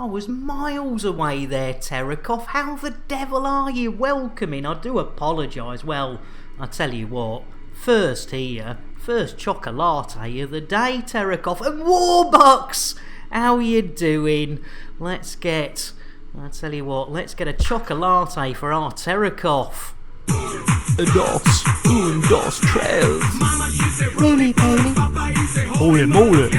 I was miles away there, Terrakoff. How the devil are you welcoming? I do apologise. Well, I tell you what. First chocolate of the day, Terrakoff. And Warbucks! How you doing? I tell you what, let's get a chocolate for our Terrakoff. Dos, tres. Roly poly. Holy moly.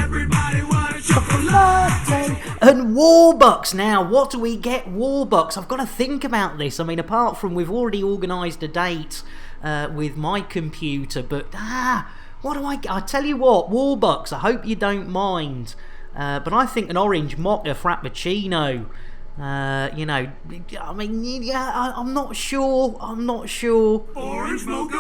And Warbucks now. What do we get? Warbucks. I've got to think about this. I mean, apart from we've already organised a date with my computer, but what do I tell you what, Warbucks, I hope you don't mind. But I think an orange mocha frappuccino. You know, I mean, yeah, I'm not sure. Orange mocha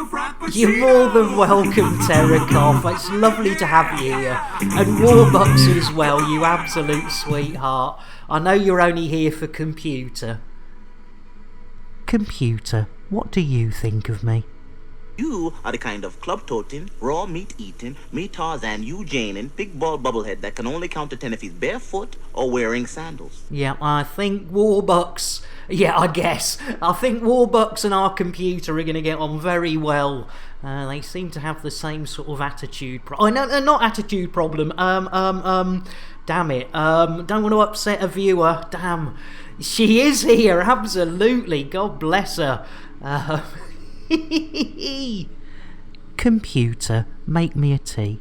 frappuccino. You're more than welcome, Terrakoff. It's lovely to have you here. And Warbucks as well, you absolute sweetheart. I know you're only here for computer. Computer, what do you think of me? You are the kind of club-toting, raw meat-eating, me-Tarzan, you-Janin, big ball bubblehead that can only count to 10 if he's barefoot or wearing sandals. Yeah, I think Warbucks... Yeah, I guess. I think Warbucks and our computer are going to get on very well. They seem to have the same sort of attitude... not attitude problem. Damn it. Don't want to upset a viewer. Damn. She is here, absolutely. God bless her. Computer, make me a tea.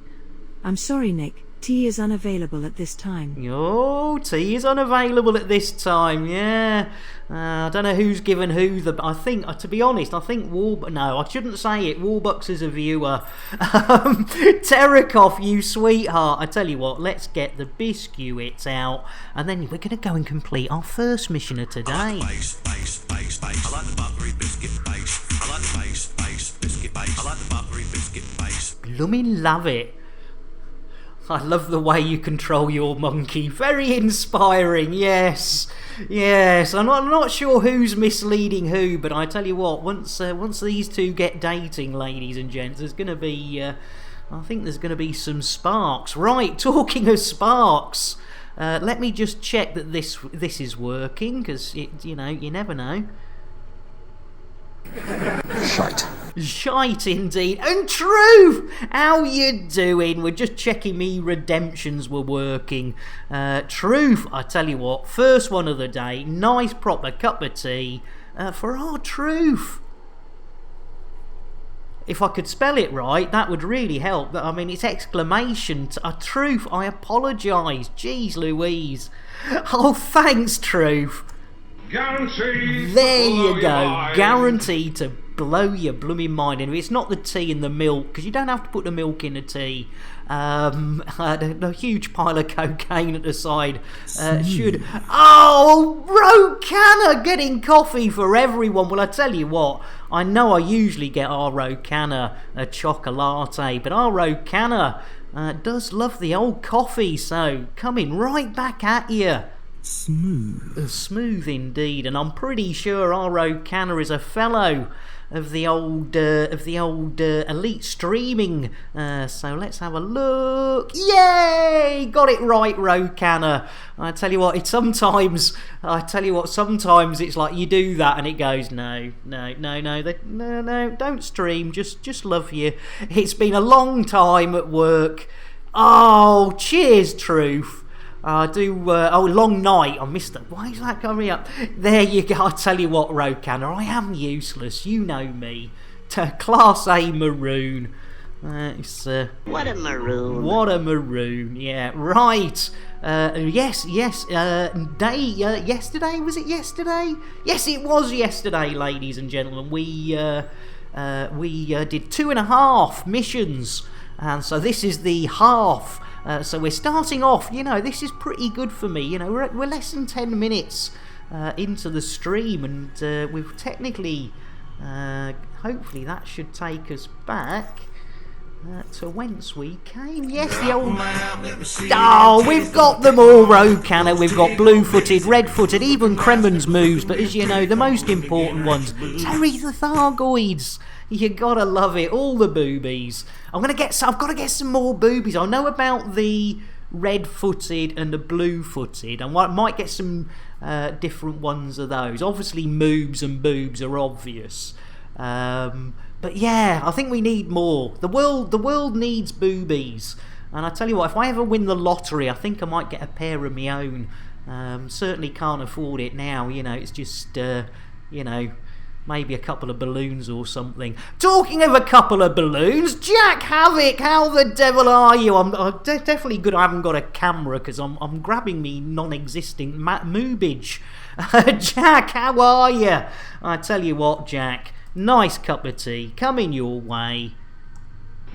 I'm sorry, Nick. Tea is unavailable at this time. Oh, tea is unavailable at this time, yeah. I don't know who's given who the... I think, to be honest, I think No, I shouldn't say it. Warbucks is a viewer. Terrakoff, you sweetheart. I tell you what, let's get the biscuits out, and then we're going to go and complete our first mission of today. I like the base. I like the buttery biscuit base. I like the base, biscuit base. I like the buttery biscuit base. Blooming love it. I love the way you control your monkey. Very inspiring, yes. I'm not sure who's misleading who, but I tell you what, once these two get dating, ladies and gents, there's going to be, I think there's going to be some sparks. Right, talking of sparks, let me just check that this is working, because, you never know. Shite indeed. And Truth, how you doing? We're just checking me redemptions were working. Truth, I tell you what, first one of the day, nice proper cup of tea for our Truth. If I could spell it right, that would really help. I mean, it's exclamation. Truth, I apologise. Jeez Louise. Oh, thanks, Truth. Guaranteed. There you go. Guaranteed to blow your blooming mind. And if it's not the tea and the milk, because you don't have to put the milk in the tea. A huge pile of cocaine at the side should... Oh, Rocana getting coffee for everyone. Well, I tell you what, I know I usually get our Rocana a chocolate, but our Rocana does love the old coffee, so coming right back at you. Smooth indeed, and I'm pretty sure our Rocana is a fellow of the old elite streaming. So let's have a look. Yay! Got it right, Rocana. I tell you what, sometimes it's like you do that and it goes no, don't stream. Just love you. It's been a long time at work. Oh, cheers, Truth. Long night. I missed it. Why is that coming up? There you go. I tell you what, Rocana, I am useless. You know me. Class A maroon. What a maroon. What a maroon. Yeah, right. Yes. Yesterday, was it yesterday? Yes, it was yesterday, ladies and gentlemen. We did 2.5 missions, and so this is the half. So we're starting off, this is pretty good for me. We're less than 10 minutes into the stream, and we've technically, hopefully that should take us back to whence we came. Yes, the old... Oh, we've got them all, Rocana. We've got blue-footed, red-footed, even Kremen's moves, but as you know, the most important ones, Terry the Thargoids. You gotta love it, all the boobies. I've got to get some more boobies. I know about the red-footed and a blue-footed. And I might get some different ones of those. Obviously, moobs and boobs are obvious. But yeah, I think we need more. The world needs boobies. And I tell you what, if I ever win the lottery, I think I might get a pair of my own. Certainly can't afford it now, it's just, maybe a couple of balloons or something. Talking of a couple of balloons, Jack Havoc, how the devil are you? I'm definitely good I haven't got a camera, because I'm grabbing me non-existent moobage. Jack, how are you? I tell you what, Jack, nice cup of tea, coming your way.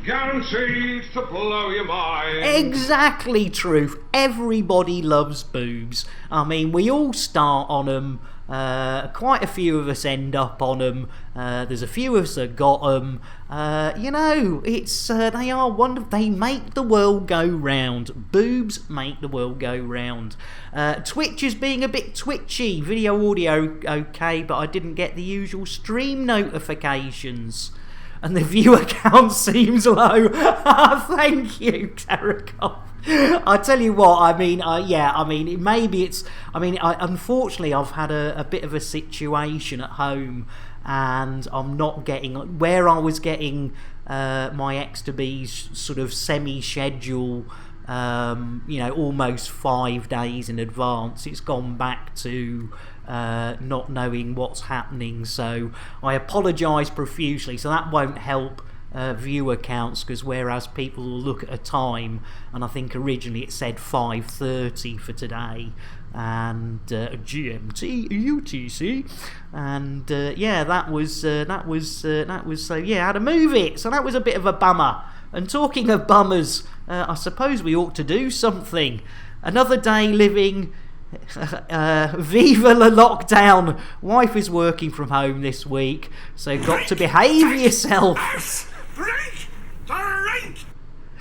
Guaranteed to blow your mind. Exactly, Truth. Everybody loves boobs. I mean, we all start on them. Quite a few of us end up on them. There's a few of us that got them. It's they are wonderful. They make the world go round. Boobs make the world go round. Twitch is being a bit twitchy. Video audio okay, but I didn't get the usual stream notifications. And the viewer count seems low. Thank you, Karakov. I tell you what, unfortunately I've had a bit of a situation at home, and I'm not getting, where I was getting my X2B's sort of semi-schedule, almost 5 days in advance. It's gone back to not knowing what's happening, so I apologise profusely. So that won't help viewer counts, because whereas people will look at a time, and I think originally it said 5:30 for today, and GMT UTC, and that was so yeah, how to move it. So that was a bit of a bummer. And talking of bummers, I suppose we ought to do something. Another day living. Viva la lockdown. Wife is working from home this week, so got to behave yourself. Drink!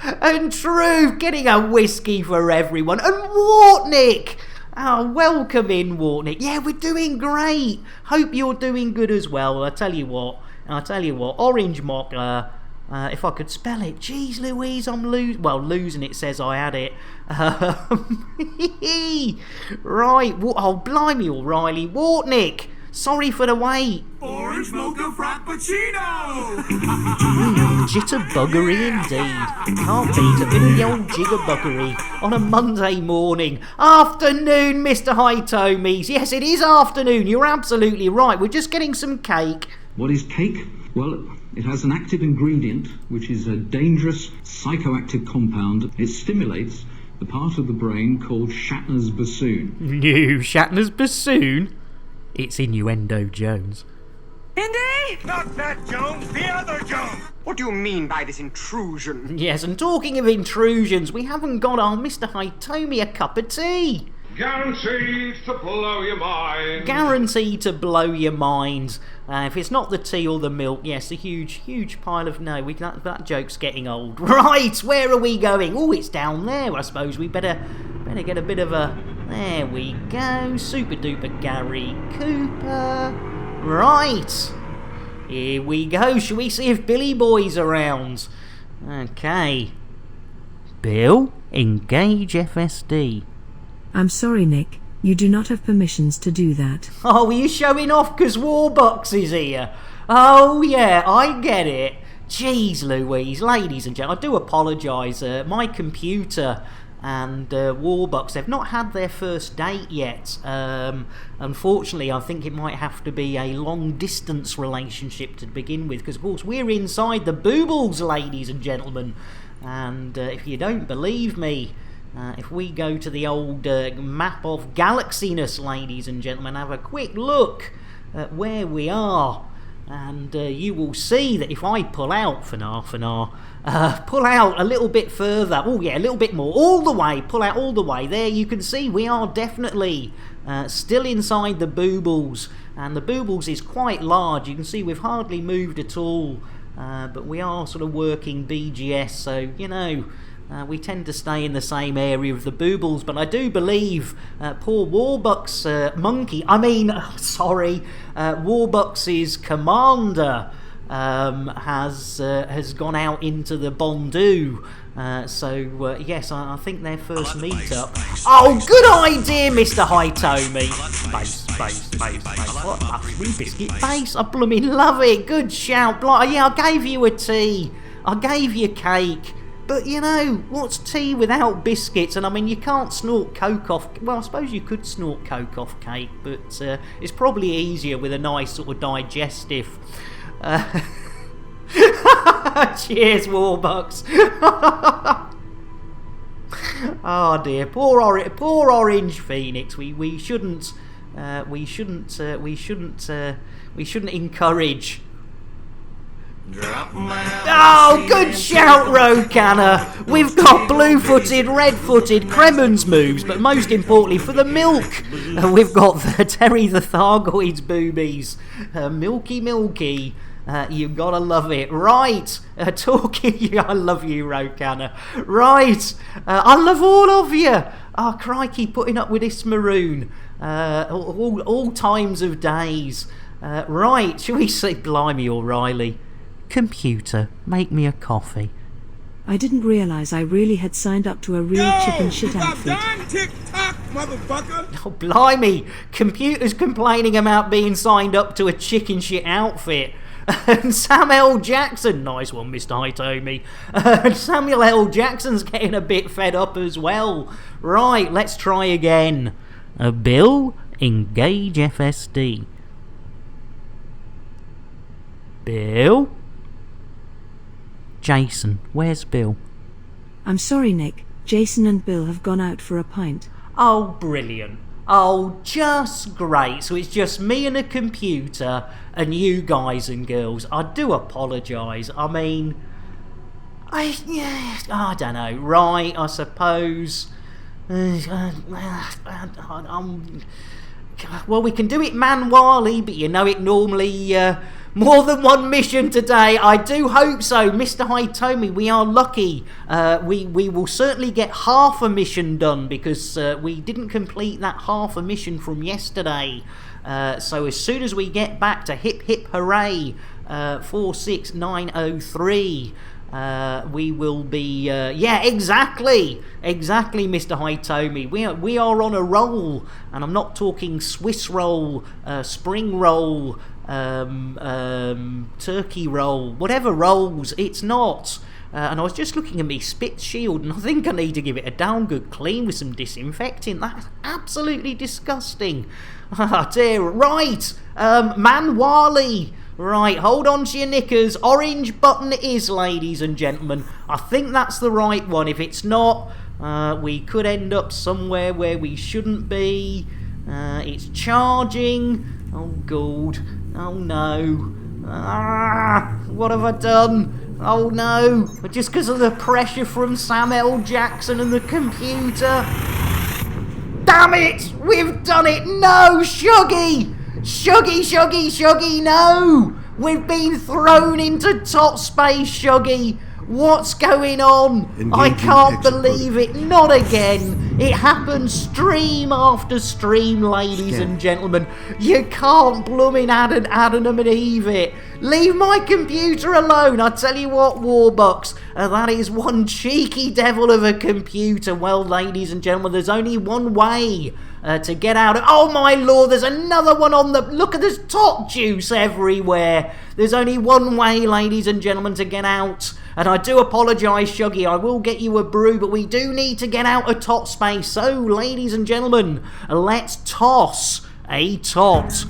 And True, getting a whiskey for everyone. And Wartnick! Oh, welcome in, Wartnick. Yeah, we're doing great. Hope you're doing good as well. I tell you what, Orange Mock, if I could spell it. Jeez Louise, I'm losing it says I had it. Right, oh blimey O'Reilly. Wartnick, sorry for the wait. Orange mocha frappuccino! Jitterbuggery indeed. Can't beat a bit of the old jiggerbuggery on a Monday morning. Afternoon, Mr. Hitomies. Yes, it is afternoon. You're absolutely right. We're just getting some cake. What is cake? Well, it has an active ingredient, which is a dangerous psychoactive compound. It stimulates the part of the brain called Shatner's bassoon. No, Shatner's bassoon? It's Innuendo Jones. Indy? Not that Jones, the other Jones! What do you mean by this intrusion? Yes, and talking of intrusions, we haven't got our Mr. Hitomi a cup of tea. Guaranteed to blow your mind. Guaranteed to blow your mind. If it's not the tea or the milk, yes, a huge pile of no. That joke's getting old. Right, where are we going? Oh, it's down there. I suppose we better get a bit of a. There we go. Super duper Gary Cooper. Right, here we go. Shall we see if Billy Boy's around? Okay. Bill, engage FSD. I'm sorry, Nick. You do not have permissions to do that. Oh, are you showing off because Warbucks is here? Oh, yeah, I get it. Jeez Louise, ladies and gentlemen, I do apologise. My computer and Warbucks, they've not had their first date yet. Unfortunately, I think it might have to be a long-distance relationship to begin with, because, of course, we're inside the boobles, ladies and gentlemen. And if you don't believe me, if we go to the old map of galaxiness, ladies and gentlemen, have a quick look at where we are, and you will see that if I pull out pull out a little bit further, oh yeah, a little bit more, all the way, pull out all the way, there you can see we are definitely still inside the boobles, and the boobles is quite large. You can see we've hardly moved at all, but we are sort of working BGS, so we tend to stay in the same area of the boobles. But I do believe poor Warbucks Warbucks' commander has gone out into the Bondu, Yes, I think their first I like the bass, meet-up. bass, Oh, bass, good bass, idea, Mr. Hitomi. bass, Bass. bass. I like the buttery Biscuit bass. bass. I blooming love it. Good shout. Yeah, I gave you a tea. I gave you cake. But, you know, what's tea without biscuits? And, I mean, you can't snort coke off... Well, I suppose you could snort coke off cake, but it's probably easier with a nice sort of digestive... Cheers, Warbucks. Oh dear, poor Orange Phoenix. We shouldn't encourage. Oh, good shout, Rokanna. We've got blue-footed, red-footed, Kremen's moves, but most importantly for the milk, we've got the Terry the Thargoid's boobies. Milky. You gotta love it. Right, talking... I love you, Rokanna. Right, I love all of you. Oh, crikey, putting up with this maroon. All times of days. Right, shall we say... Blimey, O'Reilly. Computer, make me a coffee. I didn't realise I really had signed up to a real chicken shit outfit. TikTok, motherfucker. Oh, blimey, computer's complaining about being signed up to a chicken shit outfit. And Samuel L. Jackson, nice one, Mr. Hitomi. And Samuel L. Jackson's getting a bit fed up as well. Right, let's try again. Bill, engage FSD. Bill? Jason, where's Bill? I'm sorry, Nick. Jason and Bill have gone out for a pint. Oh, brilliant. Oh, just great. So it's just me and a computer and you guys and girls. I do apologise. I mean, I don't know. Right, I suppose. Well, we can do it manually, but you know it normally... more than one mission today. I do hope so, Mr. Hitomi. We are lucky. We will certainly get half a mission done because we didn't complete that half a mission from yesterday. So as soon as we get back to hip hip hooray 46903, we will be exactly Mr. Hitomi. We are on a roll, and I'm not talking Swiss roll, spring roll, turkey roll, whatever rolls, it's not. And I was just looking at me spit shield, and I think I need to give it a down good clean with some disinfectant. That's absolutely disgusting. Ah, dear. Right, Man Wally. Right, hold on to your knickers. Orange button it is, ladies and gentlemen. I think that's the right one. If it's not, we could end up somewhere where we shouldn't be. It's charging. Oh, God. Oh, no. What have I done? Oh, no. Just because of the pressure from Sam L. Jackson and the computer. Damn it! We've done it! No, Shuggy! Shuggy, no! We've been thrown into top space, Shuggy! What's going on? I can't believe it. Not again. It happens stream after stream, ladies and gentlemen. You can't blooming Adam and Eve it. Leave my computer alone. I tell you what, Warbucks, that is one cheeky devil of a computer. Well, ladies and gentlemen, there's only one way to get out of... Oh, my lord, there's another one on the... Look, there's top juice everywhere. There's only one way, ladies and gentlemen, to get out. And I do apologise, Shuggy, I will get you a brew, but we do need to get out of tot space. So, ladies and gentlemen, let's toss a tot.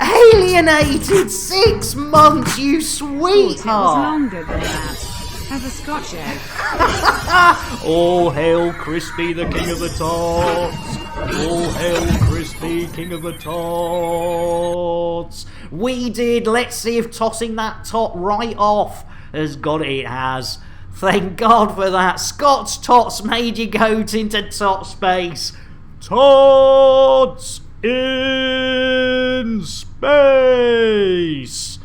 Alienated 6 months, you sweetheart. It was longer than that. Have a Scotch egg. All hail Crispy, the king of the tots. All hail Crispy, king of the tots. We did. Let's see if tossing that tot right off has got it. It has. Thank God for that. Scott's tots made you go into tot space. Tots in space.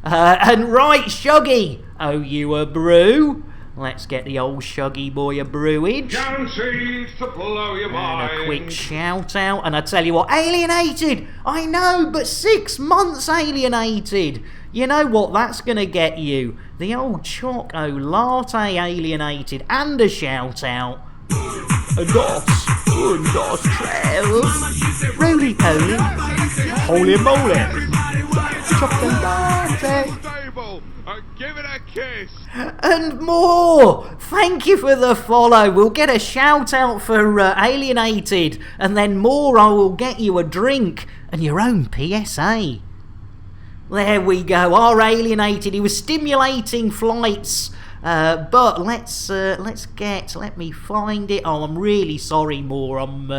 And right, Shuggy, owe you a brew. Let's get the old shuggy boy a brewage. Guaranteed to blow your mind. And a quick shout out. And I tell you what, alienated! I know, but 6 months alienated. You know what that's going to get you? The old Choco Latte alienated. And a shout out. A dos. Trails. Roly poly. Holy moly. Choco Latte. Give it a kiss. And more! Thank you for the follow. We'll get a shout out for Alienated, and then more I will get you a drink and your own PSA. There we go, our Alienated. He was stimulating flights. But let me find it. Oh, I'm really sorry, Moore. I'm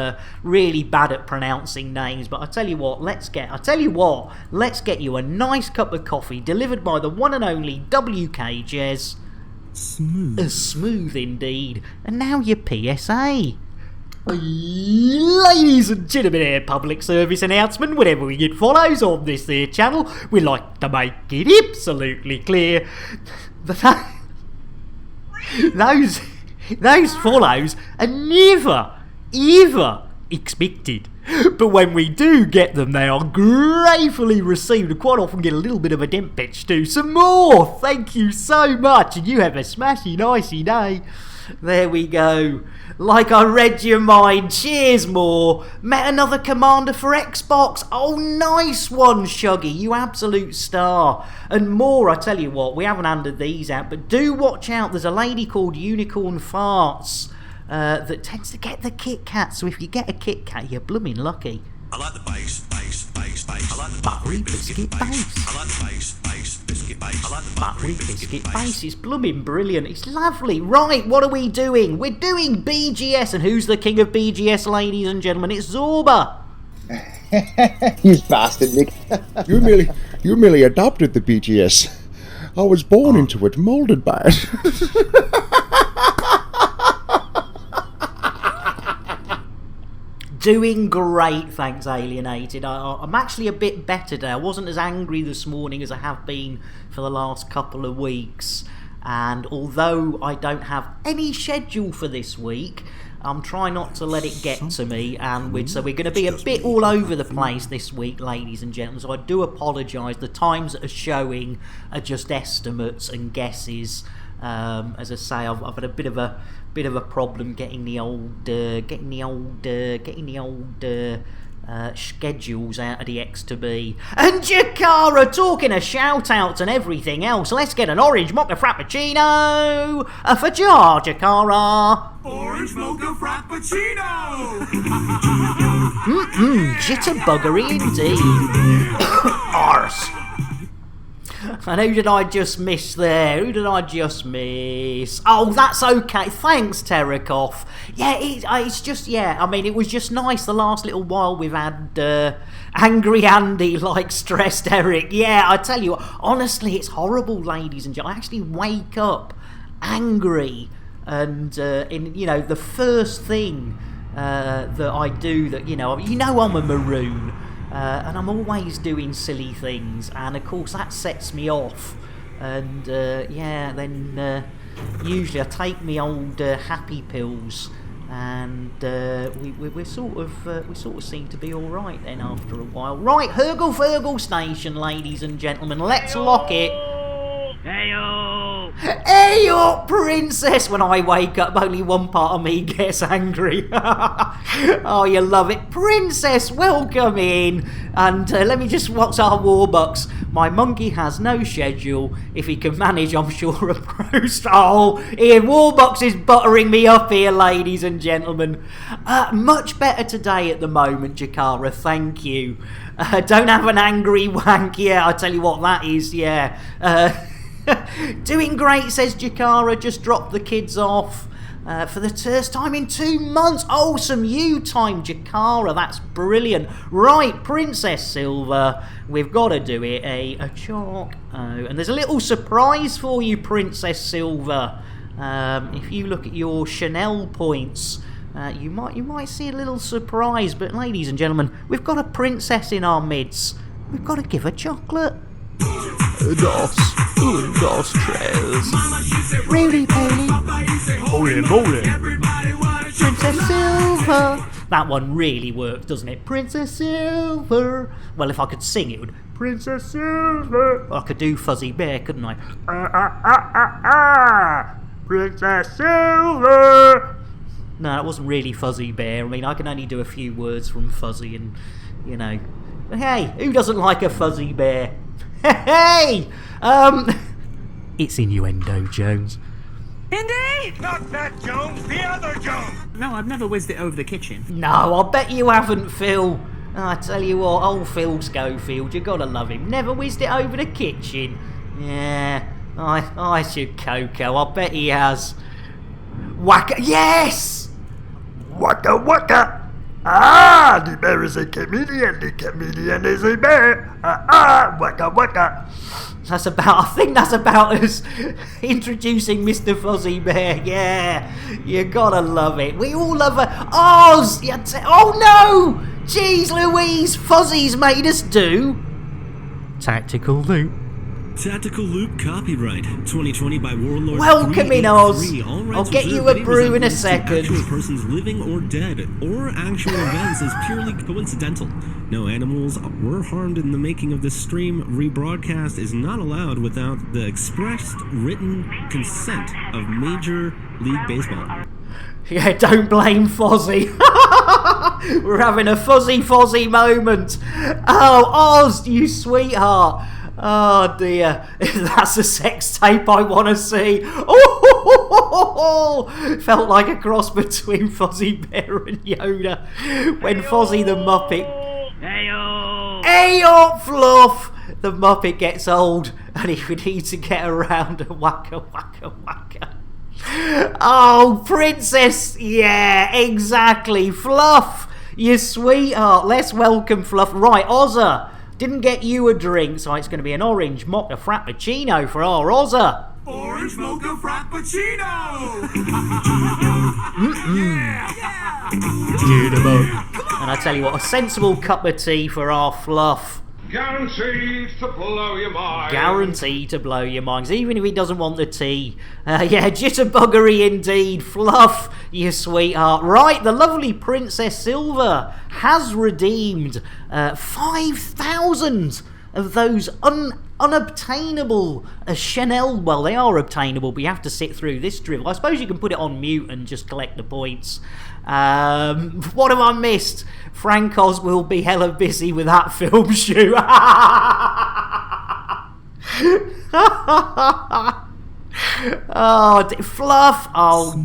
really bad at pronouncing names. But I tell you what, let's get you a nice cup of coffee delivered by the one and only WK Jez. Smooth. Smooth indeed. And now your PSA. Ladies and gentlemen, our public service announcement. Whenever we get follows on this here channel, we like to make it absolutely clear that those follows are never, ever expected. But when we do get them, they are gratefully received and quite often get a little bit of a dent pitch too. Some more! Thank you so much, and you have a smashing icey day. There we go. Like I read your mind. Cheers, Moore. Met another commander for Xbox. Oh, nice one, Shuggy. You absolute star. And Moore, I tell you what, we haven't handed these out, but do watch out. There's a lady called Unicorn Farts that tends to get the Kit Kat. So if you get a Kit Kat, you're blooming lucky. I like the bass. I like the buttery biscuit base. I like the bass, biscuit base. I like the buttery biscuit base. It's blooming brilliant. It's lovely. Right, what are we doing? We're doing BGS. And who's the king of BGS, ladies and gentlemen? It's Zorba. You bastard, Nick. You merely adopted the BGS. I was born into it, moulded by it. Doing great, thanks, Alienated. I'm actually a bit better today. I wasn't as angry this morning as I have been for the last couple of weeks. And although I don't have any schedule for this week, I'm trying not to let it get to me. And so we're going to be a bit all over the place this week, ladies and gentlemen. So I do apologise. The times that are showing are just estimates and guesses. As I say, I've had a bit of a problem getting the old schedules out of the X2B. And Jakara, talking of shout-outs and everything else, let's get an orange mocha frappuccino for Jakara. Orange mocha frappuccino. Jitterbuggery indeed. Arse. And who did I just miss there? Oh, that's okay. Thanks, Terrakoff. Yeah, it's just, yeah, I mean, it was just nice the last little while we've had Angry Andy, like stressed Eric. Yeah, I tell you what, honestly, it's horrible, ladies and gentlemen. I actually wake up angry and, the first thing that I do that, I'm a maroon. And I'm always doing silly things, and of course that sets me off. And then usually I take me old happy pills, and we sort of seem to be all right then after a while. Right, Hurgle Furgle Station, ladies and gentlemen, let's lock it. Hey up, princess! When I wake up, only one part of me gets angry. Oh, you love it. Princess, welcome in. And let me just watch our Warbucks. My monkey has no schedule. If he can manage, I'm sure a pro star. Here, Warbucks is buttering me up here, ladies and gentlemen. Much better today at the moment, Jakara. Thank you. Don't have an angry wank. Yeah, I tell you what, that is, yeah. Doing great, says Jakara. Just dropped the kids off for the first time in 2 months. Oh, some you time, Jakara. That's brilliant. Right, Princess Silver. We've got to do it. A chalk. Oh, and there's a little surprise for you, Princess Silver. If you look at your Chanel points, you might see a little surprise. But ladies and gentlemen, we've got a princess in our midst. We've got to give her chocolate. dos, tres. Really, Bailey? Princess Silver. That one really worked, doesn't it? Princess Silver. Well, if I could sing, it would. Princess Silver. I could do Fuzzy Bear, couldn't I? Princess Silver. No, that wasn't really Fuzzy Bear. I mean, I can only do a few words from Fuzzy and, you know. But hey, who doesn't like a Fuzzy Bear? Hey! It's innuendo, Jones. Indy! Not that Jones, the other Jones. No, I've never whizzed it over the kitchen. No, I bet you haven't, Phil. I tell you what, old Phil Schofield, you gotta love him. Never whizzed it over the kitchen. Yeah, I should Coco. I bet he has. Waka, yes! Waka waka! Ah, the bear is a chameleon, the chameleon is a bear. Waka waka. I think that's about us introducing Mr. Fuzzy Bear. Yeah, you gotta love it. We all love it. Oz! Oh no! Jeez Louise, Fuzzy's made us do Tactical Loop. Tactical Loop copyright 2020 by Warlord. Welcome in, Oz. I'll get you a brew in a second. Actual persons living or dead, or actual events is purely coincidental. No animals were harmed in the making of this stream. Rebroadcast is not allowed without the expressed written consent of Major League Baseball. Yeah, don't blame Fozzie. We're having a fuzzy moment. Oh, Oz, you sweetheart. Oh dear, that's a sex tape I want to see. Oh, felt like a cross between Fozzie Bear and Yoda when Fozzie the Muppet. Hey-o, Fluff! The Muppet gets old and he would need to get around a waka. Oh, Princess! Yeah, exactly. Fluff, you sweetheart. Let's welcome Fluff. Right, Ozza. Didn't get you a drink, so it's going to be an orange mocha frappuccino for our Ozza. Orange mocha frappuccino! And I tell you what, a sensible cup of tea for our Fluff. Guaranteed to blow your mind. Guaranteed to blow your minds, even if he doesn't want the tea. Yeah, jitterbuggery indeed. Fluff, you sweetheart. Right, the lovely Princess Silver has redeemed 5,000 of those unobtainable Chanel. Well, they are obtainable, but you have to sit through this drivel. I suppose you can put it on mute and just collect the points. What have I missed? Frank Oz will be hella busy with that film shoot. Oh, Fluff. Oh,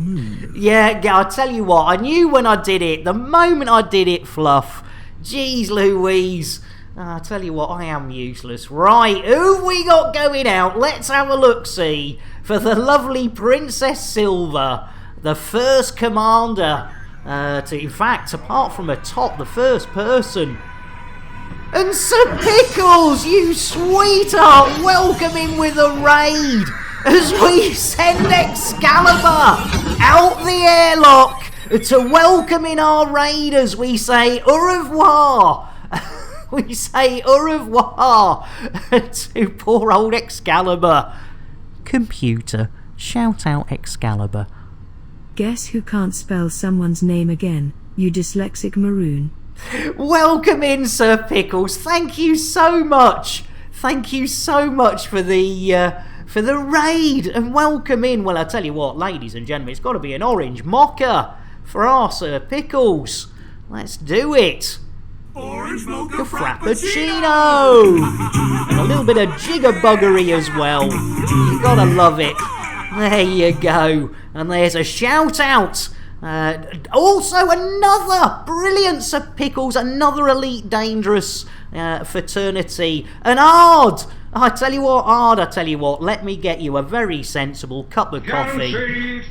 yeah, I'll tell you what. I knew when I did it. The moment I did it, Fluff. Jeez Louise. I'll tell you what, I am useless. Right, who have we got going out? Let's have a look-see for the lovely Princess Silver, the first commander. In fact, apart from atop, the first person. And Sir Pickles, you sweetheart, welcome in with a raid as we send Excalibur out the airlock to welcome in our raiders. We say au revoir. We say au revoir to poor old Excalibur. Computer, shout out Excalibur. Guess who can't spell someone's name again, you dyslexic maroon. Welcome in, Sir Pickles. Thank you so much. Thank you so much for the raid, and welcome in. Well, I tell you what, ladies and gentlemen, it's got to be an orange mocha for our Sir Pickles. Let's do it. Orange mocha frappuccino. And a little bit of jiggerbuggery as well. You gotta love it. There you go. And there's a shout out. Also another brilliant Sir Pickles, another Elite Dangerous fraternity. And Ard, I tell you what, let me get you a very sensible cup of coffee.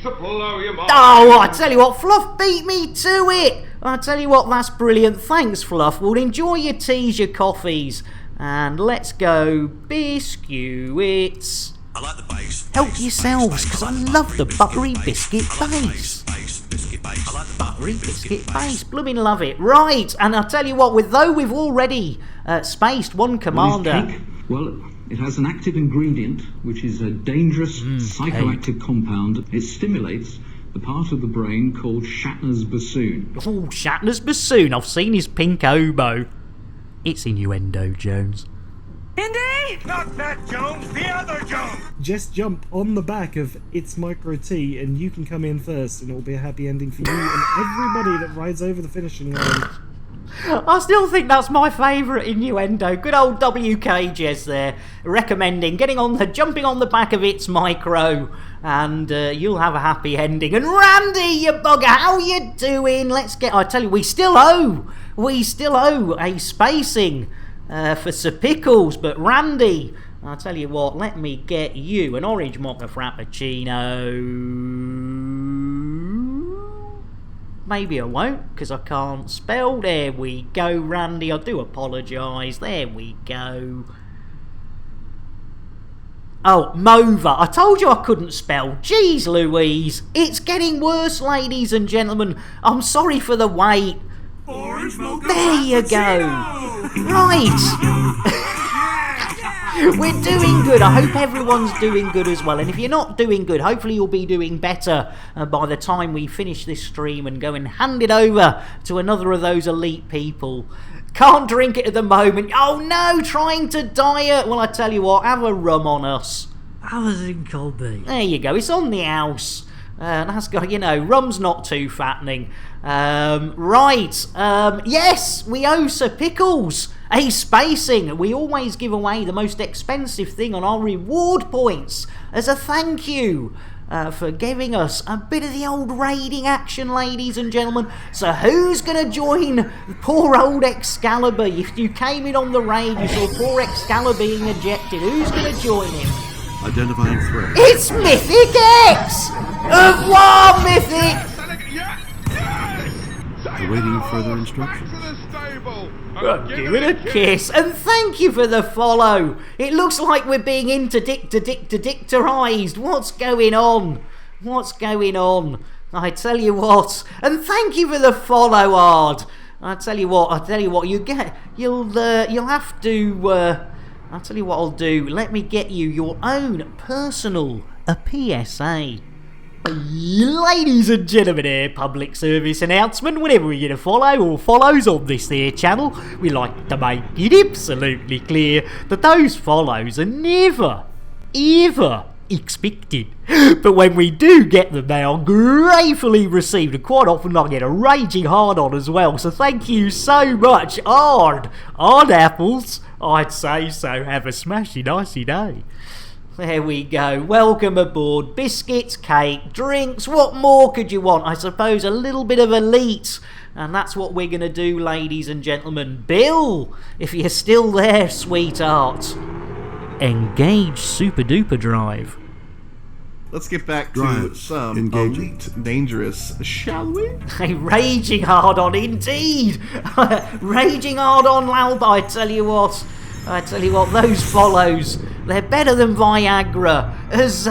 To blow your mind. Oh, I tell you what, Fluff beat me to it. I tell you what, that's brilliant. Thanks, Fluff. Well, enjoy your teas, your coffees, and let's go biscuits. I like the base. Help yourselves, because I love the buttery biscuit base. Buttery biscuit base. Blooming love it. Right, and I'll tell you what, though we've already spaced one commander. Well, It has an active ingredient, which is a dangerous psychoactive compound. It stimulates the part of the brain called Shatner's bassoon. Oh, Shatner's bassoon. I've seen his pink oboe. It's innuendo, Jones. Indy! Not that Jones, the other Jones! Just jump on the back of It's Micro T and you can come in first and it'll be a happy ending for you and everybody that rides over the finishing line. I still think that's my favourite innuendo. Good old WK Jez there, recommending jumping on the back of It's Micro, and you'll have a happy ending. And Randy, you bugger, how you doing? I tell you, we still owe a spacing for Sir Pickles, but Randy, I'll tell you what, let me get you an orange mocha frappuccino. Maybe I won't, because I can't spell. There we go, Randy. I do apologise. There we go. Oh, Mova. I told you I couldn't spell. Jeez Louise. It's getting worse, ladies and gentlemen. I'm sorry for the wait. Orange mocha There you go. Right. We're doing good. I hope everyone's doing good as well. And if you're not doing good, hopefully you'll be doing better by the time we finish this stream and go and hand it over to another of those elite people. Can't drink it at the moment. Oh no, trying to diet. Well, I tell you what, have a rum on us. Have a zinc cold beer. There you go. It's on the house. That's got, rum's not too fattening. Yes, we owe Sir Pickles a spacing. We always give away the most expensive thing on our reward points as a thank you for giving us a bit of the old raiding action, ladies and gentlemen. So who's going to join poor old Excalibur? If you came in on the raid, you saw poor Excalibur being ejected. Who's going to join him? Identifying threat. It's Mythic X! Of War Mythic! Awaiting further instructions. Give it a kiss, and thank you for the follow. It looks like we're being interdictorized. What's going on? What's going on? I tell you what, and thank you for the follow, Ard. I tell you what, I'll tell you what I'll do. Let me get you your own personal PSA. Ladies and gentlemen, public service announcement. Whenever we get a follow or follows on this here channel, we like to make it absolutely clear that those follows are never, ever expected. But when we do get them, they are gratefully received, and quite often I get a raging hard on as well. So thank you so much, Ard Apples. I'd say so. Have a smashy nicey day. There we go. Welcome aboard. Biscuits, cake, drinks. What more could you want? I suppose a little bit of elite. And that's what we're going to do, ladies and gentlemen. Bill, if you're still there, sweetheart, engage Super Duper Drive. Let's get back to some elite dangerous, shall we? Hey, raging hard on indeed. Raging hard on, Lalb. I tell you what, those follows, they're better than Viagra. As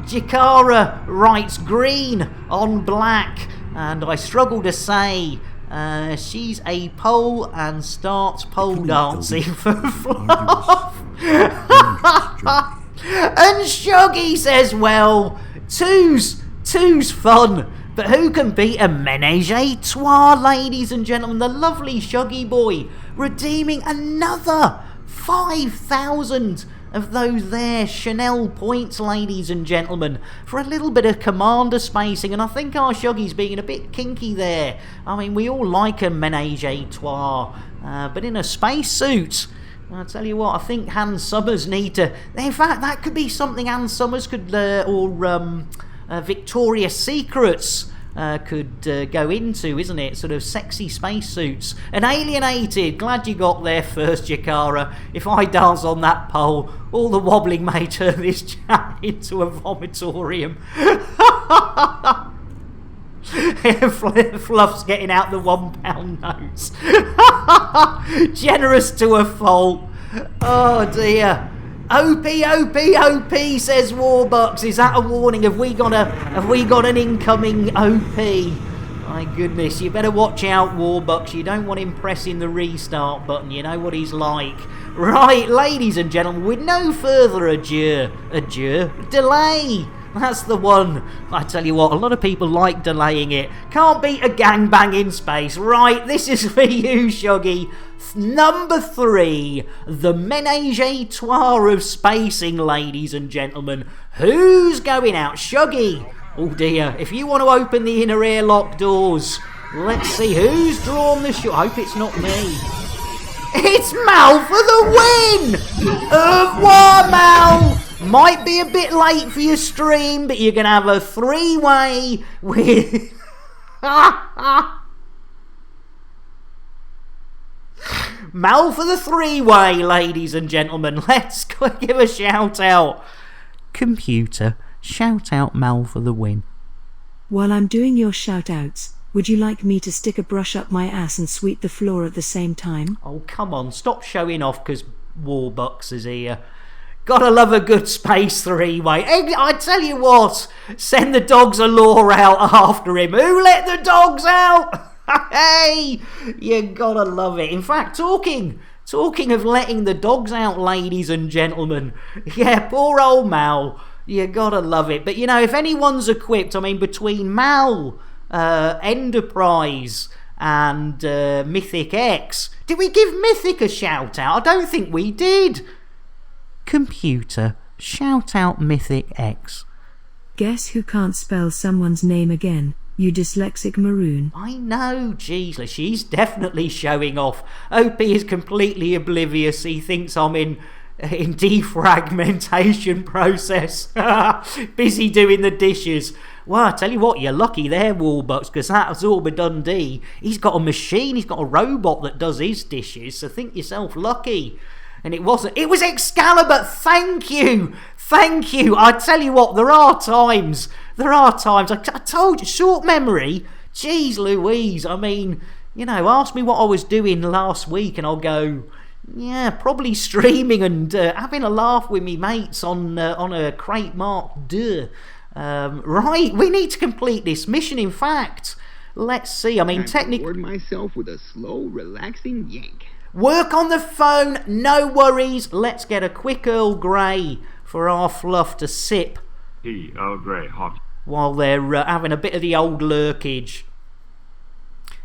Jakara writes green on black, and I struggle to say, she's a pole and starts pole dancing for fluff. And Shuggy says, well, two's fun, but who can beat a menage a trois, ladies and gentlemen? The lovely Shuggy boy redeeming another 5,000 of those there Chanel points, ladies and gentlemen, for a little bit of commander spacing. And I think our Shuggy's being a bit kinky there. I mean, we all like a menage a trois, but in a spacesuit. I'll tell you what, I think Hans Summers need to... In fact, that could be something Hans Summers could... Victoria's Secrets could go into, isn't it? Sort of sexy spacesuits. And Alienated, glad you got there first, Jakara. If I dance on that pole, all the wobbling may turn this chat into a vomitorium. Fluff's getting out the £1 notes. Generous to a fault. Oh dear. OP, says Warbucks. Is that a warning? Have we got an incoming OP? My goodness, you better watch out, Warbucks. You don't want him pressing the restart button. You know what he's like. Right, ladies and gentlemen, with no further delay. That's the one. I tell you what, a lot of people like delaying it. Can't beat a gangbang in space. Right, this is for you, Shuggy. Number 3, the menage a trois of spacing, ladies and gentlemen. Who's going out? Shuggy. Oh dear, if you want to open the inner airlock doors, let's see who's drawn the shot. I hope it's not me. It's Mal for the win! Au revoir, Mal! Might be a bit late for your stream, but you're going to have a 3-way with... Mal for the 3-way, ladies and gentlemen. Let's give a shout out. Computer, shout out Mal for the win. While I'm doing your shout outs, would you like me to stick a brush up my ass and sweep the floor at the same time? Oh, come on, stop showing off because Warbucks is here. Gotta love a good space 3-way. I tell you what, send the dogs of law out after him. Who let the dogs out? Hey, you gotta love it. In fact, talking of letting the dogs out, ladies and gentlemen, yeah, poor old Mal, you gotta love it. But you know, if anyone's equipped, I mean, between Mal, Enterprise, and Mythic X, did we give Mythic a shout out? I don't think we did. Computer, shout out Mythic X. Guess who can't spell someone's name again? You dyslexic maroon. I know, geez, she's definitely showing off. OP is completely oblivious. He thinks I'm in defragmentation process. Busy doing the dishes. Well, I tell you what, you're lucky there, Warbucks, because that Absorber Dundee, he's got a machine, he's got a robot that does his dishes, so think yourself lucky. And it wasn't. It was Excalibur. Thank you. I tell you what, there are times. I told you, short memory. Jeez Louise. I mean, you know, ask me what I was doing last week and I'll go, yeah, probably streaming and having a laugh with me mates on a Crate Mark II. Right, we need to complete this mission. In fact, let's see. I mean, technically, myself with a slow, relaxing yank. Work on the phone, no worries. Let's get a quick Earl Grey for our fluff to sip. Tea, Earl Grey, hot. While they're having a bit of the old lurkage.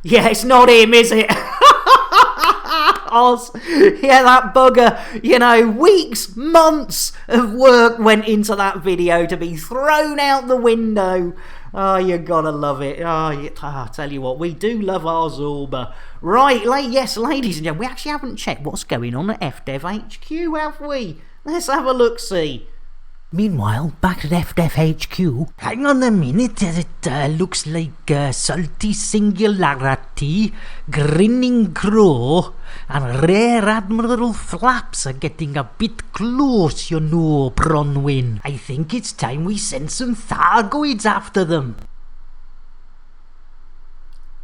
Yeah, it's not him, is it? Oz. Yeah, that bugger. You know, weeks, months of work went into that video to be thrown out the window. Oh, you gotta love it. I tell you what, we do love our Zorba. Right, yes, ladies and gentlemen, we actually haven't checked what's going on at FDev HQ, have we? Let's have a look-see. Meanwhile, back at FDev HQ, hang on a minute, it looks like Salty Singularity, Grinning Crow, and Rear Admiral Flaps are getting a bit close, you know, Bronwyn. I think it's time we send some Thargoids after them.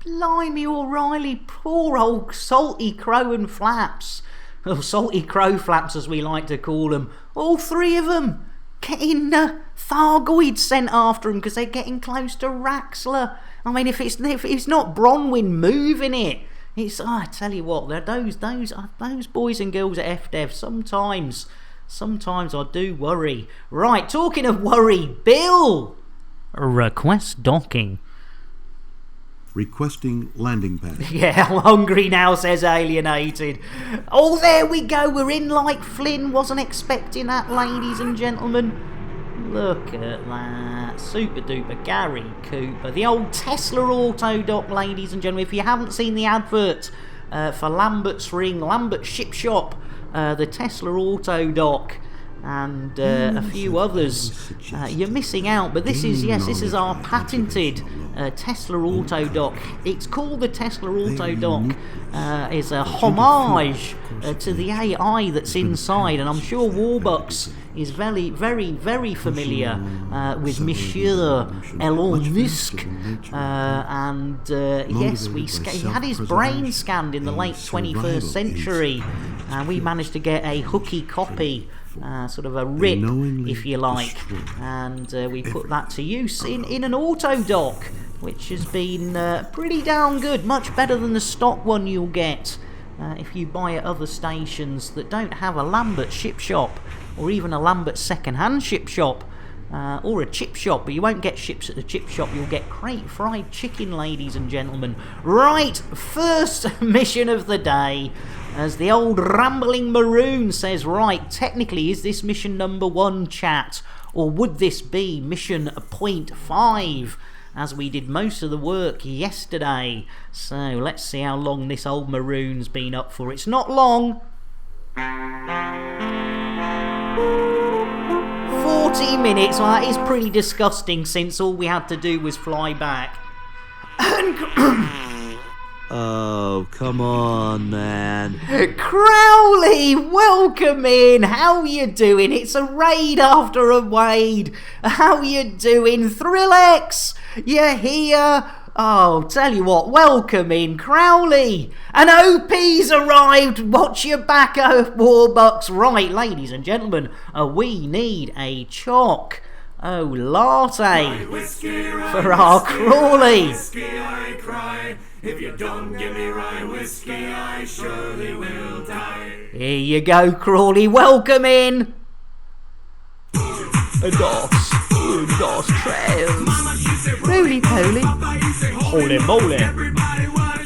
Blimey, O'Reilly, poor old Salty Crow and Flaps. Or Salty Crow Flaps, as we like to call them. All 3 of them. Getting Thargoids sent after them because they're getting close to Raxler. I mean, if it's not Bronwyn moving it, it's I tell you what, those boys and girls at FDev sometimes I do worry. Right, talking of worry, Bill, request docking. Requesting landing pad. Yeah, I'm hungry now, says Alienated. Oh, there we go. We're in like Flynn. Wasn't expecting that, ladies and gentlemen. Look at that. Super duper Gary Cooper. The old Tesla auto dock, ladies and gentlemen. If you haven't seen the advert for Lambert's Ring, Lambert Ship Shop, the Tesla auto dock, and a few others, you're missing out. But this is our patented Tesla auto dock. It's called the Tesla auto dock. Is a homage to the AI that's inside, and I'm sure Warbucks is very, very, very familiar with Monsieur Elon Musk. Yes, he had his brain scanned in the late 21st century, and we managed to get a hooky copy. Sort of a rip, if you like, and we put that to use in an auto dock. which has been pretty darn good, much better than the stock one you'll get if you buy at other stations that don't have a Lambert ship shop, or even a Lambert second-hand ship shop, or a chip shop. But you won't get chips at the chip shop, you'll get crate fried chicken, ladies and gentlemen. Right, first mission of the day, as the old rambling maroon says. Right, technically, is this mission number 1, chat, or would this be mission 0.5? As we did most of the work yesterday. So let's see how long this old maroon's been up for. It's not long. 40 minutes. Well, that is pretty disgusting, since all we had to do was fly back. Oh, come on, man. Crowley, welcome in. How you doing? It's a raid after a wade. How you doing? Thrillex, you here? Oh, tell you what, welcome in, Crowley. And OP's arrived. Watch your back, Warbucks. Right, ladies and gentlemen, we need a choc. Oh, latte for our Crawley. If you don't give me rye whiskey, I surely will die. Here you go, Crawley. Welcome in. Dos trails. Roly poly. Holy moly.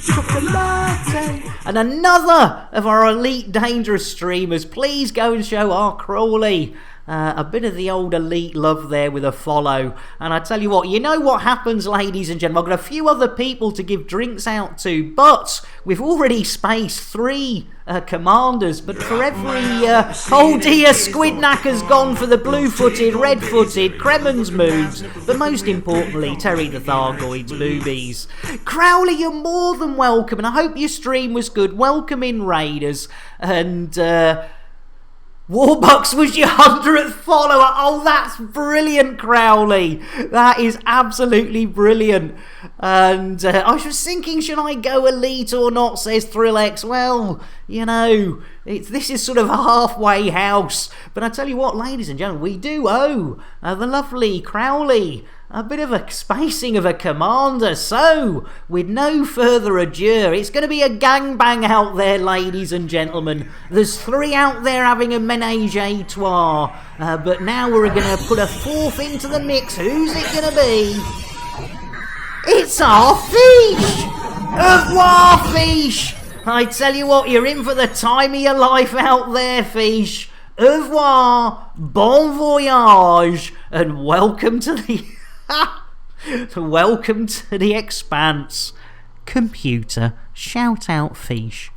Chocolate. And another of our elite dangerous streamers. Please go and show our Crawley a bit of the old elite love there with a follow. And I tell you what happens, ladies and gentlemen. I've got a few other people to give drinks out to, but we've already spaced 3 commanders. But for every oh dear, Squidnacker's gone for the blue-footed, red-footed, Kremen's moves, but most importantly, Terry the Thargoid's boobies. Crowley, you're more than welcome, and I hope your stream was good. Welcome in, Raiders. And Warbucks was your 100th follower. Oh, that's brilliant, Crowley. That is absolutely brilliant. And I was thinking, should I go elite or not, says Thrillex. Well, you know, this is sort of a halfway house. But I tell you what, ladies and gentlemen, we do owe the lovely Crowley a bit of a spacing of a commander. So, with no further ado, it's going to be a gangbang out there, ladies and gentlemen. There's 3 out there having a menage a trois, but now we're going to put a 4th into the mix. Who's it going to be? It's our Fish! Au revoir, Fish! I tell you what, you're in for the time of your life out there, Fish. Au revoir, bon voyage, and welcome to the... welcome to the expanse. Computer, shout out Fish.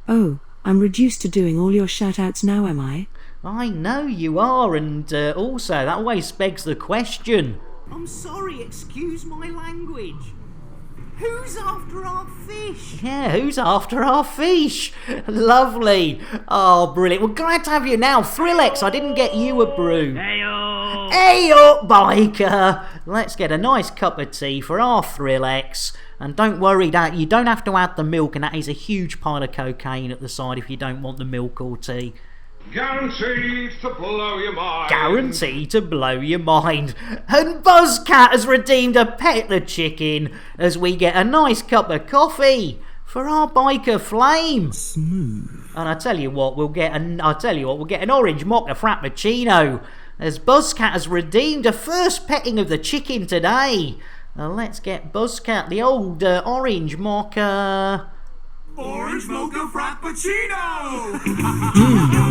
Oh, I'm reduced to doing all your shout-outs now, am I? I know you are, and also that always begs the question. I'm sorry, excuse my language. Who's after our fish? Yeah, who's after our fish? Lovely. Oh, brilliant. Well, glad to have you now. Thrillex, I didn't get you a brew. Hey-o! Hey-o, biker! Let's get a nice cup of tea for our Thrillex. And don't worry, that you don't have to add the milk, and that is a huge pile of cocaine at the side if you don't want the milk or tea. Guaranteed to blow your mind. Guaranteed to blow your mind. And Buzzcat has redeemed a Pet the Chicken as we get a nice cup of coffee for our biker Flame. Smooth. And I tell you what, we'll get an orange mocha frappuccino as Buzzcat has redeemed a first petting of the chicken today. Let's get Buzzcat the old orange mocha. Orange mocha frappuccino!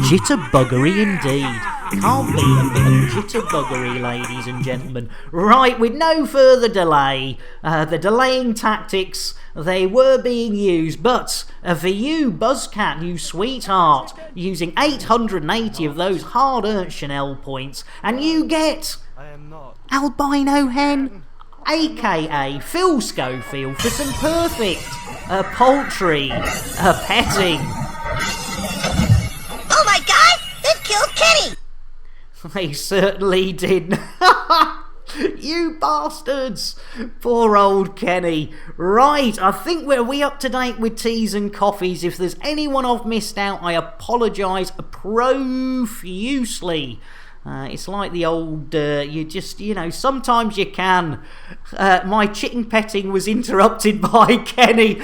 Jitterbuggery indeed. Can't beat a bit of jitterbuggery, ladies and gentlemen. Right, with no further delay, the delaying tactics, they were being used, but for you, Buzzcat, you sweetheart, using 880 of those hard-earned Chanel points, and you get Albino Hen, aka Phil Schofield, for some perfect poultry petting. Oh my god! They've killed Kenny! They certainly did. You bastards! Poor old Kenny. Right, I think we up to date with teas and coffees. If there's anyone I've missed out, I apologise profusely. It's like the old, you just, sometimes you can. My chicken petting was interrupted by Kenny.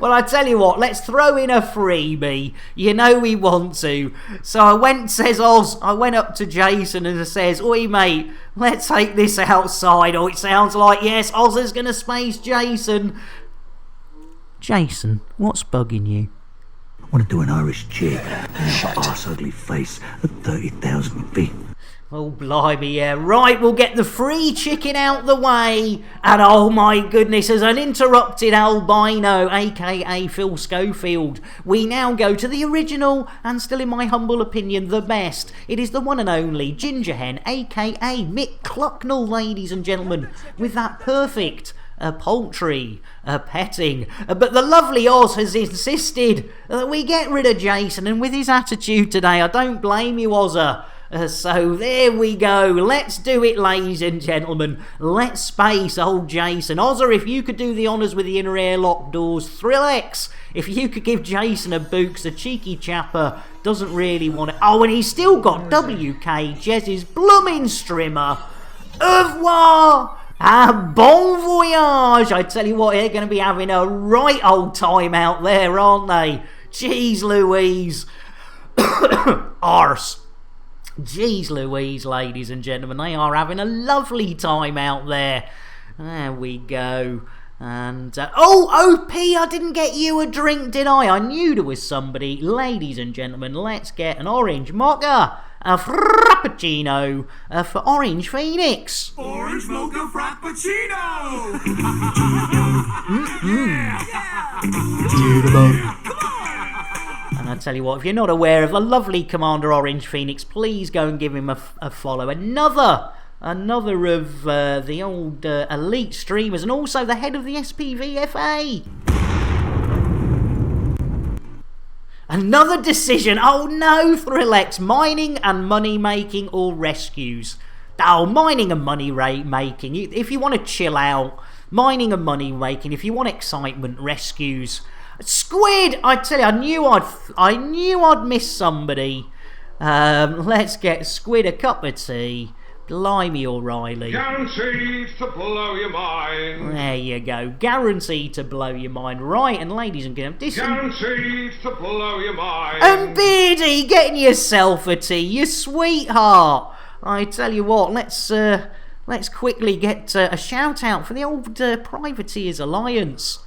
Well, I tell you what, let's throw in a freebie. You know we want to. So says Oz, I went up to Jason and says, oi mate, let's take this outside. Oh, it sounds like, yes, Oz is going to space Jason. Jason, what's bugging you? I want to do an Irish chick. Arse ugly face at 30,000 feet. Oh, blimey, yeah. Right, we'll get the free chicken out the way. And oh my goodness, as an interrupted albino, aka Phil Schofield, we now go to the original, and still in my humble opinion, the best. It is the one and only Ginger Hen, aka Mick Clucknell, ladies and gentlemen, with that perfect poultry petting. But the lovely Oz has insisted that we get rid of Jason, and with his attitude today, I don't blame you, Ozza. So there we go. Let's do it, ladies and gentlemen. Let's space old Jason. Ozza, if you could do the honours with the inner airlock doors. Thrillex, if you could give Jason a books, the cheeky chapper doesn't really want it. Oh, and he's still got WK Jez's blooming strimmer. Au revoir. Bon voyage. I tell you what, they're going to be having a right old time out there, aren't they? Jeez Louise. Arse. Jeez Louise, ladies and gentlemen, they are having a lovely time out there. There we go. And, OP, I didn't get you a drink, did I? I knew there was somebody. Ladies and gentlemen, let's get an orange mocha, a frappuccino for Orange Phoenix. Orange mocha frappuccino! And I tell you what, if you're not aware of the lovely Commander Orange Phoenix, please go and give him a follow. Another of the old elite streamers, and also the head of the SPVFA. Another decision. Oh no, Thrillex. Mining and money making or rescues? Oh, mining and money making. If you want to chill out, mining and money making. If you want excitement, rescues. Squid! I tell you, I knew I'd miss somebody. Let's get Squid a cup of tea. Blimey, O'Reilly. Guaranteed to blow your mind. There you go. Guaranteed to blow your mind. Right, and ladies and gentlemen, Guaranteed to blow your mind. And Beardy, getting yourself a tea, you sweetheart. I tell you what, let's quickly get a shout out for the old Privateers Alliance.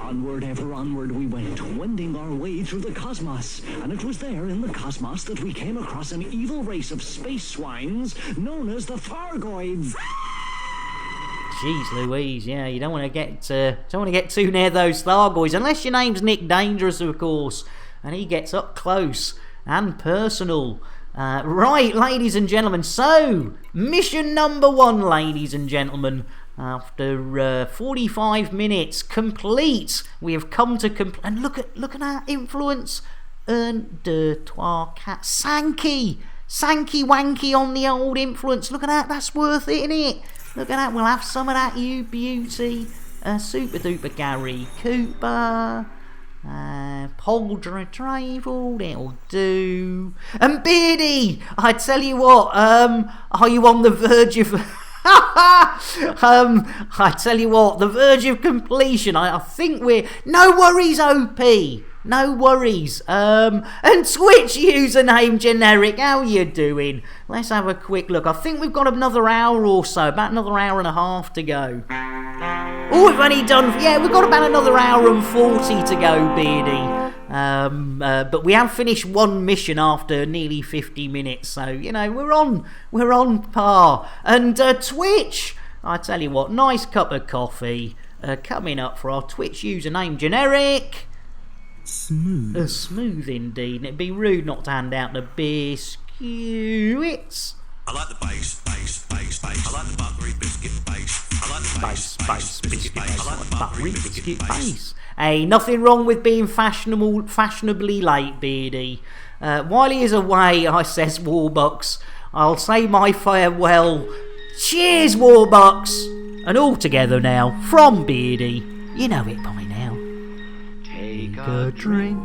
Onward, ever onward we went, wending our way through the cosmos. And it was there in the cosmos that we came across an evil race of space swines known as the Thargoids. Jeez Louise, yeah, you don't want to get too near those Thargoids, unless your name's Nick Dangerous, of course, and he gets up close and personal. Right, ladies and gentlemen, so mission number 1, ladies and gentlemen. After 45 minutes complete, we have come to and look at our influence. Un, deux, trois, quatre, Sankey wanky on the old influence. Look at that, that's worth it, innit? Look at that, we'll have some of that, you beauty. Super duper Gary Cooper. Poldra Travel, that'll do. And Beardy, I tell you what, are you on the verge of I tell you what, the verge of completion. I think we're... No worries, OP. No worries. And Twitch username generic, how you doing? Let's have a quick look. I think we've got another hour or so, about another hour and a half to go. Oh, we've only done... Yeah, we've got about another hour and 40 to go, Beardy. But we have finished one mission after nearly 50 minutes, so we're on par. And Twitch, I tell you what, nice cup of coffee coming up for our Twitch username generic. Smooth. Smooth indeed. And it'd be rude not to hand out the biscuits. I like the base. I like the buttery biscuit base. I like the base biscuit base. I like the buttery biscuit base. Hey, nothing wrong with being fashionably late, Beardy. While he is away, I says Warbucks, I'll say my farewell. Cheers, Warbucks! And all together now, from Beardy, you know it by now. Take a drink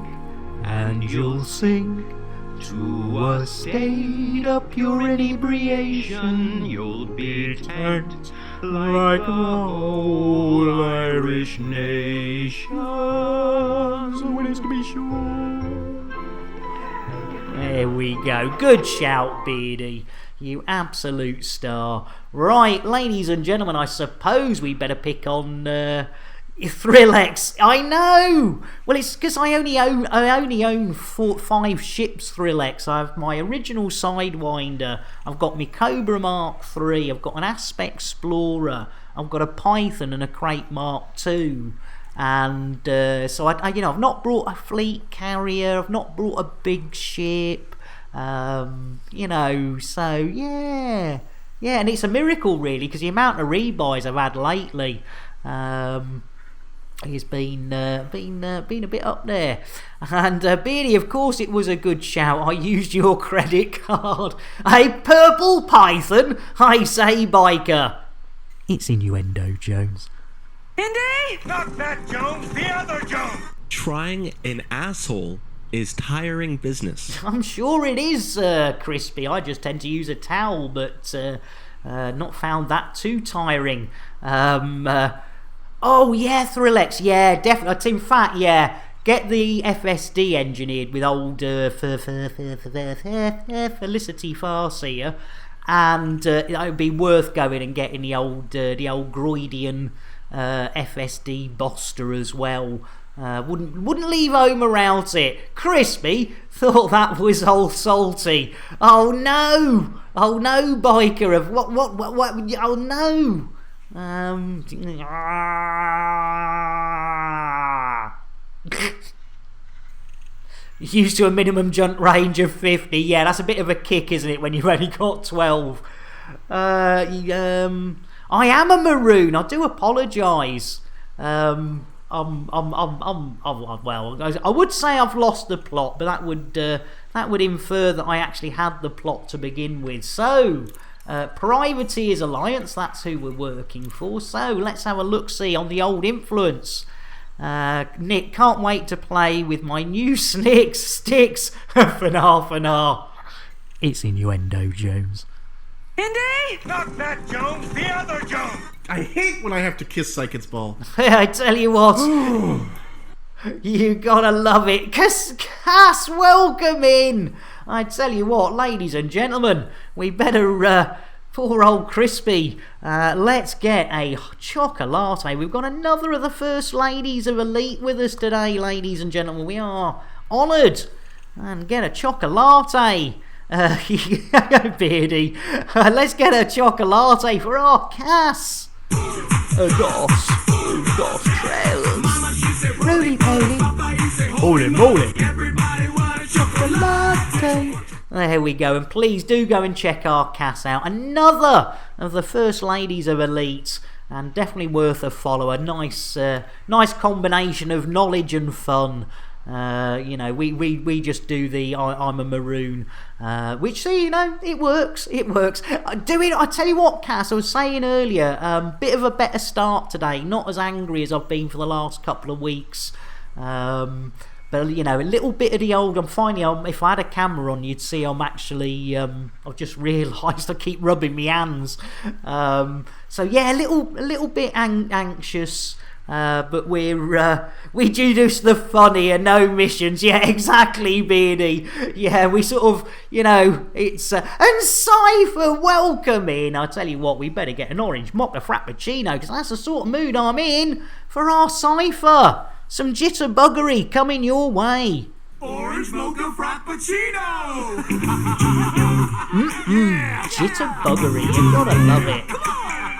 and you'll sing To a state of pure inebriation, you'll be turned like the whole Irish nation. So it is to be sure. There we go. Good shout, Beardy. You absolute star. Right, ladies and gentlemen, I suppose we better pick on Thrillex. I know. Well, it's because I only own 5 ships. Thrillex. I have my original Sidewinder. I've got my Cobra Mark III. I've got an Aspect Explorer. I've got a Python and a Crate Mark II. And so I've not brought a fleet carrier. I've not brought a big ship. So yeah, and it's a miracle really, because the amount of rebuys I've had lately has been a bit up there. And Beardy, of course, it was a good shout. I used your credit card. A purple python, I say, biker. It's innuendo, Jones. Indy! Not that Jones, the other Jones! Trying an asshole is tiring business. I'm sure it is, Crispy. I just tend to use a towel, but not found that too tiring. Oh yeah, Thrillex, yeah, definitely. In fact, yeah, get the FSD engineered with old Felicity Farseer, and it would be worth going and getting the old Groidian FSD Boster as well. Wouldn't leave home without it. Crispy thought that was old salty. Oh no, biker of what? Oh no. Used to a minimum jump range of 50. Yeah, that's a bit of a kick, isn't it, when you've only got 12? I am a maroon. I do apologise. Well, I would say I've lost the plot, but that would infer that I actually had the plot to begin with. So, Privateers Alliance, that's who we're working for. So let's have a look-see on the old influence. Nick, can't wait to play with my new sticks for half an hour. It's innuendo, Jones. Indy! Not that Jones, the other Jones! I hate when I have to kiss Psychic's ball. I tell you what, you gotta love it. Cass, welcome in. I tell you what, ladies and gentlemen, we better, poor old Crispy, let's get a chocolate. We've got another of the first ladies of Elite with us today, ladies and gentlemen. We are honoured. And get a chocolate. Beardy, let's get a chocolate for our Cass. Gosh, trailers. Roly poly. Holy moly. Chocolate. There we go, and please do go and check our Cass out. Another of the first ladies of Elite, and definitely worth a follow. A nice combination of knowledge and fun. We just do the I'm a maroon, which, it works. I tell you what, Cass, I was saying earlier, bit of a better start today, not as angry as I've been for the last couple of weeks, but a little bit of the old, I'm finding, if I had a camera on, you'd see I'm actually, I've just realised I keep rubbing my hands, so yeah, a little bit anxious. But we do just the funny and no missions. Yeah, exactly, Beardy. Yeah, we sort of, it's and Cypher, welcome in. I tell you what, we better get an orange mocha frappuccino, because that's the sort of mood I'm in for our Cypher. Some jitterbuggery coming your way. Orange mocha frappuccino. Jitterbuggery, you gotta love it.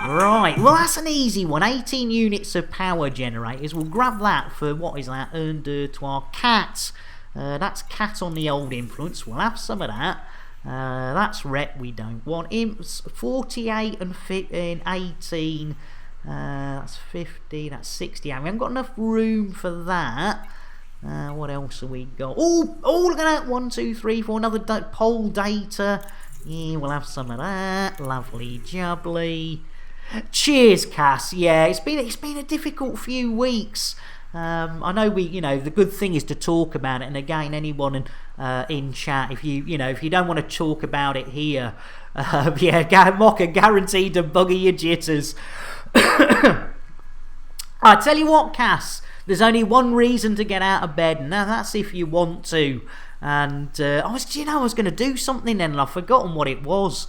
Right, well that's an easy one. 18 units of power generators. We'll grab that for, what is that? Un, deux, trois, cat. That's cat on the old influence. We'll have some of that. That's rep we don't want. Imps, 48 and 18. That's 50, that's 60. We haven't got enough room for that. What else have we got? Oh, look at that. 1, 2, 3, 4. Another poll data. Yeah, we'll have some of that. Lovely jubbly. Cheers, Cass. Yeah, it's been a difficult few weeks. I know the good thing is to talk about it, and again, anyone, and in chat if you don't want to talk about it here. Yeah, Mocker guaranteed to bugger your jitters. I tell you what, Cass, there's only one reason to get out of bed, and that's if you want to. And I was going to do something then, and I've forgotten what it was.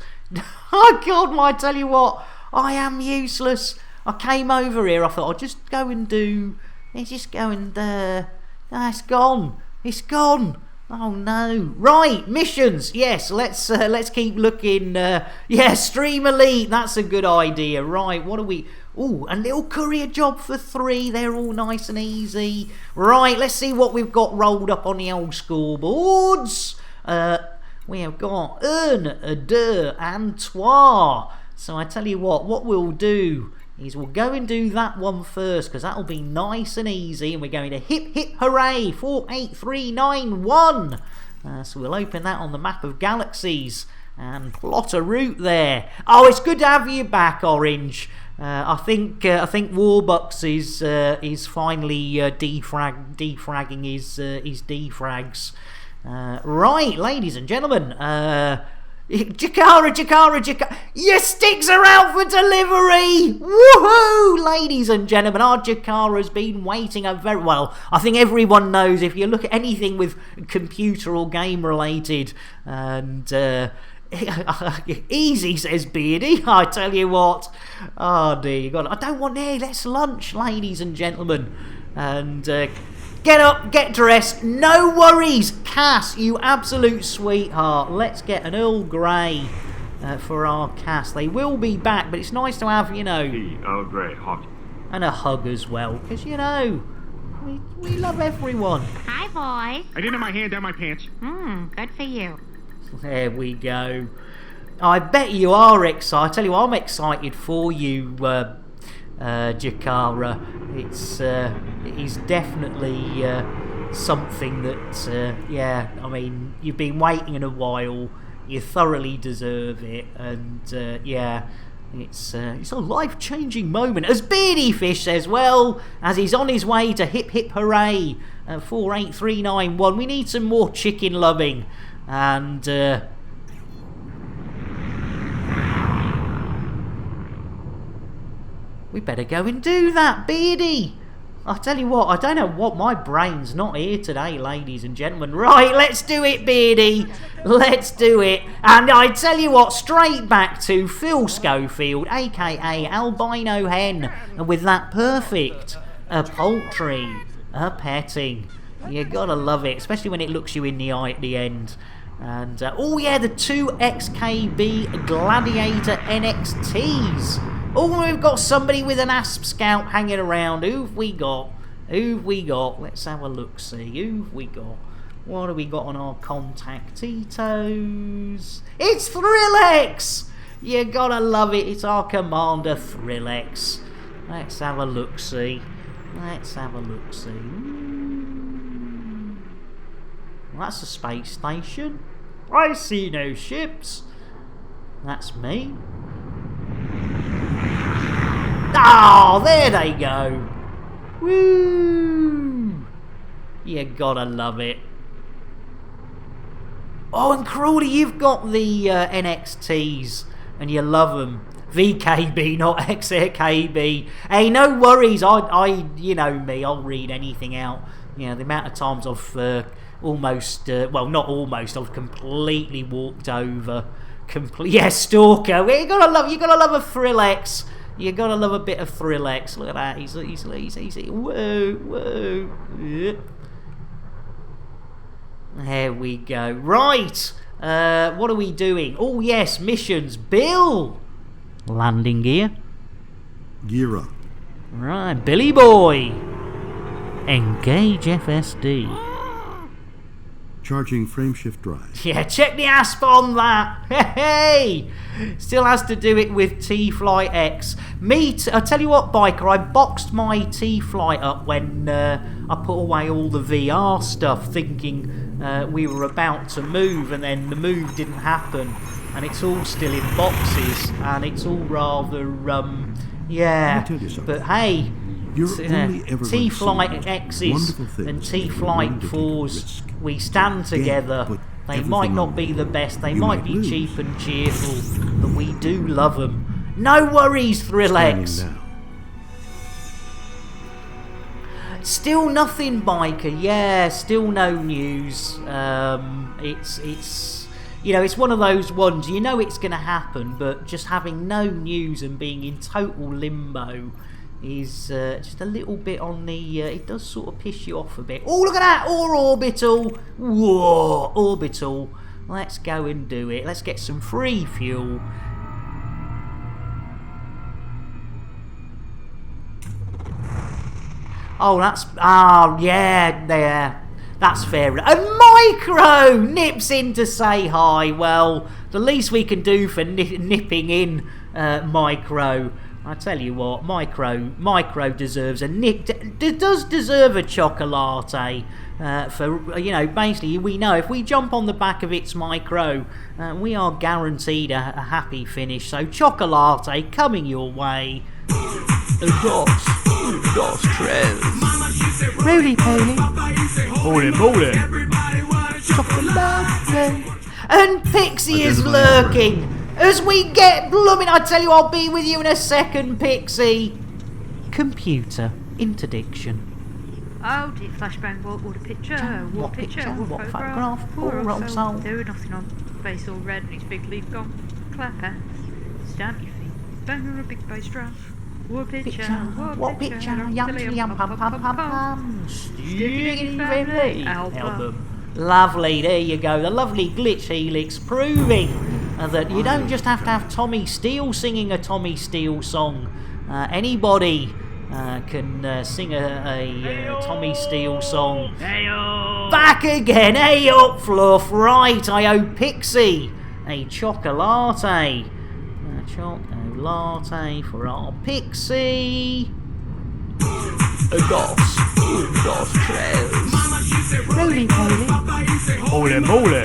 Oh God, I tell you what, I am useless. I came over here, I thought I'll just go and do. Just go and. No, it's gone. It's gone. Oh no! Right, missions. Yes, let's keep looking. Yeah, Stream Elite. That's a good idea. Right, what are we? Ooh, a little courier job for 3. They're all nice and easy. Right, let's see what we've got rolled up on the old scoreboards. We have got and Trois. So I tell you what we'll do is we'll go and do that one first, because that'll be nice and easy, and we're going to hip hip hooray 48391. So we'll open that on the map of galaxies and plot a route there. Oh, it's good to have you back, Orange. I think Warbucks is finally defragging his defrags. Right, ladies and gentlemen, Jakara, your sticks are out for delivery! Woohoo! Ladies and gentlemen, our Jakara's been waiting a very well. I think everyone knows if you look at anything with computer or game related, and easy, says Beardy. I tell you what. Oh dear God, I don't want let's lunch, ladies and gentlemen. And get up, get dressed, no worries. Cass, you absolute sweetheart. Let's get an Earl Grey for our Cass. They will be back, but it's nice to have, The Earl Grey hot. And a hug as well, because we love everyone. Hi, boys. I didn't have my hand down my pants. Good for you. There we go. I bet you are excited. I tell you, I'm excited for you, Jakara. It is definitely something that, I mean, you've been waiting in a while. You thoroughly deserve it, and it's a life-changing moment, as Beardy Fish says. Well, as he's on his way to hip hip hooray 48391. We need some more chicken loving. And we better go and do that, Beardy. I tell you what, I don't know what, my brain's not here today, ladies and gentlemen. Right, let's do it, Beardy. Let's do it. And I tell you what, straight back to Phil Schofield, aka Albino Hen, and with that perfect a poultry, a petting. You gotta love it, especially when it looks you in the eye at the end. And oh yeah, the 2XKB Gladiator NXTs. Oh, we've got somebody with an Asp Scout hanging around. Who've we got? Let's have a look, see. Who've we got? What have we got on our contactitos? It's Thrillex! You gotta love it. It's our Commander Thrillex. Let's have a look, see. Well, that's a space station. I see no ships. That's me. Oh, there they go. Woo! You gotta love it. Oh, and Crawley, you've got the NXTs, and you love them. VKB, not XKB. Hey, no worries. I you know me, I'll read anything out. You know, the amount of times I've almost, well, not almost, I've completely walked over. Stalker. You gotta love a Thrillex. You gotta love a bit of Thrillex. Look at that. He's whoa. There we go. Right. What are we doing? Oh yes, missions. Bill. Landing gear. Gear up. Right, Billy boy. Engage FSD. Charging frameshift drive. Yeah, check the asp on that. Hey, still has to do it with T-Flight X. I tell you what, Biker, I boxed my T-Flight up when I put away all the VR stuff, thinking we were about to move, and then the move didn't happen, and it's all still in boxes, and it's all rather, yeah. Let me tell you something. But hey, You're only ever going to see T-Flight X's wonderful things and that you're T-Flight willing to take a 4s, risk. we stand together. put They everything might not on be the best, they You might might be lose. cheap and cheerful, but we do love them. No worries, Thrillex. Standing now. Still nothing, Biker. Yeah, still no news. It's you know, it's one of those ones, you know it's going to happen, but just having no news and being in total limbo is just a little bit on the... it does sort of piss you off a bit. Oh, look at that! Or Orbital! Whoa! Orbital. Let's go and do it. Let's get some free fuel. Oh, that's... Ah, yeah, there. That's fair. And Micro nips in to say hi. Well, the least we can do for nipping in Micro. I tell you what, Micro deserves a nip. Does deserve a chocolate. For, you know, basically we know if we jump on the back of its Micro, we are guaranteed a happy finish. So chocolate coming your way. Dos, tres. Roly poly. Holy moly. And Pixie is lurking as we get blooming. I tell you, I'll be with you in a second, Pixie. Computer interdiction. Oh dear, flashbang, what picture? What picture? What photograph? Poor Poor old old soul. soul. There was nothing on. Face all red and his big leaf gone. Clap hands. Stamp your feet. Bang on a big bass drum. What picture? What picture? Yum pum pum pum pum. Stevie Ray album. Lovely, there you go. The lovely Glitch Helix proving that you don't just have to have Tommy Steele singing a Tommy Steele song. Anybody can sing a Tommy Steele song. Back again, hey up, Fluff. Right, I owe Pixie a chocolate. Chocolate for our Pixie. Dos, tres. Roly poly. Holy moly.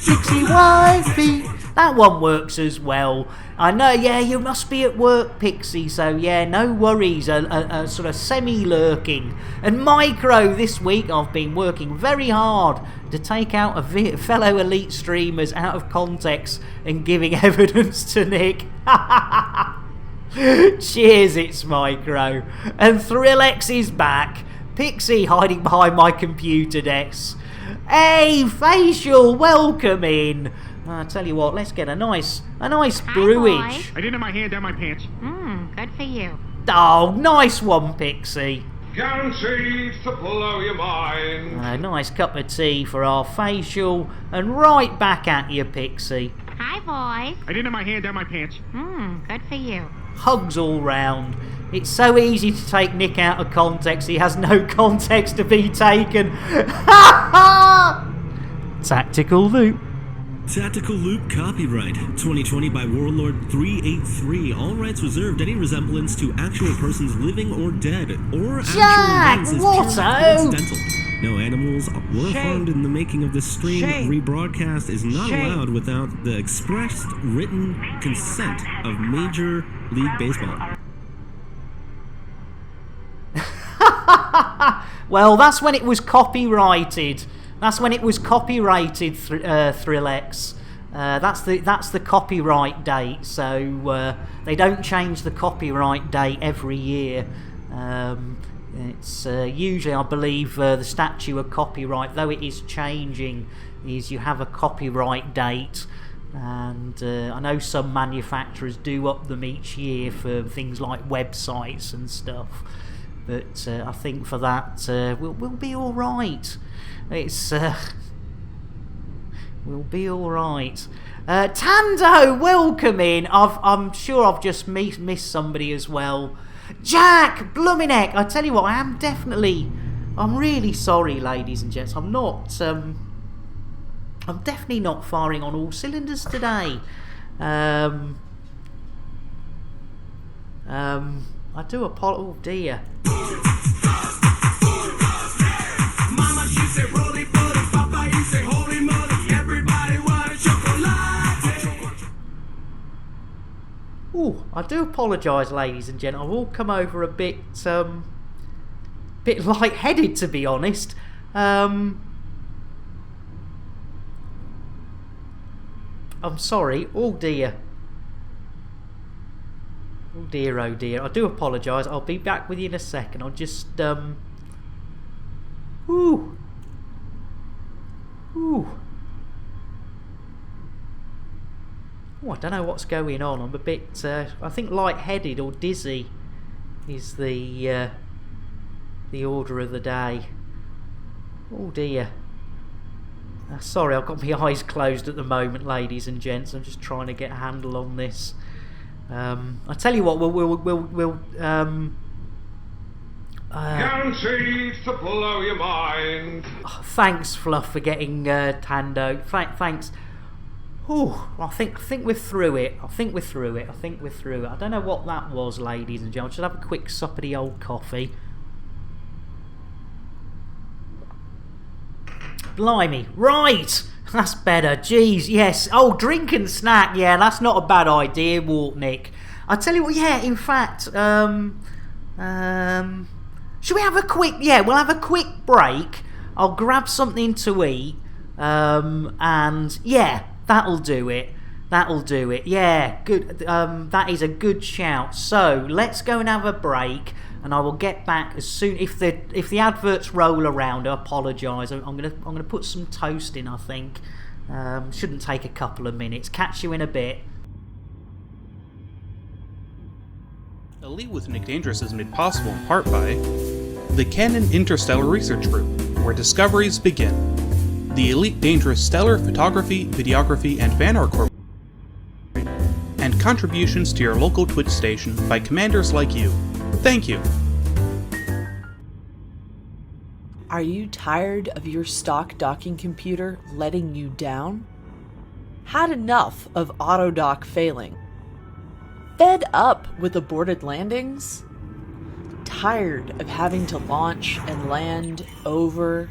Pixie wifey. That one works as well. I know, yeah, you must be at work, Pixie, so yeah, no worries, a sort of semi-lurking. And Micro, this week I've been working very hard to take out fellow elite streamers out of context and giving evidence to Nick. Cheers, it's Micro. And Thrillex is back. Pixie hiding behind my computer desk. Hey, Facial, welcome in. I tell you what, let's get a nice brewage. I didn't have my hand down my pants. Good for you. Oh, nice one, Pixie. Guaranteed to blow your mind. A nice cup of tea for our Facial, and right back at you, Pixie. Hi, boys. I didn't have my hand down my pants. Good for you. Hugs all round. It's so easy to take Nick out of context, he has no context to be taken. Tactical Loop. Tactical Loop copyright 2020 by Warlord 383. All rights reserved. Any resemblance to actual persons living or dead or Jack, actual events is what purely coincidental. No animals were harmed in the making of this stream. Shame. Rebroadcast is not allowed without the expressed written consent of Major League Baseball. Well, that's when it was copyrighted. That's when it was copyrighted, Thrillex. That's the copyright date. So they don't change the copyright date every year. It's usually, I believe, the statute of copyright, though it is changing, is you have a copyright date. And I know some manufacturers do up them each year for things like websites and stuff. But I think for that, we'll be all right. It's we'll be all right. Tando, welcome in. I'm sure I've just missed somebody as well. Jack Bluminek. I tell you what, I'm really sorry, ladies and gents. I'm definitely not firing on all cylinders today. I do apologize. Oh dear. Mama, she said, roly poly, Papa, he said, holy moly, everybody wanted chocolate. Ooh, I do apologise, ladies and gentlemen. I've all come over a bit light-headed, to be honest. I'm sorry. Oh dear. Oh dear, oh dear. I do apologise. I'll be back with you in a second. I'll just Ooh. Ooh. Oh, I don't know what's going on. I'm a bit, I think light-headed or dizzy is the order of the day. Oh dear. Sorry, I've got my eyes closed at the moment, ladies and gents. I'm just trying to get a handle on this. I tell you what, we'll Guaranteed to blow your mind. Thanks, Fluff, for getting Tando. Thanks. Oh, I think we're through it. I think we're through it. I don't know what that was, ladies and gentlemen. Just have a quick sup of the old coffee. Blimey. Right. That's better. Jeez, yes. Oh, drink and snack. Yeah, that's not a bad idea, Waltnick. I tell you what, yeah, in fact, should we have a quick... Yeah, we'll have a quick break. I'll grab something to eat. And, yeah, that'll do it. Yeah, good. That is a good shout. So, let's go and have a break. And I will get back as soon... If the adverts roll around, I apologise. I'm gonna put some toast in, I think. Shouldn't take a couple of minutes. Catch you in a bit. Elite with Nick Dangerous is made possible in part by the Canon Interstellar Research Group, where discoveries begin. The Elite Dangerous Stellar Photography, Videography, and Fan Art Corporation, and contributions to your local Twitch station by commanders like you. Thank you. Are you tired of your stock docking computer letting you down? Had enough of autodock failing? Fed up with aborted landings? Tired of having to launch and land over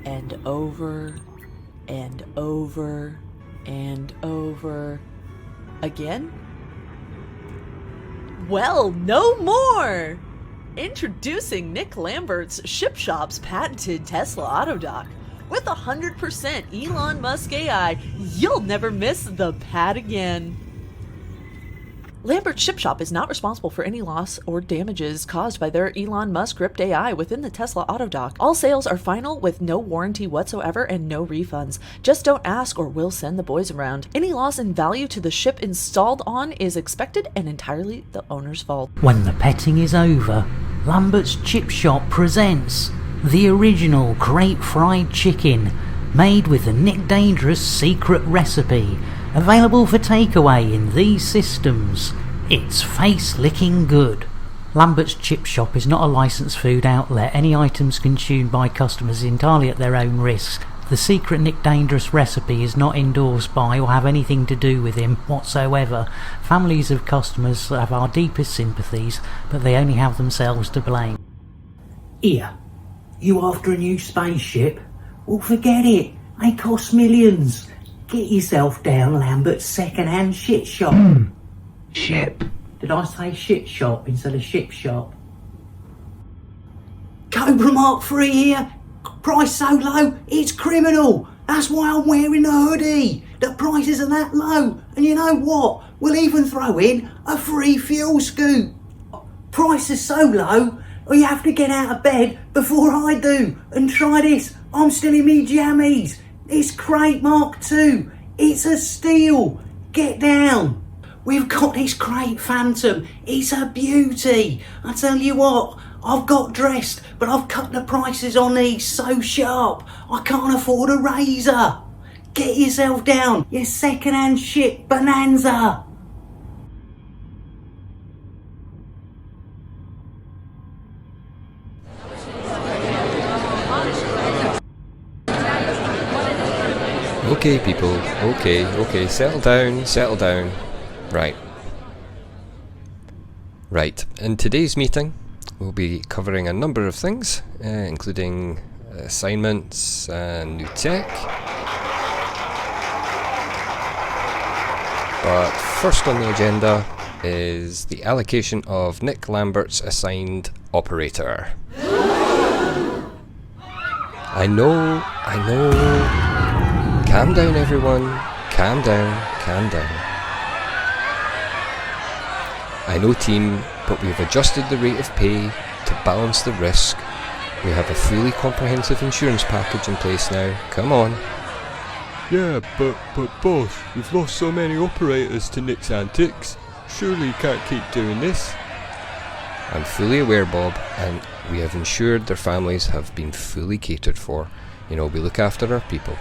and over and over and over again? Well, no more! Introducing Nick Lambert's Ship Shop's patented Tesla Autodock. With 100% Elon Musk AI, you'll never miss the pad again. Lambert's Ship Shop is not responsible for any loss or damages caused by their Elon Musk-gripped AI within the Tesla Autodock. All sales are final with no warranty whatsoever and no refunds. Just don't ask or we'll send the boys around. Any loss in value to the ship installed on is expected and entirely the owner's fault. When the petting is over, Lambert's Chip Shop presents the original Great Fried Chicken, made with the Nick Dangerous secret recipe. Available for takeaway in these systems. It's face-licking good. Lambert's Chip Shop is not a licensed food outlet. Any items consumed by customers is entirely at their own risk. The secret Nick Dangerous recipe is not endorsed by or have anything to do with him whatsoever. Families of customers have our deepest sympathies, but they only have themselves to blame. Here, you after a new spaceship? Well, forget it. They cost millions. Get yourself down Lambert's second-hand shit shop. Ship. Did I say shit shop instead of ship shop? Cobra Mark III here. Price so low, it's criminal. That's why I'm wearing the hoodie. The prices are that low. And you know what? We'll even throw in a free fuel scoop. Price is so low, you have to get out of bed before I do. And try this. I'm still in me jammies. It's Crate Mark II. It's a steal. Get down. We've got this Crate Phantom. It's a beauty. I tell you what, I've got dressed, but I've cut the prices on these so sharp, I can't afford a razor. Get yourself down, you second-hand shit bonanza. Okay, people. Okay. Settle down. Right. In today's meeting, we'll be covering a number of things, including assignments and new tech. But first on the agenda is the allocation of Nick Lambert's assigned operator. I know. Calm down, everyone. Calm down. I know, team, but we've adjusted the rate of pay to balance the risk. We have a fully comprehensive insurance package in place now. Come on. Yeah, but boss, we've lost so many operators to Nick's antics. Surely you can't keep doing this. I'm fully aware, Bob, and we have ensured their families have been fully catered for. We look after our people.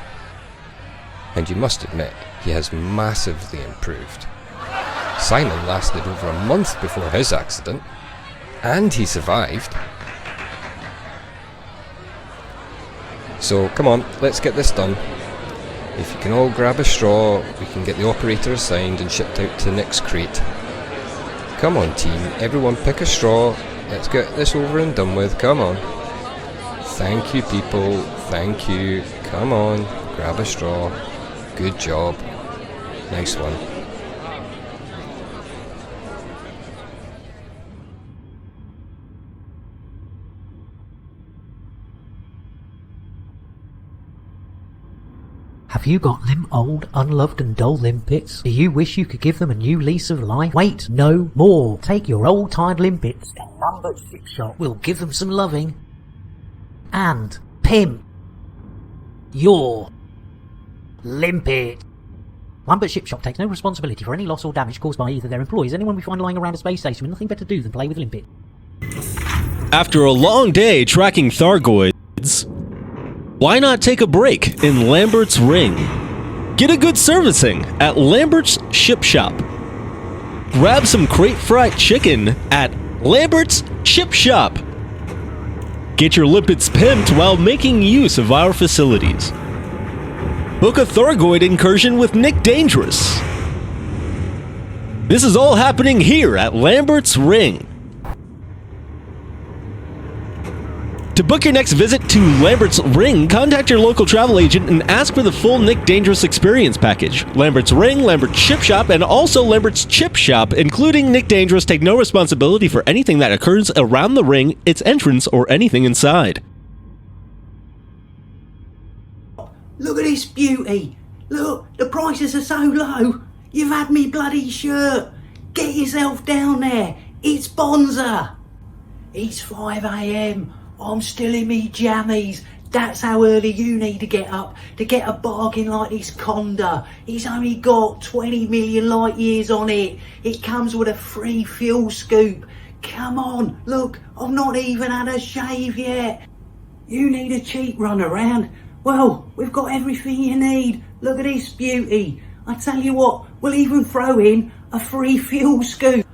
And you must admit, he has massively improved. Simon lasted over a month before his accident, and he survived. So, come on, let's get this done. If you can all grab a straw, we can get the operator assigned and shipped out to Nick's crate. Come on, team, everyone pick a straw. Let's get this over and done with, come on. Thank you, people, thank you. Come on, grab a straw. Good job. Nice one. Have you got them old, unloved and dull limpets? Do you wish you could give them a new lease of life? Wait no more. Take your old tired limpets to Lambert's Ship Shop. We'll give them some loving. And pimp your limpet. Lambert's Ship Shop takes no responsibility for any loss or damage caused by either their employees or anyone we find lying around a space station with nothing better to do than play with limpet. After a long day tracking Thargoids, why not take a break in Lambert's Ring? Get a good servicing at Lambert's Ship Shop. Grab some crate fried chicken at Lambert's Ship Shop. Get your limpets pimped while making use of our facilities. Book a Thargoid incursion with Nick Dangerous. This is all happening here at Lambert's Ring. To book your next visit to Lambert's Ring, contact your local travel agent and ask for the full Nick Dangerous experience package. Lambert's Ring, Lambert's Ship Shop, and also Lambert's Chip Shop, including Nick Dangerous, take no responsibility for anything that occurs around the ring, its entrance, or anything inside. Look at this beauty. Look, the prices are so low. You've had me bloody shirt. Get yourself down there. It's Bonza. It's 5 a.m. I'm still in me jammies. That's how early you need to get up to get a bargain like this Conda. It's only got 20 million light years on it. It comes with a free fuel scoop. Come on, look, I've not even had a shave yet. You need a cheap run around? Well, we've got everything you need. Look at this beauty. I tell you what, we'll even throw in a free fuel scoop.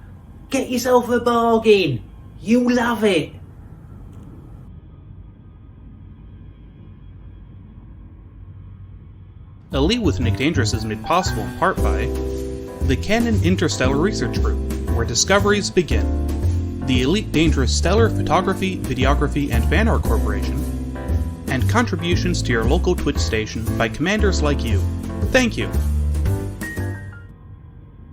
Get yourself a bargain. You'll love it. Elite with Nick Dangerous is made possible in part by the Canon Interstellar Research Group, where discoveries begin, the Elite Dangerous Stellar Photography, Videography, and Fan Art Corporation, and contributions to your local Twitch station by commanders like you. Thank you.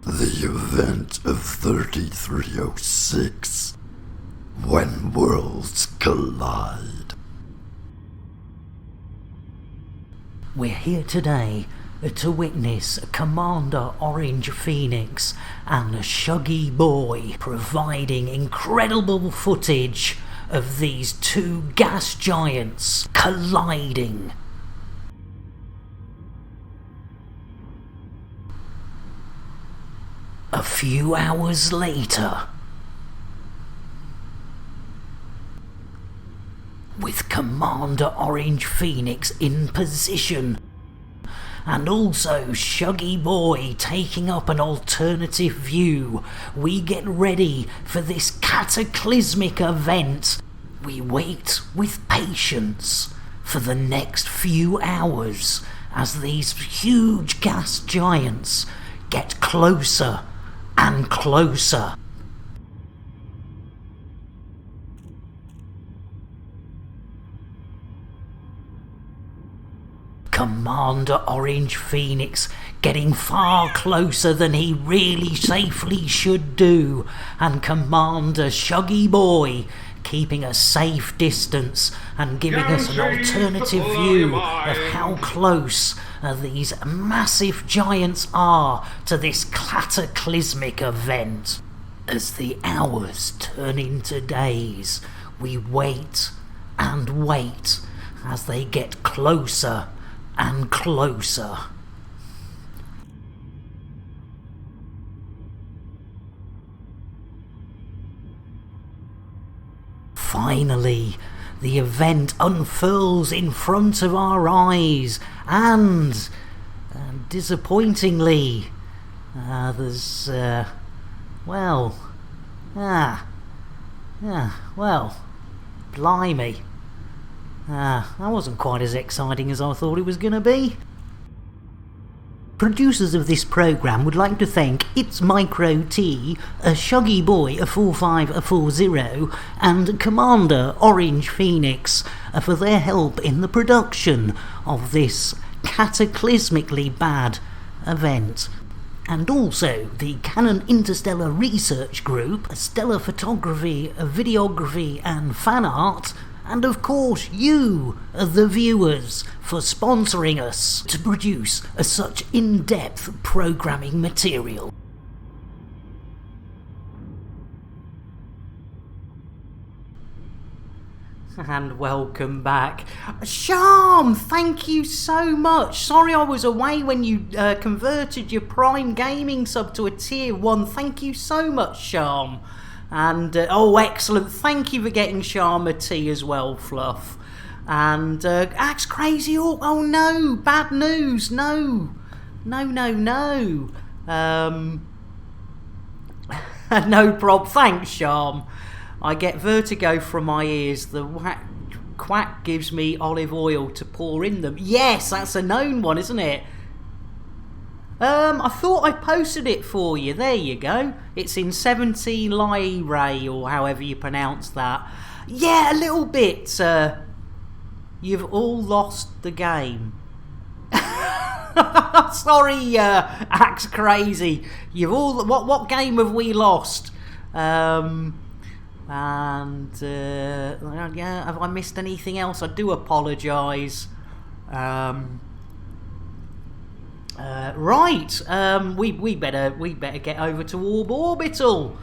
The event of 3306, when worlds collide. We're here today to witness Commander Orange Phoenix and Shuggy Boy providing incredible footage of these two gas giants colliding. A few hours later, with Commander Orange Phoenix in position, and also Shuggy Boy taking up an alternative view, we get ready for this cataclysmic event. We wait with patience for the next few hours as these huge gas giants get closer and closer. Commander Orange Phoenix getting far closer than he really safely should do, and Commander Shuggy Boy keeping a safe distance and giving us an alternative view of how close these massive giants are to this cataclysmic event. As the hours turn into days, we wait and wait as they get closer and closer. Finally, the event unfurls in front of our eyes, and disappointingly, there's, well, blimey. That wasn't quite as exciting as I thought it was going to be. Producers of this programme would like to thank It's Micro T, a Shuggy Boy, a 4540, and Commander Orange Phoenix for their help in the production of this cataclysmically bad event. And also the Canon Interstellar Research Group, Stellar Photography, Videography and Fan Art, and of course you, the viewers, for sponsoring us to produce such in-depth programming material. And welcome back. Sharm, thank you so much. Sorry I was away when you converted your Prime Gaming sub to a Tier 1. Thank you so much, Sharm. And, oh, excellent. Thank you for getting Sharma tea as well, Fluff. And, Axe Crazy Orc. Oh, no. Bad news. No. No. No prob. Thanks, Sharm. I get vertigo from my ears. The quack gives me olive oil to pour in them. Yes, that's a known one, isn't it? I thought I posted it for you. There you go. It's in 17 Lyrae, or however you pronounce that. Yeah, a little bit. You've all lost the game. Sorry, Axe Crazy. You've all. What game have we lost? Yeah, have I missed anything else? I do apologise. Right, we better get over to Orb Orbital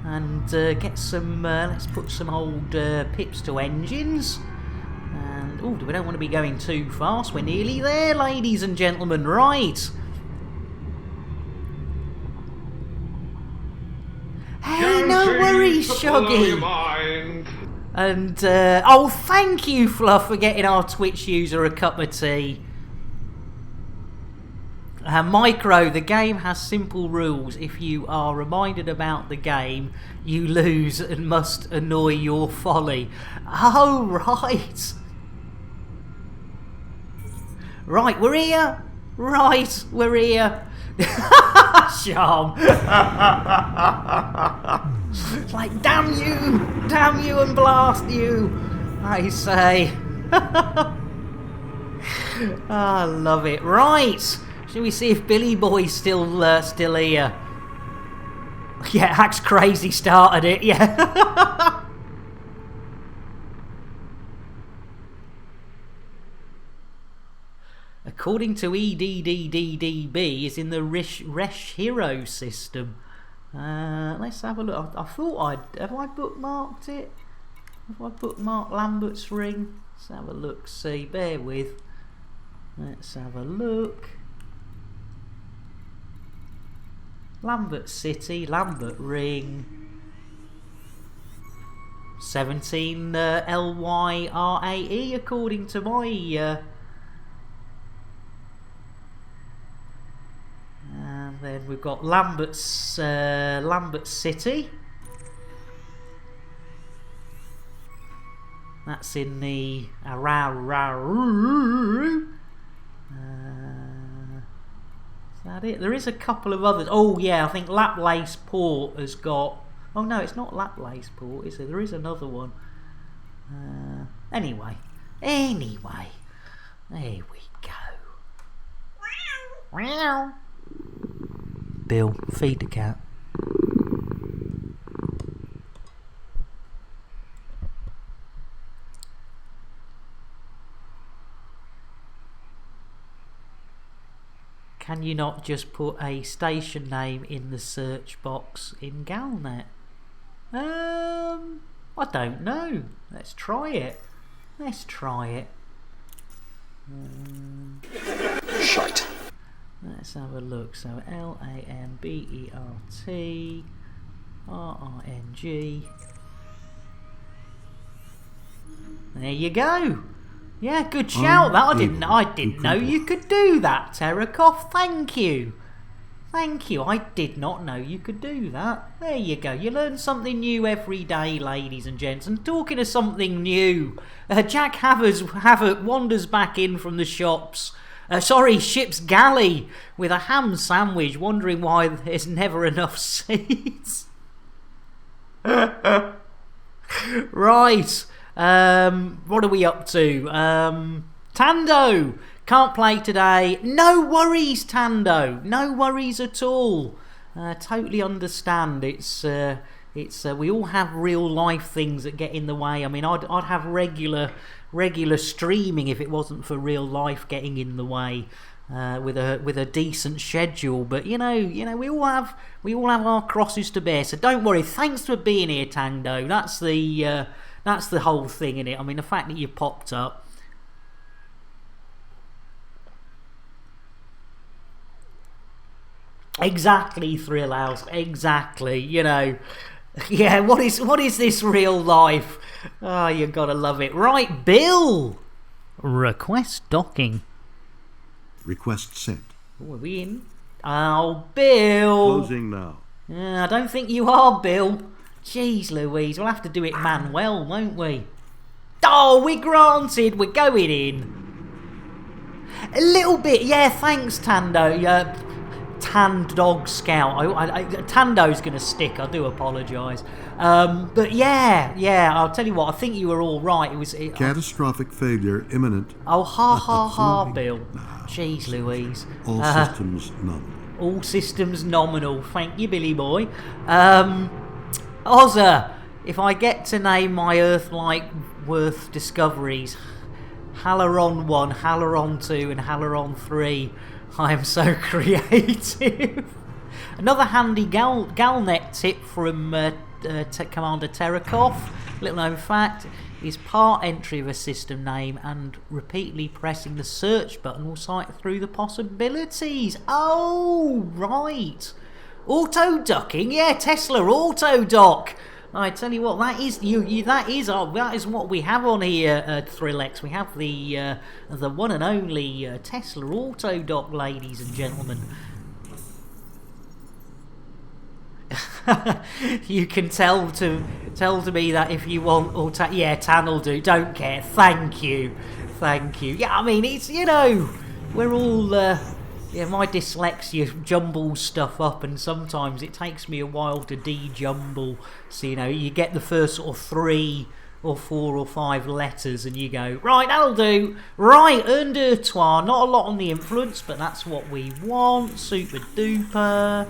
and get some. Let's put some old pips to engines. And we don't want to be going too fast. We're nearly there, ladies and gentlemen. Right. Hey, no worries, Shuggy. And thank you, Fluff, for getting our Twitch user a cup of tea. Micro, the game has simple rules. If you are reminded about the game, you lose and must annoy your folly. Oh, right. Right, we're here. Right, we're here. Sharm. It's like, damn you and blast you, I say. I love it. Right. Shall we see if Billy Boy's still here? Yeah, Axe Crazy started it, yeah. According to EDDDDB, is in the Resh Hero system. Let's have a look. I thought have I bookmarked it? Have I bookmarked Lambert's Ring? Let's have a look, see. Bear with. Let's have a look. Lambert City, Lambert Ring. 17 LYRAE according to my and then we've got Lambert City. That's in the is that it? There is a couple of others. Oh yeah, I think Laplace Port has got. Oh no, it's not Laplace Port, is it? There is another one. Anyway, there we go. Meow. Bill, feed the cat. Can you not just put a station name in the search box in Galnet? I don't know. Let's try it. Let's try it. Shite. Let's have a look. So LAMBERTRRNG. There you go. Yeah, good shout. That I didn't know you could do that, Terrakoff. Thank you. Thank you. I did not know you could do that. There you go. You learn something new every day, ladies and gents. And talking of something new, Jack Havoc wanders back in from the ship's galley with a ham sandwich, wondering why there's never enough seats. Right. What are we up to? Tando can't play today. No worries, Tando. No worries at all. Totally understand. It's we all have real life things that get in the way. I mean, I'd have regular streaming if it wasn't for real life getting in the way. With a decent schedule, but you know we all have our crosses to bear. So don't worry. Thanks for being here, Tando. That's the whole thing in it. I mean, the fact that you popped up. Exactly, Thrill House. Exactly. Yeah. What is this real life? Oh, you gotta love it. Right, Bill. Request docking. Request sent. Oh, are we in? Oh, Bill. Closing now. I don't think you are, Bill. Jeez Louise, we'll have to do it manuel, won't we? Oh, we're granted. We're going in. A little bit, yeah, thanks, Tando. Tanned Dog Scout. Tando's going to stick, I do apologise. But yeah, I'll tell you what, I think you were all right. Catastrophic failure imminent. Oh, ha, Bill. Jeez Louise. All systems nominal. All systems nominal. Thank you, Billy boy. Ozza, if I get to name my Earth-like worth discoveries, Halaron 1, Halaron 2 and Halaron 3, I am so creative. Another handy Galnet tip from Commander Terrakoff, little known fact, is part entry of a system name and repeatedly pressing the search button will sight through the possibilities. Oh, right. Auto ducking, yeah, Tesla auto dock. I tell you what, that is what we have on here at Thrillex. We have the one and only Tesla auto dock, ladies and gentlemen. You can tell to me that if you want auto, yeah, Tan'll do. Don't care. Thank you. Yeah, I mean it's we're all. Yeah, my dyslexia jumbles stuff up, and sometimes it takes me a while to de-jumble. So, you get the first sort of 3 or 4 or 5 letters, and you go, right, that'll do. Right, un deux trois. Not a lot on the influence, but that's what we want. Super duper.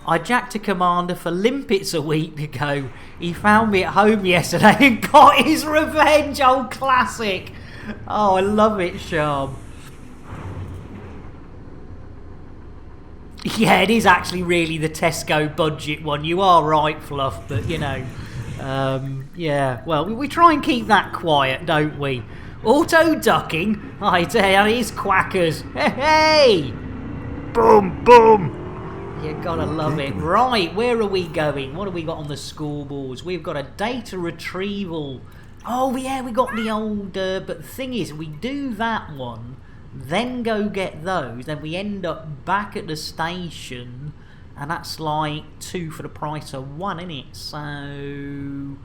I jacked a commander for limpets a week ago. He found me at home yesterday and got his revenge. Old classic. Oh, I love it, Sharp. Yeah, it is actually really the Tesco budget one. You are right, Fluff, but yeah. Well, we try and keep that quiet, don't we? Auto ducking? I tell you, it is quackers. Hey! Boom, boom! You gotta love it. Right, where are we going? What have we got on the scoreboards? We've got a data retrieval. Oh, yeah, we got the old... but the thing is, we do that one, then go get those, then we end up back at the station, and that's like 2 for the price of 1, isn't it? So,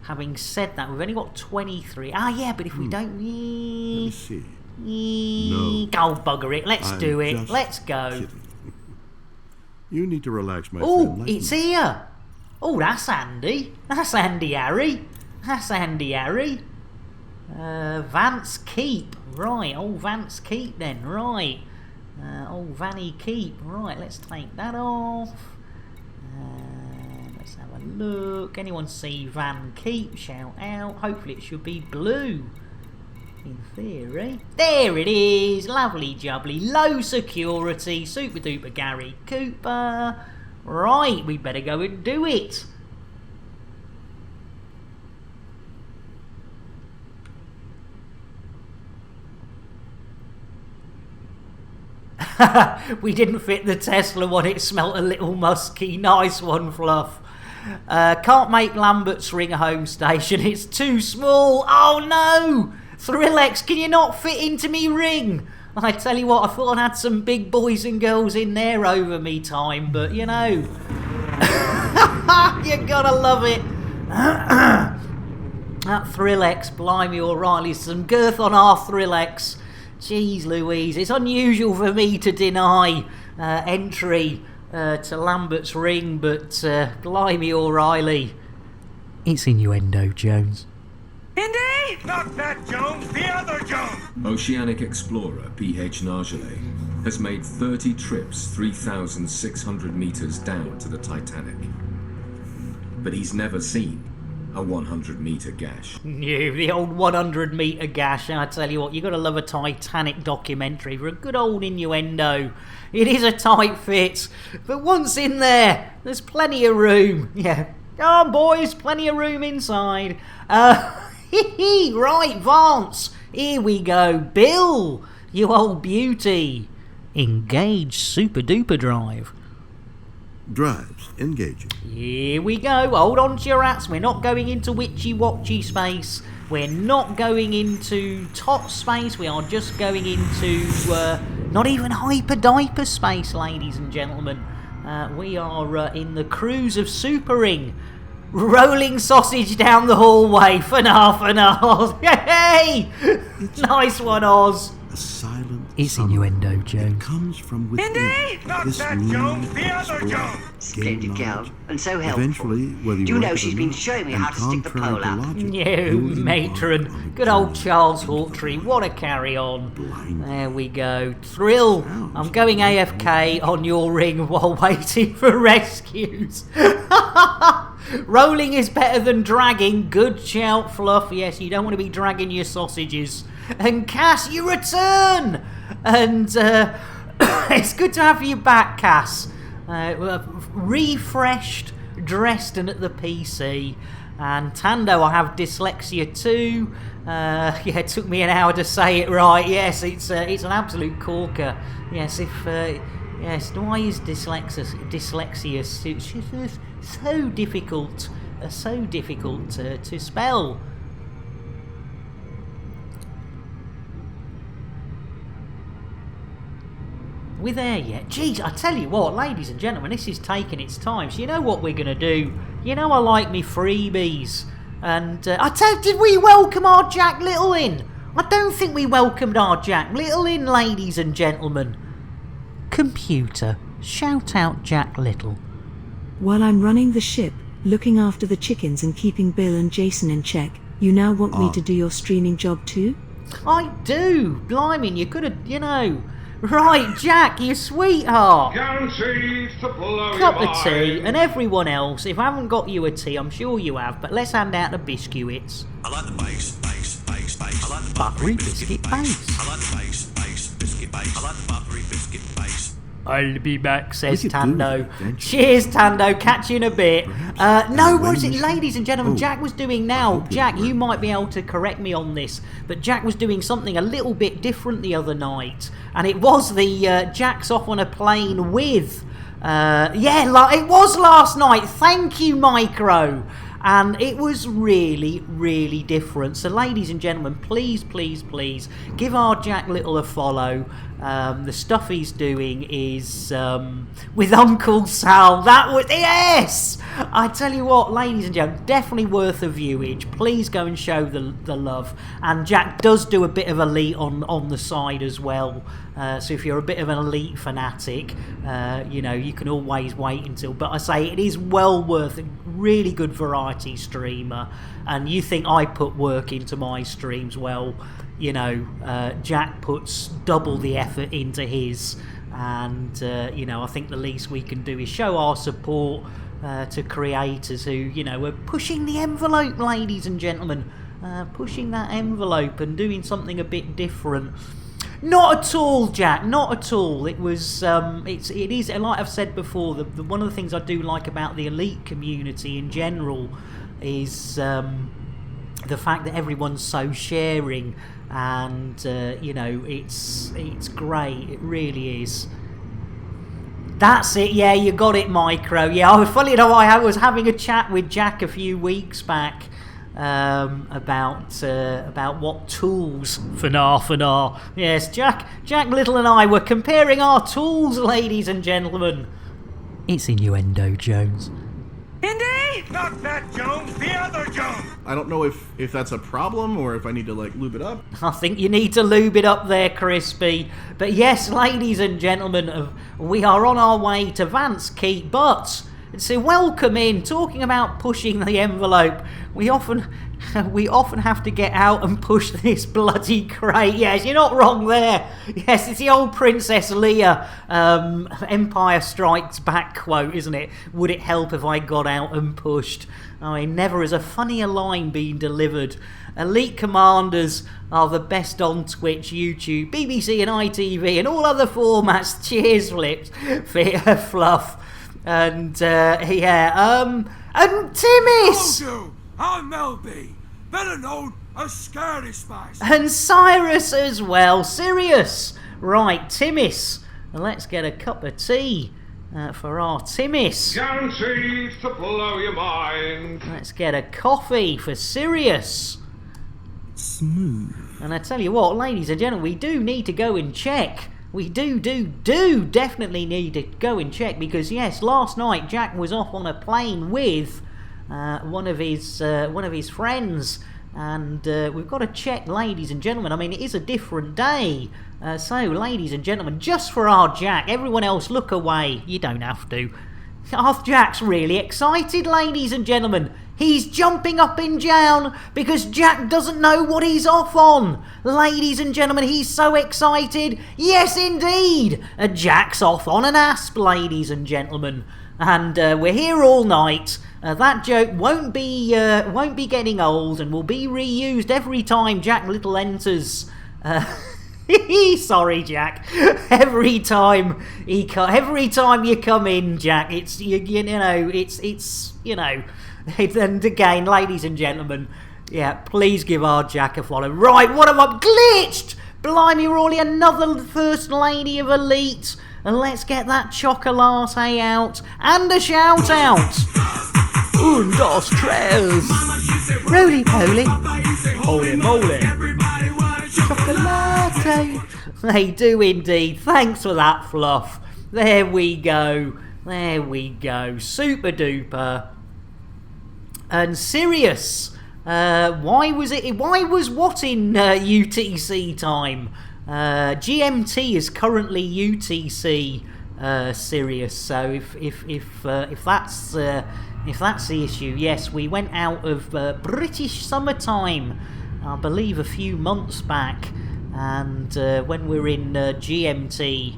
having said that, we've only got 23. Ah, yeah, but if we don't... Let me see. No. Oh, bugger it. Let's do it. Let's go. Kidding. You need to relax, my friend. Oh, it's here. Oh, that's Andy. That's Andy Harry. Vance Keep. Right, Vance Keep then. Right. Old Vanny Keep. Right, let's take that off. Let's have a look. Anyone see Van Keep? Shout out. Hopefully it should be blue. In theory. There it is. Lovely jubbly. Low security. Super duper Gary Cooper. Right, we better go and do it. We didn't fit the Tesla one, it smelt a little musky. Nice one, Fluff. Can't make Lambert's Ring a home station, it's too small. Oh no! Thrillex, can you not fit into me ring? I tell you what, I thought I had some big boys and girls in there over me time, but you know. You gotta love it. That Thrillex, blimey O'Reilly, some girth on our Thrillex. Jeez Louise, it's unusual for me to deny entry to Lambert's Ring, but blimey O'Reilly. It's innuendo, Jones. Indy! Not that Jones, the other Jones! Oceanic explorer P.H. Nargelet has made 30 trips 3,600 meters down to the Titanic. But he's never seen a 100-meter gash. No, the old 100-meter gash. I tell you what, you got to love a Titanic documentary for a good old innuendo. It is a tight fit, but once in there, there's plenty of room. Yeah, come on, boys, plenty of room inside. Right, Vance, here we go. Bill, you old beauty. Engage super duper drive. Drives engaging. Here we go. Hold on to your hats. We're not going into witchy-watchy space. We're not going into top space. We are just going into not even hyper-diaper space, ladies and gentlemen. We are in the cruise of Super Ring. Rolling sausage down the hallway. Oz. Hey! Nice one, Oz. A silent It's innuendo, Jones. It comes from within. Indy! Not This that new Jones, the other explorer Jones! gained Splendid girl, knowledge. and so helpful. Eventually, whether Do you know like it she's or been not, showing me and how to stick the contrary pole to up? logic, No, you'll embark matron. on a Good old journey Charles of Hawtrey. What a carry on. blind There we go. Thrill. I'm going AFK on your ring while waiting for rescues. Rolling is better than dragging. Good shout, Fluff. Yes, you don't want to be dragging your sausages. And Cass, you return! And it's good to have you back, Cass. Refreshed, dressed and at the PC. And Tando, I have dyslexia too. Yeah, it took me an hour to say it right. Yes, it's an absolute corker. Yes, yes, why is dyslexia so difficult to spell? We're there yet? Jeez, I tell you what, ladies and gentlemen, this is taking its time. So you know what we're going to do? You know I like me freebies. And did we welcome our Jack Little in? I don't think we welcomed our Jack Little in, ladies and gentlemen. Computer, shout out Jack Little. While I'm running the ship, looking after the chickens and keeping Bill and Jason in check, you now want me to do your streaming job too? I do. Blimey, you could have, you know. Right, Jack, you sweetheart. Guaranteed to blow Cup your of tea, mind. and everyone else, if I haven't got you a tea, I'm sure you have, but let's hand out the biscuits. I like the bass. I like the Buttery biscuit base. I like the bass, biscuit base. I like the buttery biscuit base. I'll be back, says We could do Tando. that eventually. Cheers, Tando. Catch you in a bit. No, what is it, when- ladies and gentlemen? Oh, Jack was doing now. Jack, you might be able to correct me on this, but Jack was doing something a little bit different the other night, and it was the Jack's off on a plane with. It was last night. Thank you, Micro. And it was really, really different. So, ladies and gentlemen, please, please, please give our Jack Little a follow. The stuff he's doing is with Uncle Sal. That was, yes! I tell you what, ladies and gentlemen, definitely worth a viewage. Please go and show the love. And Jack does do a bit of Elite on the side as well. So if you're a bit of an Elite fanatic, you can always wait until. But I say it is well worth it. Really good variety streamer. And you think I put work into my streams? Well, Jack puts double the effort into his. And, I think the least we can do is show our support to creators who, are pushing the envelope, ladies and gentlemen. Pushing that envelope and doing something a bit different. Not at all, Jack, not at all. It was, it is, like I've said before, one of the things I do like about the Elite community in general is the fact that everyone's so sharing. And it's great. It really is. That's it. Yeah, you got it, Micro. Yeah, funny enough, I was having a chat with Jack a few weeks back about what tools for Yes, Jack Little and I were comparing our tools, ladies and gentlemen. It's innuendo, Jones. Indy! Not that Jones, the other Jones! I don't know if that's a problem or if I need to, lube it up. I think you need to lube it up there, Crispy. But yes, ladies and gentlemen, we are on our way to Vance Keep, but so welcome in. Talking about pushing the envelope, we often have to get out and push this bloody crate. Yes, you're not wrong there. Yes, it's the old Princess Leia Empire Strikes Back quote, isn't it? Would it help if I got out and pushed? I mean, never has a funnier line been delivered. Elite Commanders are the best on Twitch, YouTube, BBC and ITV and all other formats. Cheers, Flips. Fluff. And, and Timmis! I'm Melby, better known as Scaredy Spice. And Cyrus as well. Sirius. Right, Timmis. Let's get a cup of tea for our Timmis. Guaranteed to blow your mind. Let's get a coffee for Sirius. Smooth. And I tell you what, ladies and gentlemen, we do need to go and check. We do definitely need to go and check because, yes, last night Jack was off on a plane with one of his friends, and we've got to check, ladies and gentlemen. I mean, it is a different day, so ladies and gentlemen, just for our Jack, everyone else look away. You don't have to. Our Jack's really excited, ladies and gentlemen. He's jumping up and down because Jack doesn't know what he's off on. Ladies and gentlemen, he's so excited. Yes, indeed. Jack's off on an asp, ladies and gentlemen. And we're here all night. That joke won't be getting old and will be reused every time Jack Little enters. Sorry, Jack. Every time you come in, Jack, it's you know. And again, ladies and gentlemen, yeah, please give our Jack a follow. Right, what have I glitched? Blimey, Rawley, another First Lady of Elite. And let's get that chocolate out. And a shout out. Un, dos, tres. Roly poly. Holy moly. Chocolate. They do indeed. Thanks for that, Fluff. There we go. Super duper. And Sirius, why was what in UTC time? GMT is currently UTC, Sirius. So if that's the issue, yes, we went out of British summertime, I believe, a few months back, and when we're in GMT,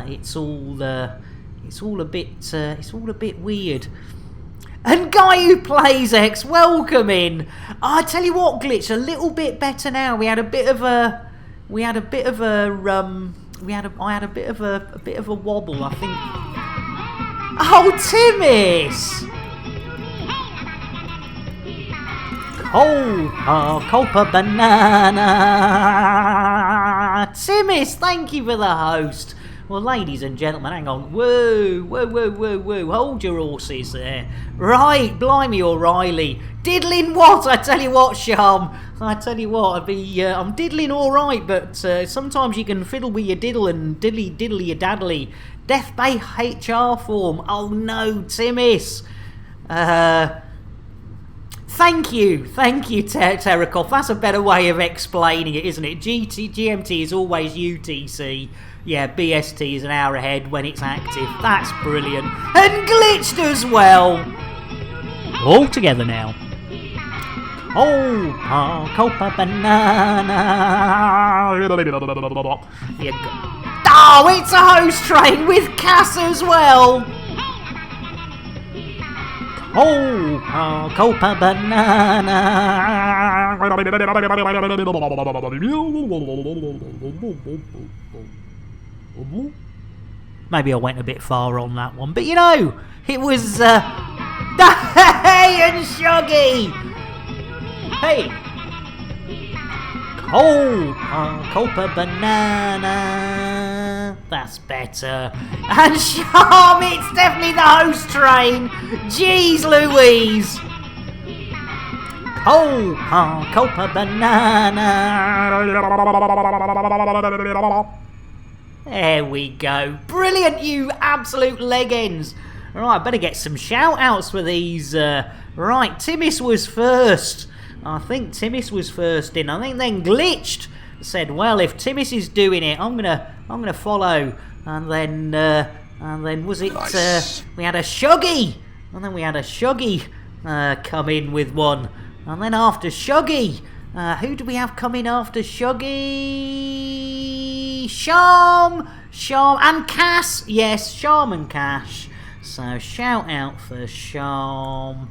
it's all a bit weird. And Guy Who Plays X, welcome in. I tell you what, Glitch, a little bit better now. I had a bit of a wobble, I think. Oh, Timmis! Culpa Banana! Timmis, thank you for the host. Well, ladies and gentlemen, hang on. Whoa. Hold your horses there. Right, blimey, O'Reilly. Diddling what? I tell you what, Sham. I tell you what, I'm diddling all right, but sometimes you can fiddle with your diddle and diddly your daddly. Death Bay HR form. Oh no, Timmis. Thank you, Terrakoff. That's a better way of explaining it, isn't it? GMT is always UTC. Yeah, BST is an hour ahead when it's active. That's brilliant. And glitched as well. All together now. Oh, Copa Banana. Oh, it's a host train with Cass as well. Oh, Copa Banana. Maybe I went a bit far on that one, but you know, it was hey, and Shuggy. Hey, Copa Banana. That's better. And Charm, it's definitely the host train. Jeez Louise. Copa Banana. There we go. Brilliant, you absolute leggings. Right, I better get some shout-outs for these. Right, Timis was first. I think Timis was first in. I think then Glitched said, well, if Timis is doing it, I'm gonna follow. And then was it? Nice. We had a Shuggy, and then we had a Shuggy come in with one, and then after Shuggy, who do we have coming after Shuggy? Sharm, and Cass. Yes, Sharm and Cash. So shout out for Sharm.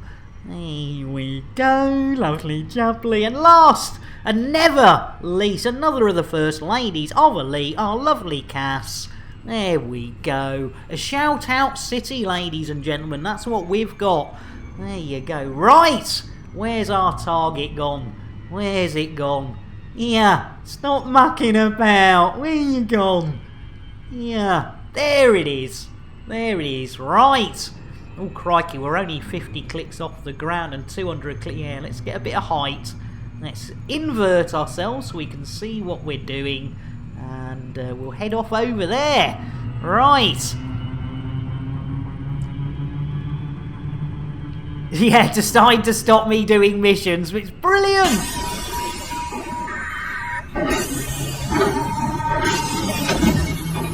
Here we go, lovely jubbly. And last, and never least, another of the first ladies of Elite, our lovely Cass. There we go. A shout out city, ladies and gentlemen. That's what we've got. There you go. Right, where's our target gone? Where's it gone? Yeah, stop mucking about. Where you gone? Yeah, there it is. There it is. Right. Oh, crikey, we're only 50 clicks off the ground and 200 clicks. Yeah, let's get a bit of height. Let's invert ourselves so we can see what we're doing. And we'll head off over there. Right. Yeah, decide to stop me doing missions, which is brilliant.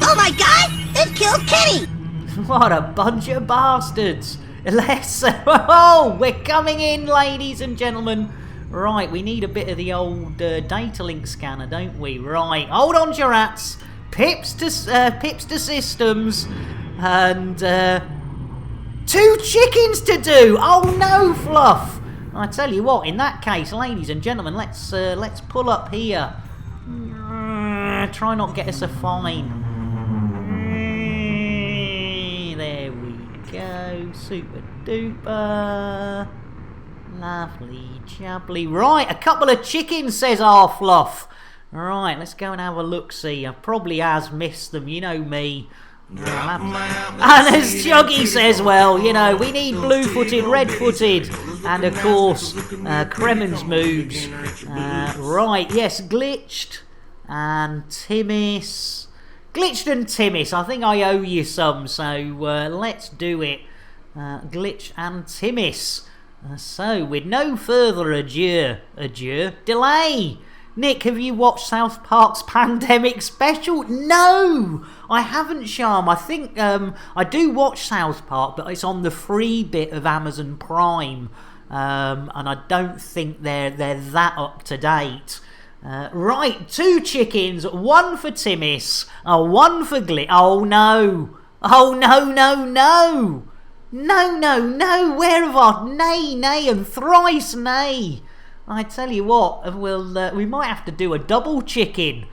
Oh my god! They've killed Kenny! What a bunch of bastards. Let's... Oh, we're coming in, ladies and gentlemen. Right, we need a bit of the old data link scanner, don't we? Right, hold on, Jarats. Pips to systems. And 2 chickens to do. Oh no, Fluff. I tell you what, in that case, ladies and gentlemen, let's pull up here. Try not get us a fine. There we go. Super duper. Lovely jubbly. Right, a couple of chickens, says our Fluff. Right, let's go and have a look-see. I probably has missed them, you know me. And as Chuggy says, well, you know, we need blue-footed, red-footed, and of course, Kremen's moves. Right, yes, Glitched and Timis. Glitched and Timis, I think I owe you some, so let's do it. Glitch and Timis. So, with no further delay. Nick, have you watched South Park's Pandemic Special? No, I haven't, Sharm. I think I do watch South Park, but it's on the free bit of Amazon Prime, and I don't think they're that up to date. Right, 2 chickens, 1 for Timis, 1 for Glitch. Oh no! Oh no! No! No! No! No! No! Where have our nay and thrice nay? I tell you what, we might have to do a double chicken.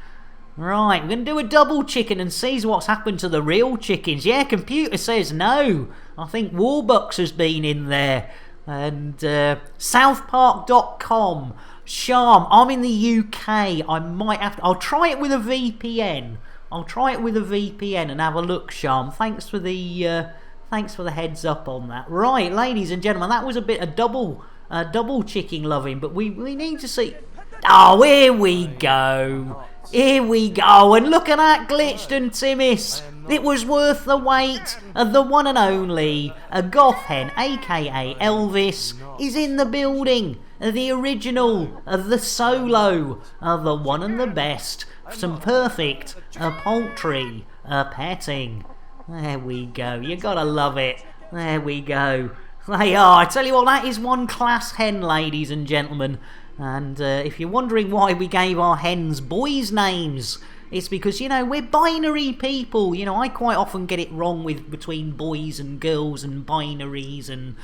Right, we're going to do a double chicken and see what's happened to the real chickens. Yeah, computer says no. I think Warbucks has been in there. And southpark.com. Sharm, I'm in the UK. I might have to... I'll try it with a VPN. And have a look, Sharm. Thanks for the heads up on that. Right, ladies and gentlemen, that was a bit of double chicken loving, but we need to see... Oh, here we go. Here we go, and look at that, Glitched Timmis. It was worth the wait. The one and only Goth Hen, aka Elvis, is in the building. The original, the solo, the one and the best. Some perfect poultry petting. There we go. You gotta love it. There we go. They are. I tell you what, that is one class hen, ladies and gentlemen. And if you're wondering why we gave our hens boys' names, it's because, you know, we're binary people. You know, I quite often get it wrong between boys and girls and binaries and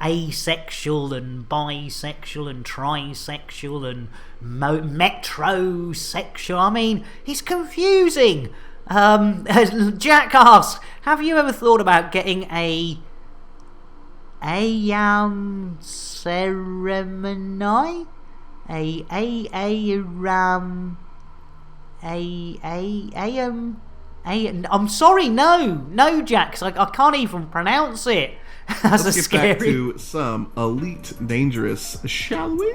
asexual and bisexual and trisexual and metrosexual. I mean, it's confusing. Jack asks, have you ever thought about getting a ceremony? I'm sorry, no, Jack, I can't even pronounce it. That's Let's a get scary. back to some Elite Dangerous, shall we?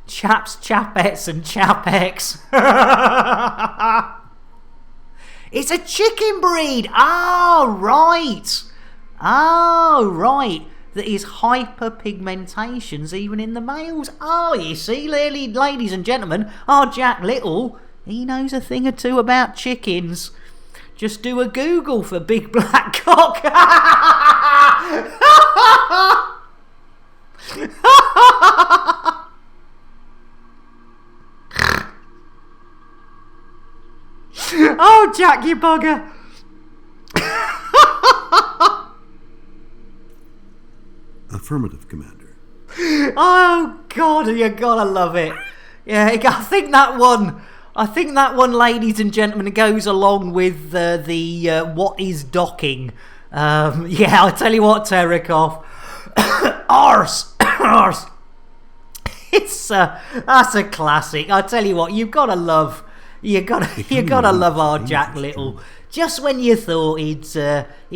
Chaps, chapettes, and chapex. It's a chicken breed. Oh, right. That is hyperpigmentations even in the males. Oh, you see, ladies and gentlemen, our Jack Little, he knows a thing or two about chickens. Just do a Google for big black cock. Oh, Jack, you bugger. Affirmative, Commander. Oh, God, you gotta love it. Yeah, I think that one, ladies and gentlemen, goes along with the what is docking. Yeah, I'll tell you what, Terrakoff. Arse. That's a classic. I tell you what, you gotta love our Jack Little. Just when you thought he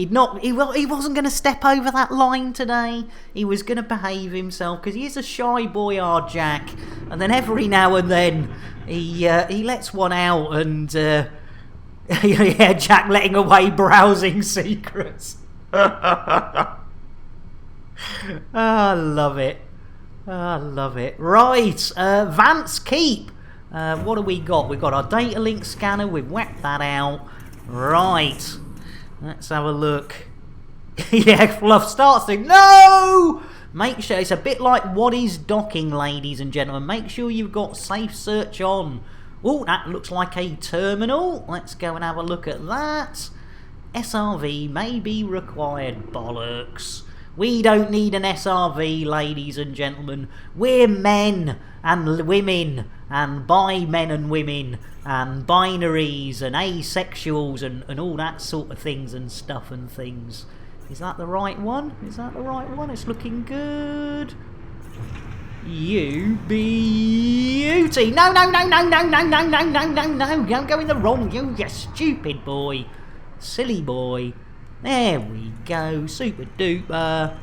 wasn't going to step over that line today, he was going to behave himself because he is a shy boy, our Jack. And then every now and then he lets one out, and yeah, Jack letting away browsing secrets. I love it. Right, Vance Keep. What do we got? We've got our data link scanner. We've whacked that out. Right. Let's have a look. Yeah, Fluff starts to... No! Make sure... It's a bit like what is docking, ladies and gentlemen. Make sure you've got safe search on. Oh, that looks like a terminal. Let's go and have a look at that. SRV may be required. Bollocks. We don't need an SRV, ladies and gentlemen. We're men and women and bi men and women and binaries and asexuals and all that sort of things and stuff and things. Is that the right one? It's looking good. You beauty. No. Don't go in the wrong. You stupid boy. Silly boy. There we go, super duper.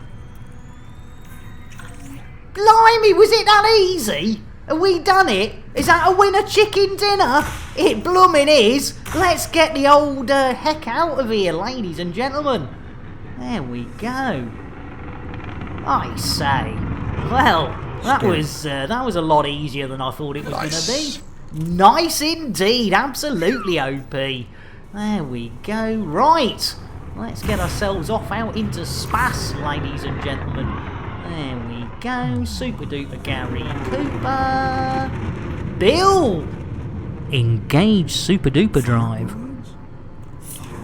Blimey, was it that easy? Have we done it? Is that a winner chicken dinner? It bloomin' is. Let's get the old heck out of here, ladies and gentlemen. There we go. I say. Well, that was a lot easier than I thought it was going to be. Nice indeed, absolutely OP. There we go. Right. Let's get ourselves off out into space, ladies and gentlemen. There we go. Super duper Gary Cooper. Bill! Engage super duper drive.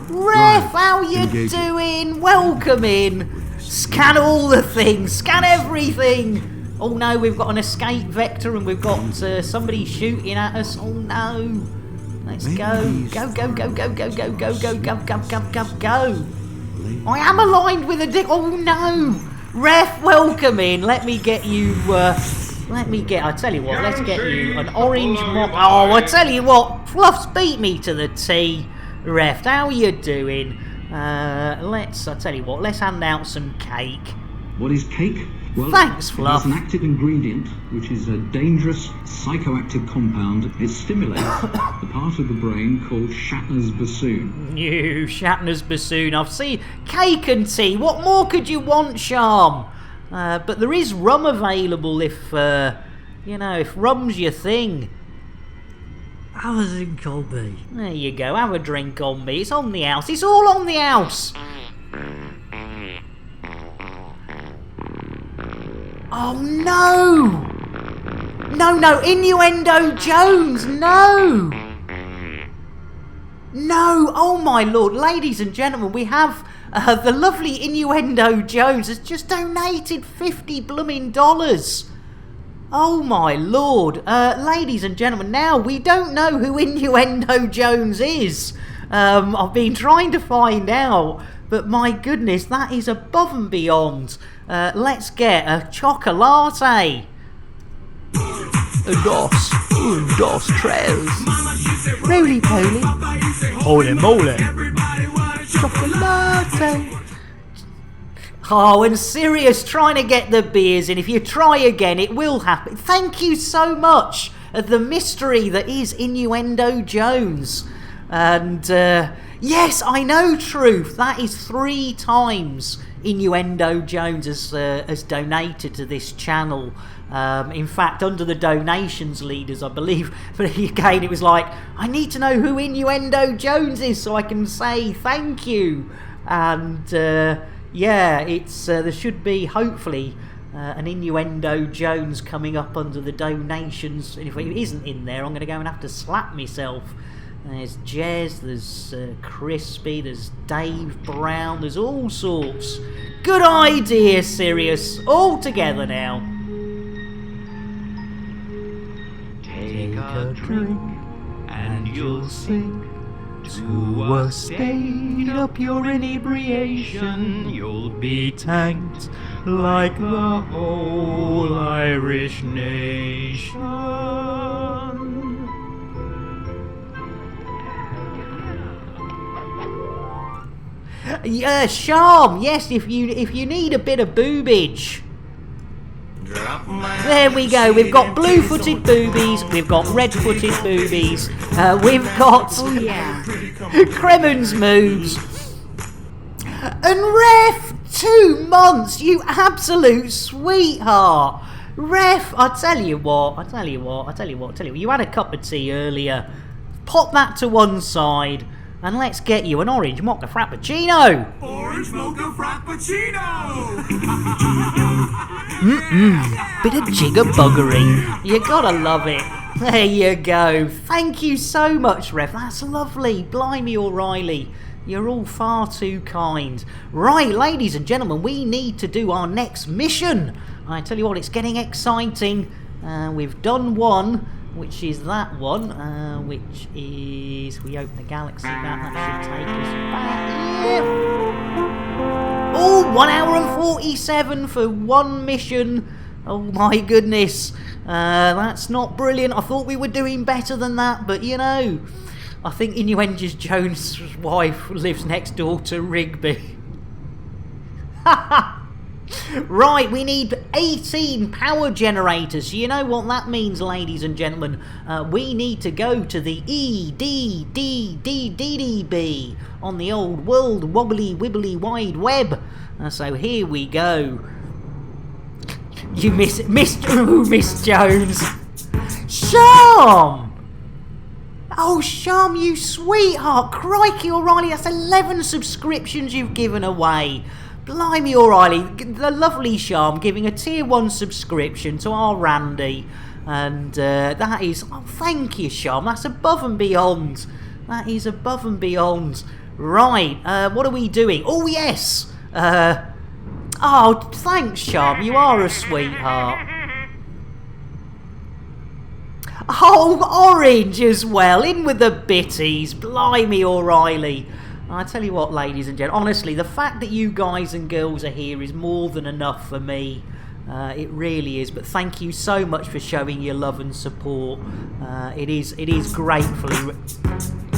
Ref, how you doing? Welcome in. Scan all the things. Scan everything. Oh no, we've got an escape vector and we've got somebody shooting at us. Oh no. Let's go. Go. I am aligned with a dick. Oh no. Ref, welcome in. Let me get you, I tell you what, let's get you an orange mop. Oh, I tell you what, Fluff's beat me to the T. Ref, how you doing? I tell you what, let's hand out some cake. What is cake? Well, Thanks, it Fluff. has an active ingredient, which is a dangerous psychoactive compound. It stimulates the part of the brain called Shatner's bassoon. New Shatner's bassoon. I've seen cake and tea. What more could you want, Sharm? But there is rum available if, if rum's your thing. Have a drink on me. There you go, have a drink on me. It's on the house. It's all on the house. Oh, no! No, Innuendo Jones, no! No, oh my lord, ladies and gentlemen, we have the lovely Innuendo Jones has just donated $50 blooming. Oh my lord, ladies and gentlemen, now we don't know who Innuendo Jones is. I've been trying to find out, but my goodness, that is above and beyond. Let's get a chocolate. Dos, tres. Roly poly. Holy moly. Chocolate. Oh, and Sirius trying to get the beers in. If you try again, it will happen. Thank you so much. The mystery that is Innuendo Jones. And, yes, I know, Truth. That is 3 times Innuendo Jones has donated to this channel. In fact, under the donations leaders, I believe. But again, it was like, I need to know who Innuendo Jones is so I can say thank you. And, yeah, it's there should be, hopefully, an Innuendo Jones coming up under the donations. And if it isn't in there, I'm going to go and have to slap myself. There's Jez, there's Crispy, there's Dave Brown, there's all sorts. Good idea, Sirius. All together now. Take a drink and you'll sink to a state of pure inebriation. You'll be tanked like the whole Irish nation. Yeah, Sharm. Yes, if you need a bit of boobage. There we go. We've got blue-footed boobies. We've got red-footed boobies. We've got Kremen's moves. And Ref, 2 months. You absolute sweetheart. Ref, I tell you what. You had a cup of tea earlier. Pop that to one side. And let's get you an orange mocha frappuccino. Orange mocha frappuccino. Bit of jigger-buggery. You gotta love it. There you go. Thank you so much, Rev. That's lovely. Blimey O'Reilly. You're all far too kind. Right, ladies and gentlemen, we need to do our next mission. I tell you what, it's getting exciting. We've done one, which is that one, which is, we open the galaxy map, that should take us back. Yeah. Oh, 1 hour and 47 for one mission. Oh my goodness, that's not brilliant. I thought we were doing better than that, but you know, I think Innuendo Jones' wife lives next door to Rigby. Right, we need 18 power generators. You know what that means, ladies and gentlemen. We need to go to the EDDDDB on the old world wobbly wibbly wide web. So here we go. You Miss Jones. Sharm! Oh, Sharm, you sweetheart. Crikey, O'Reilly, that's 11 subscriptions you've given away. Blimey O'Reilly, the lovely Sharm giving a tier 1 subscription to our Randy. And that is, oh, thank you, Sharm, that's above and beyond. That is above and beyond. Right, what are we doing? Oh, yes. Oh, thanks, Sharm, you are a sweetheart. Oh, Orange as well, in with the bitties. Blimey O'Reilly. I tell you what, ladies and gentlemen, honestly, the fact that you guys and girls are here is more than enough for me. It really is. But thank you so much for showing your love and support. It is gratefully...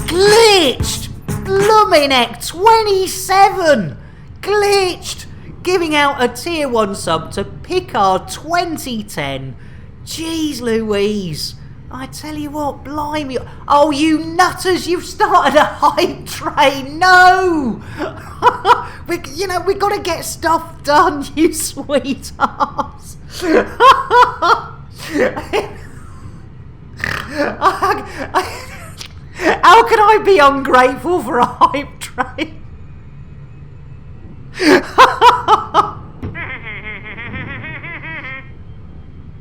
Glitched! Bloomin' heck, 27! Glitched! giving out a tier 1 sub to Picard 2010. Jeez Louise. I tell you what, blimey. Oh, you nutters, you've started a hype train. No! We've got to get stuff done, you sweethearts. How can I be ungrateful for a hype train?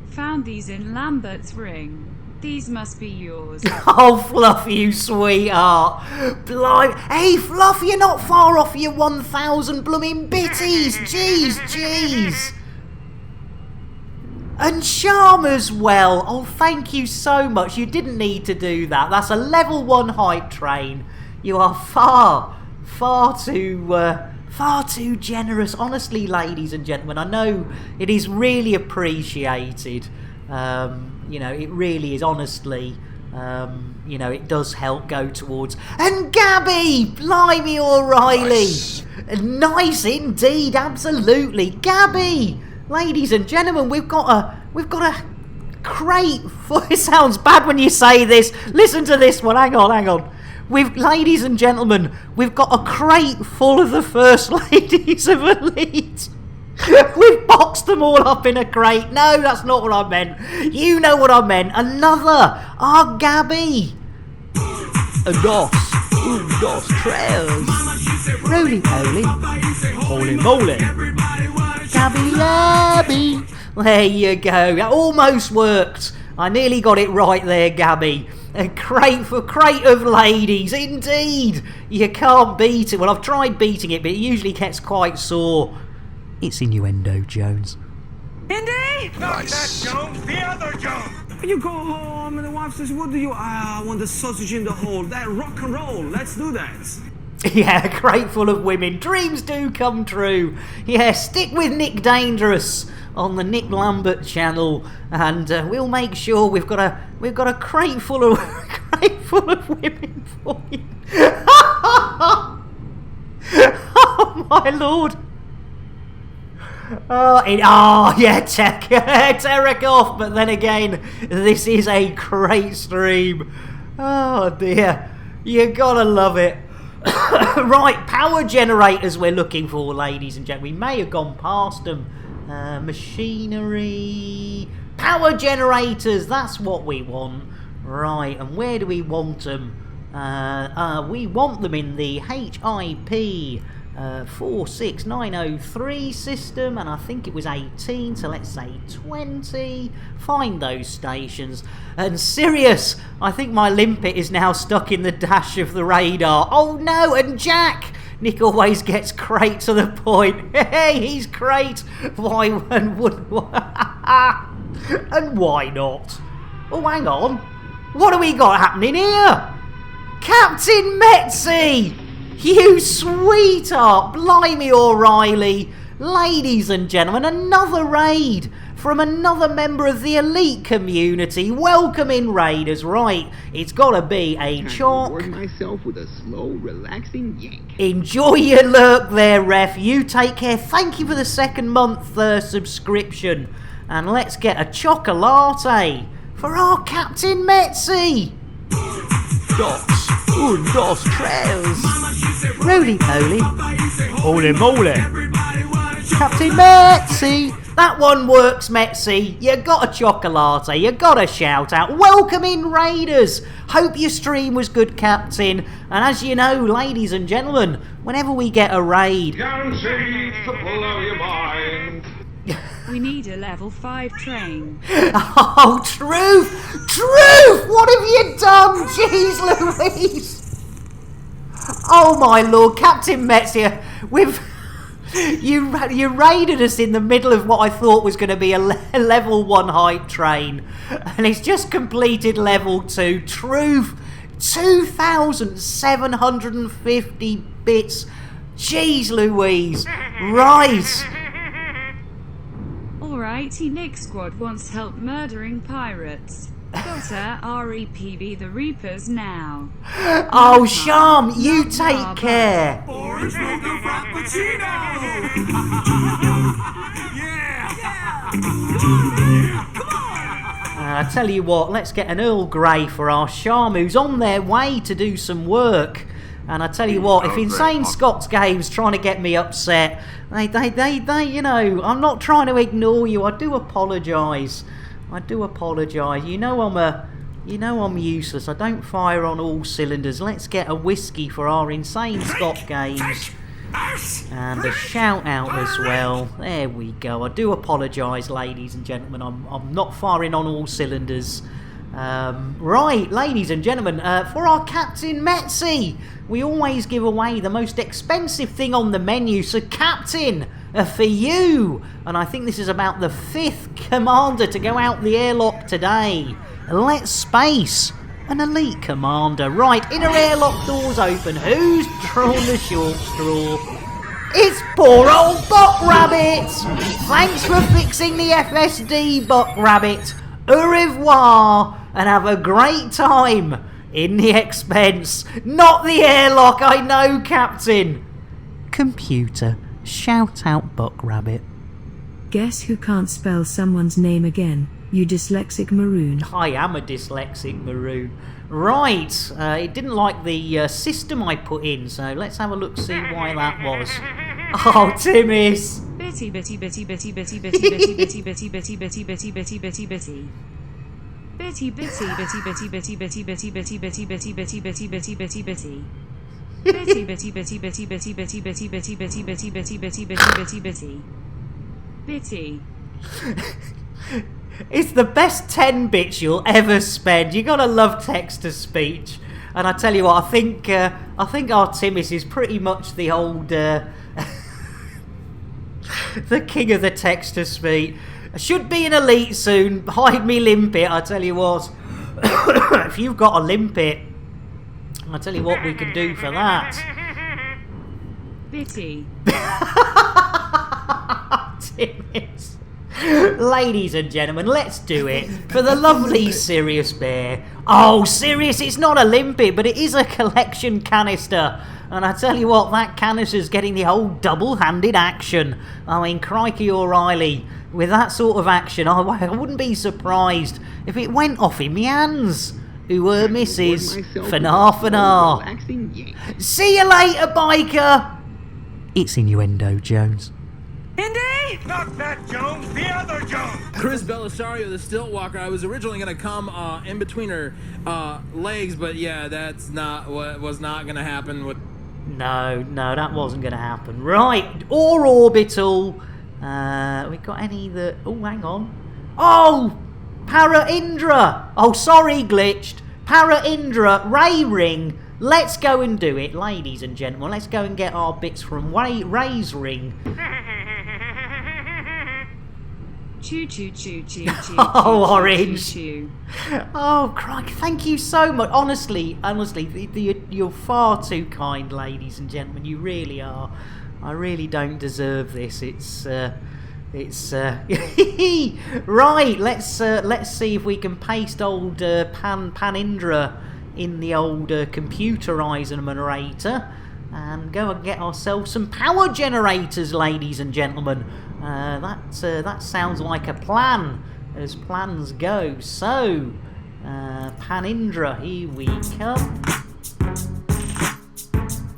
Found these in Lambert's ring. These must be yours. Oh, Fluff, you sweetheart. Blimey. Hey, Fluff, you're not far off your 1,000 blooming bitties. Jeez. And Charm as well. Oh, thank you so much. You didn't need to do that. That's a level 1 hype train. You are far too generous. Honestly, ladies and gentlemen, I know it is really appreciated. It really is, honestly. It does help go towards. And Gabby! Blimey, O'Reilly! Nice indeed, absolutely. Gabby! Ladies and gentlemen, we've got a crate full. It sounds bad when you say this. Listen to this one. Hang on. Ladies and gentlemen, we've got a crate full of the first ladies of Elite. We've boxed them all up in a crate. No, that's not what I meant. You know what I meant. Another. Our Gabby. A dos. Dos. Trails. Roly-poly. Holy-moly. Gabby Labby. There you go. That almost worked. I nearly got it right there, Gabby. A crate of ladies, indeed. You can't beat it. Well, I've tried beating it, but it usually gets quite sore. It's innuendo, Jones. Indy! Not that Jones, the other Jones! You go home and the wife says, what do you... I want the sausage in the hole. That rock and roll. Let's do that. Yeah, a crate full of women. Dreams do come true. Yeah, stick with Nick Dangerous on the Nick Lambert channel, and we'll make sure we've got a crate full of women for you. Oh my lord! Tarek off. But then again, this is a great stream. Oh dear, you gotta love it. Right, power generators we're looking for, ladies and gentlemen. We may have gone past them. Machinery, power generators, that's what we want. Right, and where do we want them? We want them in the HIP 46903 system, and I think it was 18, so let's say 20. Find those stations. And Sirius, I think my limpet is now stuck in the dash of the radar. Oh no, and Jack! Nick always gets crate to the point. Hey, he's crate. Why and why not? Oh, hang on. What do we got happening here? Captain Metzi! You sweetheart! Blimey, O'Reilly! Ladies and gentlemen, another raid from another member of the Elite community. Welcome in, Raiders. Right, it's got to be a chalk. Reward myself with a slow, relaxing yank. Enjoy your lurk there, ref. You take care. Thank you for the 2nd month subscription. And let's get a chocolate for our Captain Metzi. Dos. Dos trails. Roly-poly. Holy-moly. Captain Metzi. That one works, Metzi. You got a chocolate. You got a shout out. Welcome in, Raiders. Hope your stream was good, Captain. And as you know, ladies and gentlemen, whenever we get a raid, guaranteed to blow your mind. We need a level 5 train. Oh, Truth! Truth! What have you done? Jeez Louise! Oh my lord, Captain Metzi, you raided us in the middle of what I thought was going to be a level 1 hype train, and it's just completed level 2. Truth, 2,750 bits. Jeez Louise. Right. Alrighty, Nick Squad wants help murdering pirates. Filter REPV the Reapers now. Oh, Sham, you take care. Orange mocha frappuccino! I tell you what, let's get an Earl Grey for our Sham, who's on their way to do some work. And I tell you what, if Insane Scott's Games trying to get me upset, they, you know, I'm not trying to ignore you. I do apologise. You know I'm useless. I don't fire on all cylinders. Let's get a whiskey for our Insane Scott Games. And a shout out as well. There we go. I do apologise, ladies and gentlemen. I'm not firing on all cylinders. Right, ladies and gentlemen, for our Captain Metzi, we always give away the most expensive thing on the menu. So, Captain, for you, and I think this is about the 5th commander to go out the airlock today. Let's space an elite commander. Right, inner airlock doors open. Who's drawn the short straw? It's poor old Buck Rabbit! Thanks for fixing the FSD, Buck Rabbit. Au revoir, and have a great time in the expense. Not the airlock, I know, Captain. Computer, shout out Buck Rabbit. Guess who can't spell someone's name again? You dyslexic maroon. I am a dyslexic maroon. Right, it didn't like the system I put in, so let's have a look, see why that was. Oh, Timmis! Bitty bitty bitty bitty bitty bitty bitty bitty bitty bitty bitty bitty bitty bitty bitty. Bitty bitty bitty bitty bitty bitty bitty bitty bitty bitty bitty bitty bitty bitty bitty. Bitty bitty bitty bitty bitty bitty bitty bitty bitty bitty bitty bitty bitty bitty bitty. Bitty. It's the best 10 bits you'll ever spend. You gotta love text-to-speech. And I tell you what, I think our Timmis is pretty much the old the king of the text-to-speech. Should be an elite soon. Hide me limpet, I tell you what. If you've got a limpet, I tell you what we can do for that. Bitty. Timmis. Ladies and gentlemen, let's do it for the lovely Sirius Bear. Oh, Sirius, it's not a limpet, but it is a collection canister. And I tell you what, that canister's getting the old double-handed action. I mean, crikey O'Reilly, with that sort of action, I wouldn't be surprised if it went off in me hands. Who were Mrs. Fanar. See you later, biker. It's innuendo, Jones. Indy? Not that Jones, the other Jones! Chris Belisario, the stilt walker. I was originally going to come in between her legs, but yeah, that's not what was not going to happen with... No, that wasn't going to happen. Right, or orbital. We got any that... Oh, hang on. Oh! Para Indra! Oh, sorry, glitched. Para Indra, Ray Ring. Let's go and do it, ladies and gentlemen. Let's go and get our bits from Ray's Ring. Choo choo choo choo choo. Oh, Orange. Choo. Oh, crikey, thank you so much. Honestly, you're far too kind, ladies and gentlemen. You really are. I really don't deserve this. It's right. Let's see if we can paste old Panindra in the old computerizer and go and get ourselves some power generators, ladies and gentlemen. That sounds like a plan, as plans go. So, Panindra, here we come.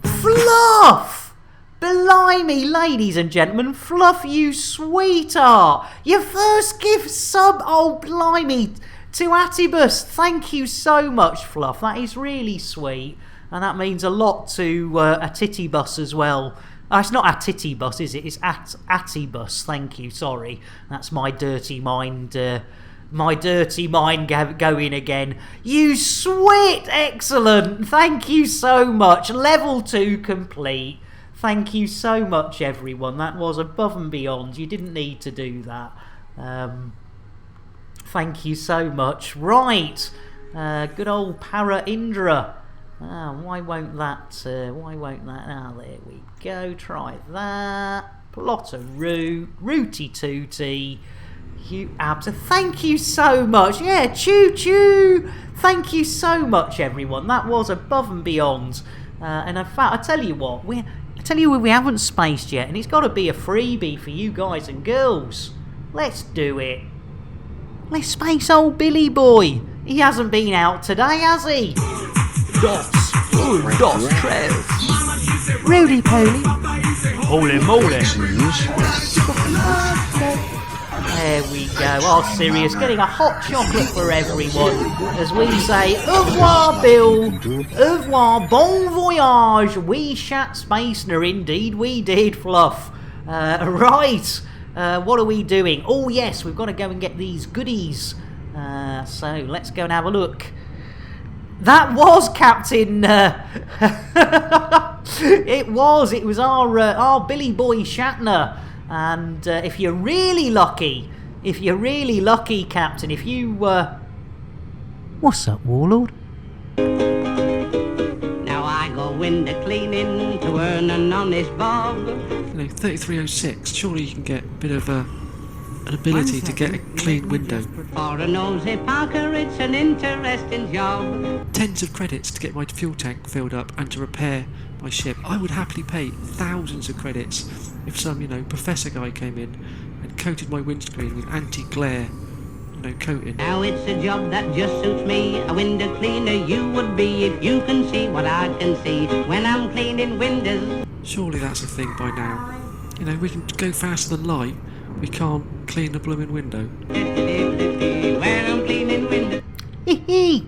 Fluff! Blimey, ladies and gentlemen, Fluff, you sweetheart! Your first gift sub, oh blimey, to Atibus. Thank you so much, Fluff. That is really sweet, and that means a lot to Atitibus as well. It's not Atitibus, is it? It's Atibus. Thank you. Sorry, that's my dirty mind. My dirty mind going again. You sweet, excellent. Thank you so much. Level 2 complete. Thank you so much, everyone. That was above and beyond. You didn't need to do that. Thank you so much. Right, good old Para Indra. Why won't that? There we go. Try that. Plot a root. Rooty tooty. Thank you so much. Yeah, choo-choo. Thank you so much, everyone. That was above and beyond. And in fact, I tell you what, we haven't spaced yet, and it's got to be a freebie for you guys and girls. Let's do it. Let's space old Billy Boy. He hasn't been out today, has he? Dos, tres. Rudy Poly. Holy moly. There we go. Oh, Sirius, getting a hot chocolate for everyone. As we say, au revoir, Bill. Au revoir, bon voyage. We shat Spacener, indeed we did, Fluff. Right. What are we doing? Oh, yes, we've got to go and get these goodies. So let's go and have a look. That was Captain. It was our Billy Boy Shatner. And if you're really lucky, Captain, if you What's up, Warlord? Now I go window cleaning to earn an honest bob. 3306. Surely you can get a bit of an ability to get a clean window. For a nosy Parker, it's an interesting job. Tens of credits to get my fuel tank filled up and to repair my ship. I would happily pay thousands of credits if some, professor guy came in and coated my windscreen with anti-glare, coating. Now it's a job that just suits me. A window cleaner you would be if you can see what I can see when I'm cleaning windows. Surely that's a thing by now. We can go faster than light. We can't clean a blooming window. When I'm cleaning windows.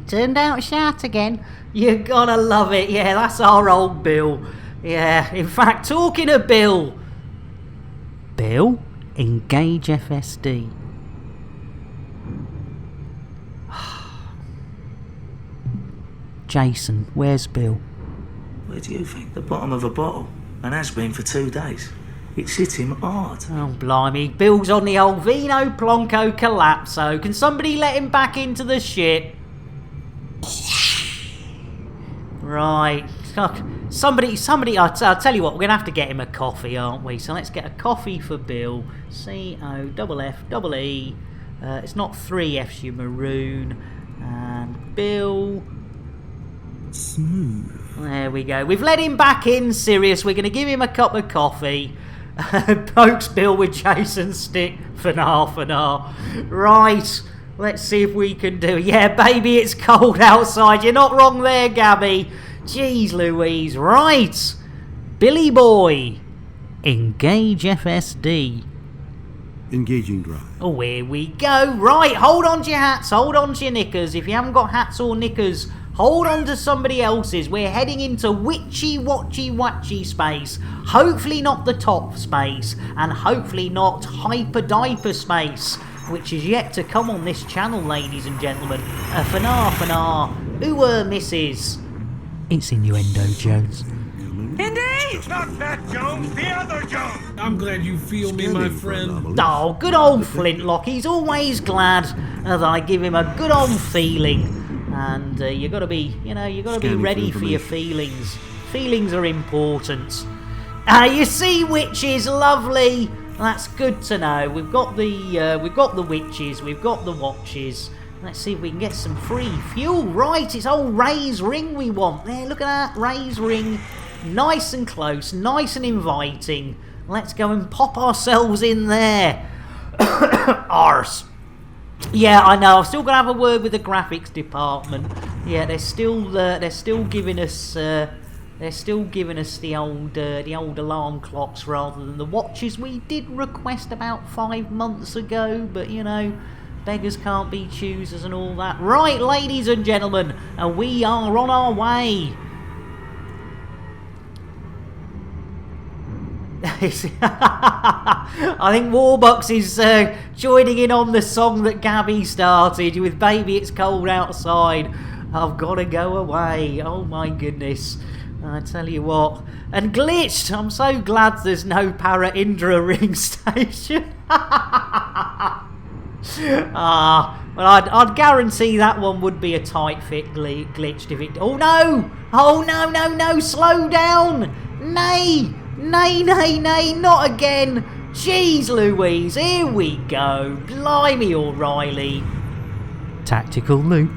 Turned out shat again. You gotta love it. Yeah, that's our old Bill. Yeah, in fact, talking of Bill. Bill, engage FSD. Jason, where's Bill? Where do you think? The bottom of a bottle. And has been for 2 days. It's hit him hard. Oh, blimey. Bill's on the old Vino Plonko Collapso. Can somebody let him back into the ship? Right. Somebody, I'll tell you what, we're going to have to get him a coffee, aren't we? So let's get a coffee for Bill. COFFE. It's not 3 F's, you maroon. And Bill. Smooth. There we go. We've let him back in, Sirius. We're going to give him a cup of coffee. Pokes Bill with Jason's stick. Fanar. Right. Let's see if we can do. Yeah, baby, it's cold outside. You're not wrong there, Gabby. Jeez Louise. Right. Billy Boy. Engage FSD. Engaging drive. Oh, here we go. Right. Hold on to your hats. Hold on to your knickers. If you haven't got hats or knickers, hold on to somebody else's. We're heading into witchy space. Hopefully not the top space. And hopefully not hyper diaper space, which is yet to come on this channel, ladies and gentlemen. Fanar. Misses. It's innuendo, Jones. Indy! Not that Jones, the other Jones! I'm glad you feel me, my friend. Oh, good old Flintlock. He's always glad that I give him a good old feeling. And you got to be, you got to be ready for your feelings. Feelings are important. You see, witches, lovely. That's good to know. We've got the witches. We've got the watches. Let's see if we can get some free fuel. Right, it's old Ray's ring we want. There, look at that, Ray's ring. Nice and close, nice and inviting. Let's go and pop ourselves in there. Arse. Yeah, I know. I've still got to have a word with the graphics department. Yeah, they're still giving us the old alarm clocks rather than the watches we did request about 5 months ago. But beggars can't be choosers and all that. Right, ladies and gentlemen, and we are on our way. I think Warbucks is joining in on the song that Gabby started with Baby It's Cold Outside. I've got to go away. Oh my goodness. I tell you what. And glitched. I'm so glad there's no Para Indra ring station. Well, I'd guarantee that one would be a tight fit glitched if it... Oh no! Oh no! Slow down! Nay, not again! Jeez Louise, here we go. Blimey O'Reilly. Tactical loop.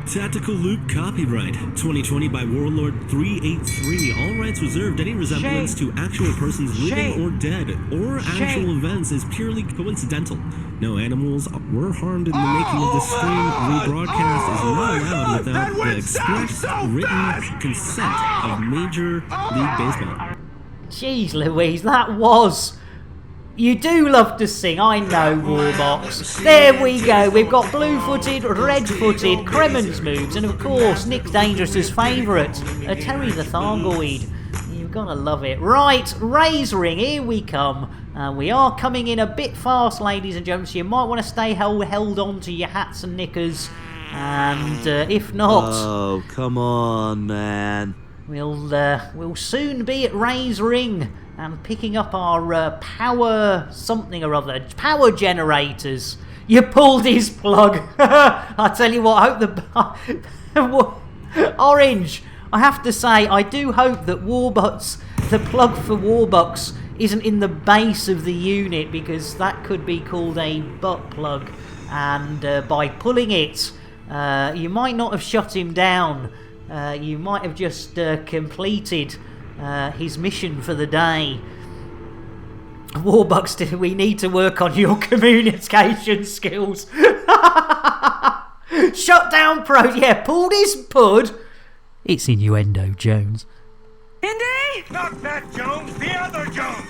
Tactical Loop copyright 2020 by Warlord 383. All rights reserved. Any resemblance to actual persons living or dead or actual events is purely coincidental. No animals were harmed in the making of this stream. Rebroadcast is not allowed without the express written consent of Major League Baseball. Jeez Louise, that was... You do love to sing, I know, Warbox. There we go, we've got blue-footed, red-footed, Kremen's moves, and of course, Nick Dangerous's favourite, Terry the Thargoid. You've got to love it. Right, Raise Ring, here we come. We are coming in a bit fast, ladies and gentlemen, so you might want to stay held on to your hats and knickers, and if not... Oh, come on, man. We'll soon be at Raise Ring and picking up our power something or other, power generators. You pulled his plug. I tell you what, I hope the Orange. I have to say, I do hope that the plug for Warbucks isn't in the base of the unit, because that could be called a butt plug, and by pulling it, you might not have shut him down. You might have just completed his mission for the day. Warbucks, we need to work on your communication skills. Shut down pros. Yeah, pulled his pud. It's innuendo, Jones. Indy? Not that Jones, the other Jones.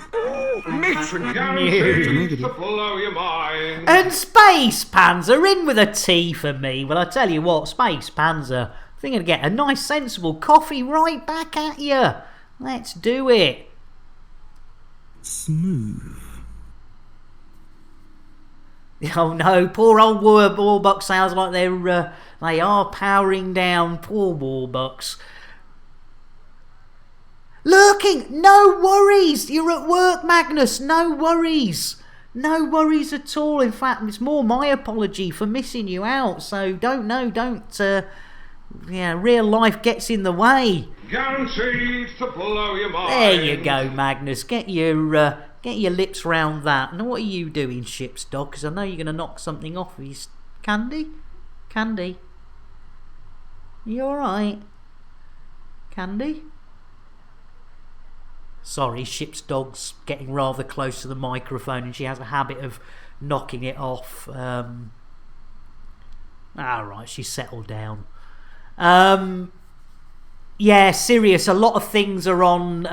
Matron guarantees to blow your mind. And Space Panzer in with a T for me. Well, I tell you what, Space Panzer, I think I'd get a nice sensible coffee right back at you. Let's do it. Smooth. Oh no, poor old Warbucks sounds like they are powering down. Poor Warbucks. Lurking! No worries! You're at work, Magnus! No worries! No worries at all. In fact, it's more my apology for missing you out. So real life gets in the way. Guaranteed to blow your mind. There you go, Magnus. Get your lips round that. Now, what are you doing, Ship's Dog? Because I know you're going to knock something off of his... Candy? You alright? Candy? Sorry, Ship's Dog's getting rather close to the microphone and she has a habit of knocking it off. Alright, she's settled down. Yeah, serious. A lot of things are on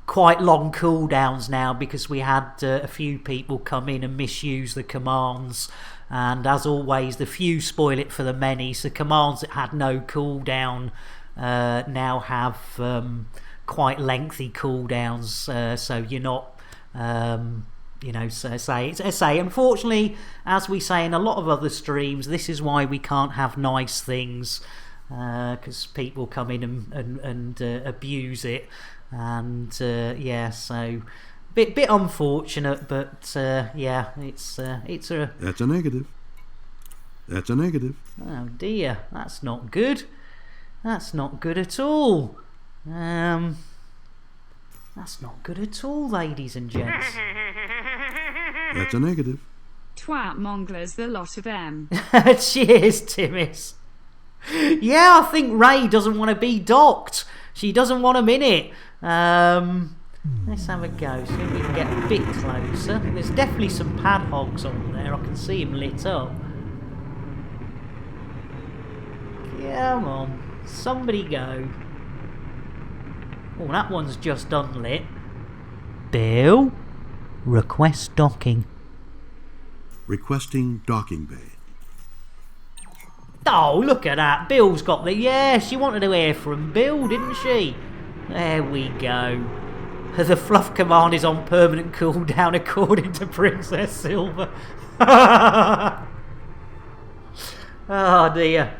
quite long cooldowns now, because we had a few people come in and misuse the commands, and as always the few spoil it for the many. So commands that had no cooldown now have quite lengthy cooldowns, so you're not say unfortunately, as we say in a lot of other streams, this is why we can't have nice things, because people come in and abuse it, and so bit unfortunate, but it's a... That's a negative. Oh dear, that's not good. That's not good at all. That's not good at all, ladies and gents. That's a negative. Twat monglers, the lot of them. Cheers, Timmis. Yeah, I think Ray doesn't want to be docked. She doesn't want him in it. Let's have a go, see if we can get a bit closer. There's definitely some pad hogs on there. I can see him lit up. Come on, somebody go. Oh, that one's just unlit. Bill, request docking. Requesting docking bay. Oh, look at that. Bill's got the... Yeah, she wanted to hear from Bill, didn't she? There we go. The fluff command is on permanent cooldown according to Princess Silver. Oh dear.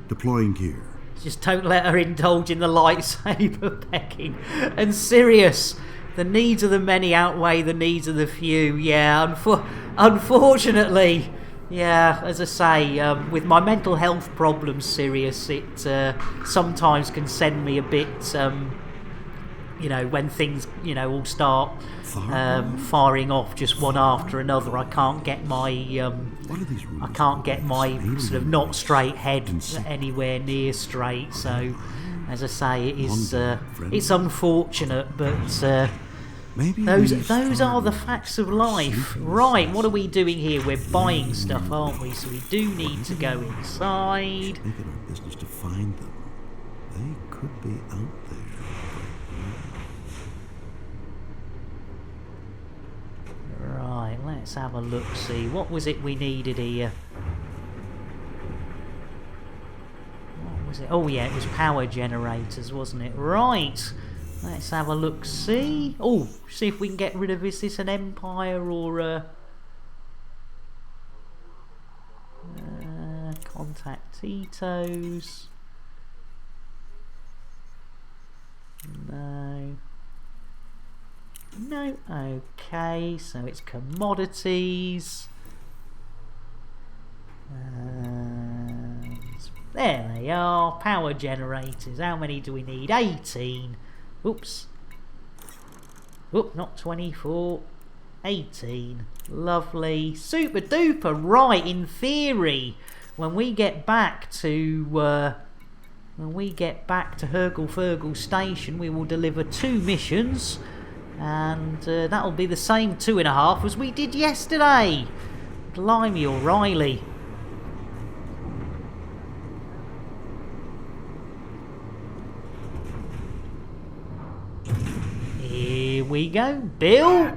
Deploying gear. Just don't let her indulge in the lightsaber pecking. And Sirius, the needs of the many outweigh the needs of the few. Yeah, unfortunately, Yeah, as I say, with my mental health problems, Sirius, it sometimes can send me a bit, when things, all start firing off just one after another. I can't get my sort of not straight head anywhere near straight. So, as I say, it is it's unfortunate, but. Those are the facts of life. Right, what are we doing here? We're buying stuff, aren't we? So we do need to go inside. Make it our business to find them. They could be out there. Right, let's have a look, see. What was it we needed here? What was it? Oh yeah, it was power generators, wasn't it? Right. Let's have a look, see. Oh, see if we can get rid of, is this an Empire or contact Tito's? No. No, okay, so it's commodities. There they are, power generators. How many do we need? 18. Oops. Oop, not 24. 18. Lovely. Super duper. Right, in theory, when we get back to Hurgle Furgle Station, we will deliver 2 missions, and that'll be the same 2.5 as we did yesterday. Blimey, O'Reilly. Here we go, Bill.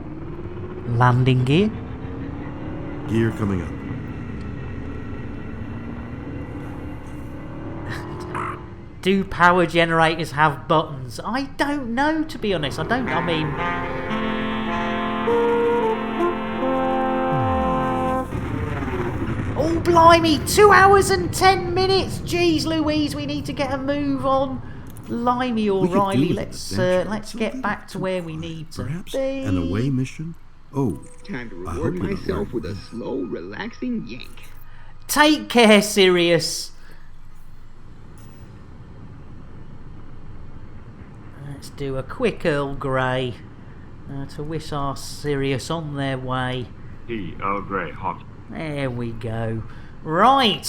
Landing gear. Gear coming up. Do power generators have buttons? I don't know, to be honest. Oh, blimey, 2 hours and 10 minutes. Jeez Louise, we need to get a move on. Blimey, O'Reilly, let's get back to where we need to be. An away mission? Oh, time to reward myself with a slow, relaxing yank. Take care, Sirius. Let's do a quick Earl Grey to wish our Sirius on their way. Earl Grey, hot. There we go. Right,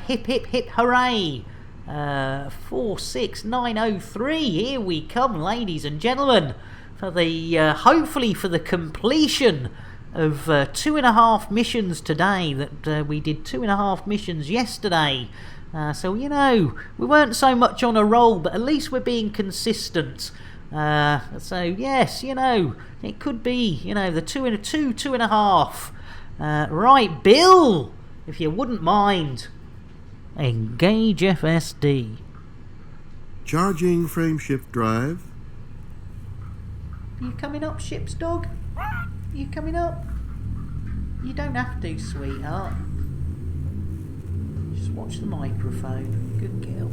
hip hip hip hooray. 46903, here we come, ladies and gentlemen, for the hopefully for the completion of 2.5 missions today. That we did 2.5 missions yesterday, so we weren't so much on a roll, but at least we're being consistent. So yes, it could be the 2.5. Right, Bill, if you wouldn't mind. Engage FSD. Charging frame shift drive. Are you coming up, ship's dog? Are you coming up? You don't have to, sweetheart. Just watch the microphone. Good girl.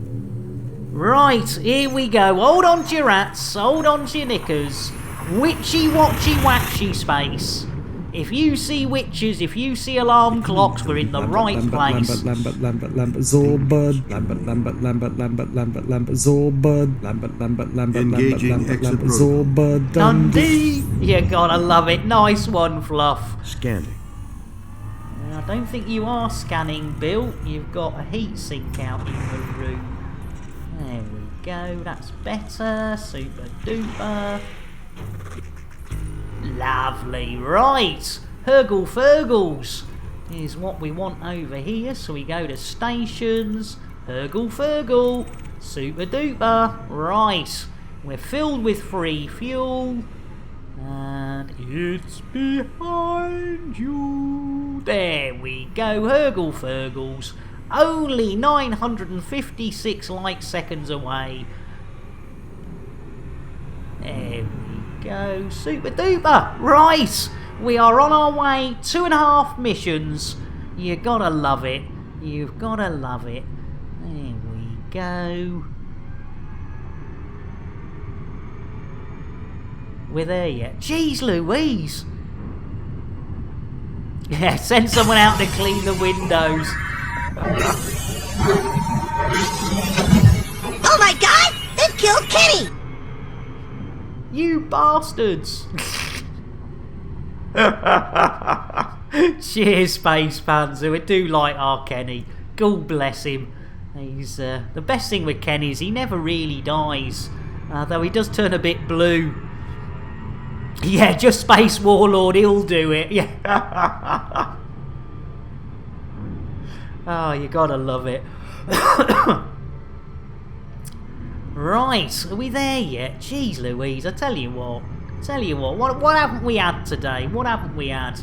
Right, here we go. Hold on to your hats. Hold on to your knickers. Witchy, watchy, waxy space. If you see witches, if you see alarm clocks, we're in the right place. Lambert, Zorbud, Lambert, Zorbud, Lambert, Engaging exit Zorbud, Dundee! You gotta love it. Nice one, Fluff. Scanning. I don't think you are scanning, Bill. You've got a heat sink out in the room. There we go. That's better. Super duper. Lovely, right. Hurgle Furgles is what we want over here. So we go to stations, Hurgle Furgle, super duper. Right, we're filled with free fuel, and it's behind you. There we go, Hurgle Furgles. Only 956 light seconds away. There we go, super duper. Right, we are on our way. 2.5 missions. You gotta love it. You've gotta love it. There we go. We're there yet. Jeez Louise. Yeah, send someone out to clean the windows. Oh my god! They've killed Kenny! You bastards! Cheers, Space Panzer. We do like our Kenny. God bless him. He's the best thing with Kenny is he never really dies, though he does turn a bit blue. Yeah, just Space Warlord, he'll do it. Yeah. Oh, you gotta love it. Right, are we there yet? Jeez Louise, I tell you what, what haven't we had today? What haven't we had?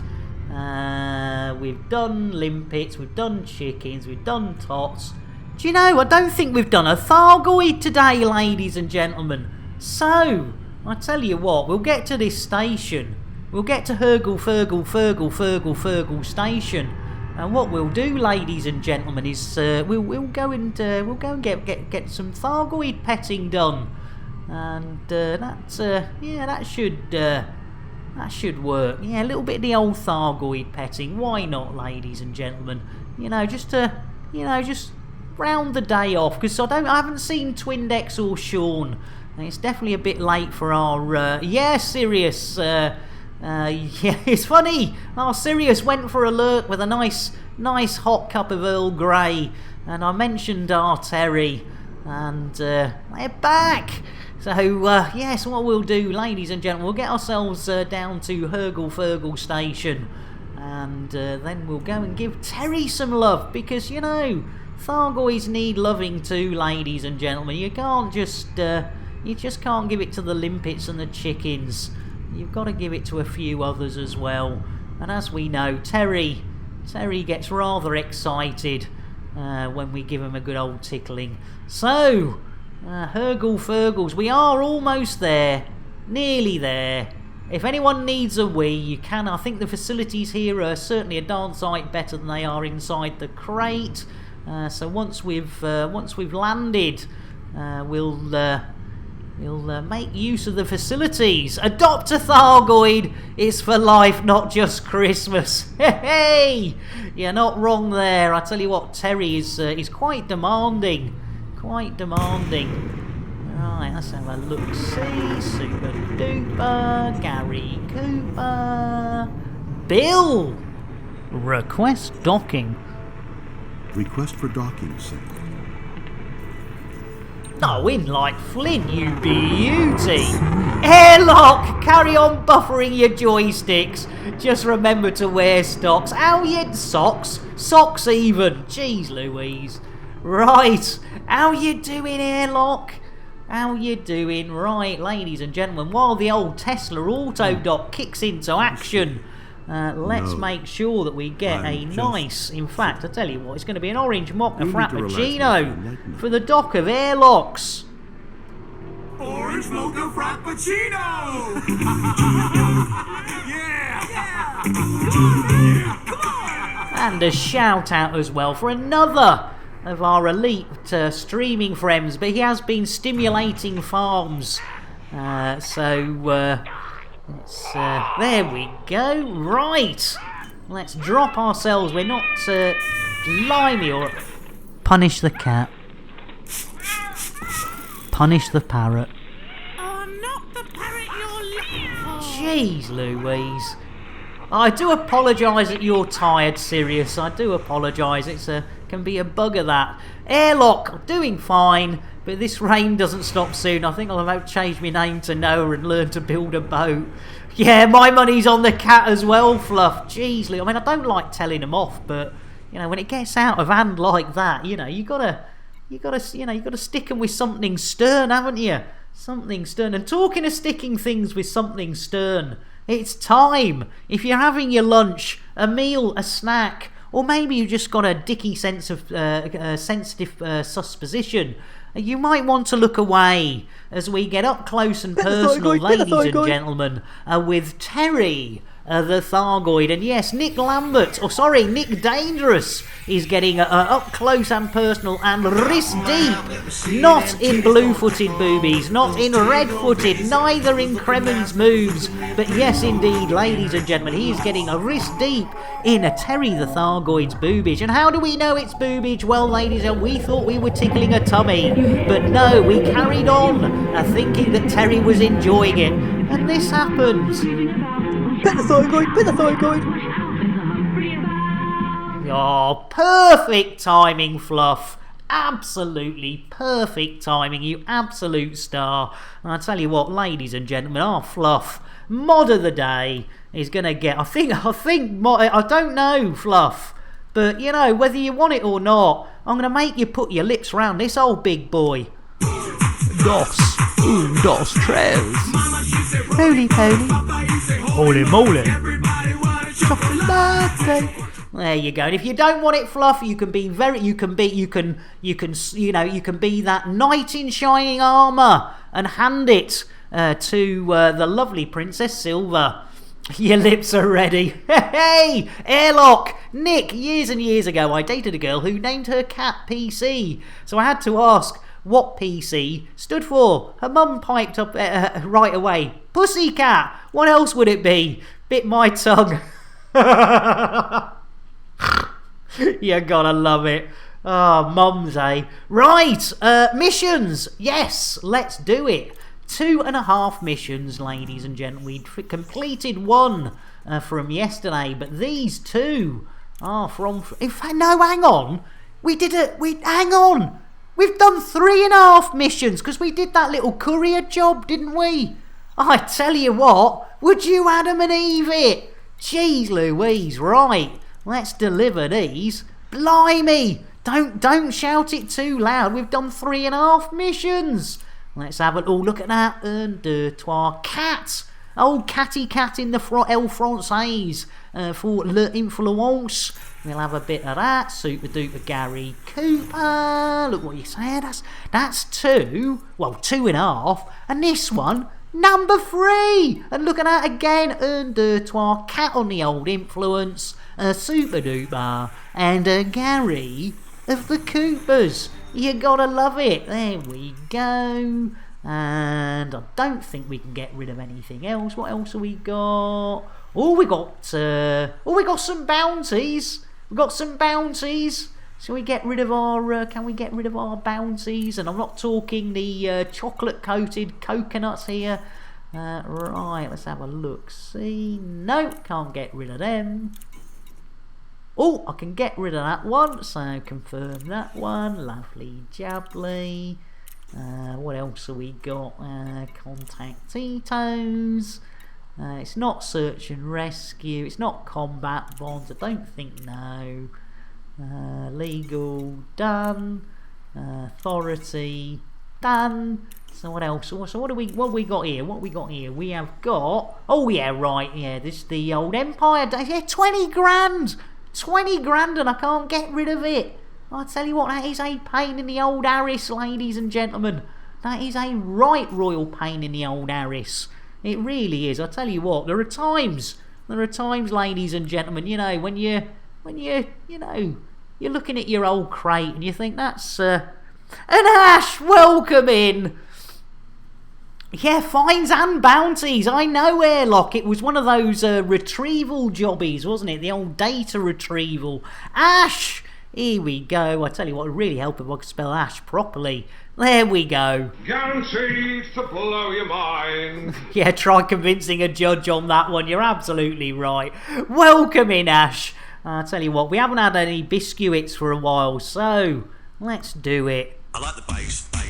We've done limpets, we've done chickens, we've done tots. Do you know, I don't think we've done a Thargoid today, ladies and gentlemen. So, I tell you what, we'll get to this station. We'll get to Fergal station. And what we'll do, ladies and gentlemen, is we'll go and get some Thargoid petting done, and that should work. Yeah, a little bit of the old Thargoid petting. Why not, ladies and gentlemen? Just round the day off, because I haven't seen Twindex or Sean. And it's definitely a bit late for our Sirius. Yeah, it's funny. Our Sirius went for a lurk with a nice hot cup of Earl Grey, and I mentioned our Terry, and they're back. So yes, what we'll do, ladies and gentlemen, we'll get ourselves down to Fergal station, and then we'll go and give Terry some love, because Thargoids need loving too, ladies and gentlemen. You just can't give it to the limpets and the chickens. You've got to give it to a few others as well. And as we know, Terry gets rather excited when we give him a good old tickling. So, Fergals, we are almost there. Nearly there. If anyone needs a wee, you can. I think the facilities here are certainly a darn sight better than they are inside the crate. So once we've landed, we'll make use of the facilities. Adopt a Thargoid. It's for life, not just Christmas. Hey, you're not wrong there. I tell you what, Terry is quite demanding. Quite demanding. Right, let's have a look. See, Super Duper, Gary Cooper, Bill. Request docking. Request for docking, sir. Oh, in like Flynn, you beauty! Airlock! Carry on buffering your joysticks. Just remember to wear socks. How you socks? Socks even. Jeez Louise. Right. How you doing, Airlock? How you doing? Right, ladies and gentlemen, while the old Tesla Autodock kicks into action, let's make sure that we get a nice, in fact, I tell you what, it's going to be an orange mocha frappuccino for the dock of Airlocks. Orange mocha frappuccino! Yeah! Come on! And a shout out as well for another of our elite streaming friends, but he has been stimulating farms. There we go. Right, let's drop ourselves. We're not limey or punish the cat. Punish the parrot. Oh, not the parrot you're looking for. Jeez Louise. I do apologise that you're tired, Sirius. I do apologise. It's can be a bugger that. Airlock, doing fine, but this rain doesn't stop soon. I think I'll have to change my name to Noah and learn to build a boat. Yeah, my money's on the cat as well, Fluff. Jeez, I mean, I don't like telling them off, but when it gets out of hand like that, you gotta stick them with something stern, haven't you? Something stern. And talking of sticking things with something stern, it's time. If you're having your lunch, a meal, a snack, or maybe you've just got a dicky sense of sensitive supposition, you might want to look away as we get up close and personal, ladies and gentlemen, with Terry the Thargoid. And yes, Nick Dangerous is getting up close and personal and wrist deep. Not in blue-footed boobies, not in red-footed, neither in Kremen's moves. But yes, indeed, ladies and gentlemen, he is getting a wrist deep in a Terry the Thargoid's boobage. And how do we know it's boobage? Well, ladies, and we thought we were tickling a tummy. But no, we carried on, thinking that Terry was enjoying it. And this happens. Bit the Thargoid. Oh, perfect timing, Fluff. Absolutely perfect timing, you absolute star. And I tell you what, ladies and gentlemen, our Fluff, mod of the day, is going to get, I don't know, Fluff, but you know, whether you want it or not, I'm going to make you put your lips round this old big boy. Dos, tres. Roly poly. Holy moly. Chocolate. There you go. And if you don't want it, Fluff, you can be that knight in shining armour and hand it to the lovely Princess Silver. Your lips are ready. Hey, airlock. Nick, years and years ago, I dated a girl who named her cat PC. So I had to ask what PC stood for. Her mum piped up right away. Pussycat. What else would it be? Bit my tongue. You gotta love it. Oh, mums, eh? Right, missions. Yes, let's do it. 2.5 missions, ladies and gentlemen. We'd completed one from yesterday, but these two are from... In fact, no, hang on. Hang on. We've done 3.5 missions because we did that little courier job, didn't we? I tell you what, would you Adam and Eve it? Jeez Louise, right. Let's deliver these. Blimey! Don't shout it too loud. We've done 3.5 missions. Let's have it. Oh, look at that. Un, deux, trois. Cat. Old catty cat in the El Française for l'influence. We'll have a bit of that. Super duper Gary Cooper. Look what you said. That's 2. Well, 2.5. And this one, number 3. And look at that again. Un, deux, trois. Cat on the old influence. Super duper. And Gary of the Coopers. You gotta love it. There we go. And I don't think we can get rid of anything else. What else have we got? Oh, we got some bounties. We've got some bounties. Shall we get rid of our? Can we get rid of our bounties? And I'm not talking the chocolate-coated coconuts here. Right, let's have a look. See, no, can't get rid of them. Oh, I can get rid of that one. So confirm that one. Lovely jubbly. What else have we got? Contact Tito's. It's not search and rescue. It's not combat bonds. I don't think, no. Legal, done. Authority, done. So what else? So what have we got here? What we got here? We have got... Oh yeah, right. Yeah, this is the old Empire Day. Yeah, 20 grand. 20 grand and I can't get rid of it. I tell you what, that is a pain in the old Harris, ladies and gentlemen. That is a right royal pain in the old Harris. It really is. I tell you what, there are times, ladies and gentlemen, you know, when you're looking at your old crate and you think that's and Ash, welcome in. Yeah, fines and bounties. I know, Airlock. It was one of those retrieval jobbies, wasn't it? The old data retrieval. Ash! Here we go. I tell you what, it would really help if I could spell Ash properly. There we go. Guaranteed to blow your mind. Yeah, try convincing a judge on that one. You're absolutely right. Welcome in, Ash. I tell you what, we haven't had any biscuits for a while, so let's do it. I like the base. I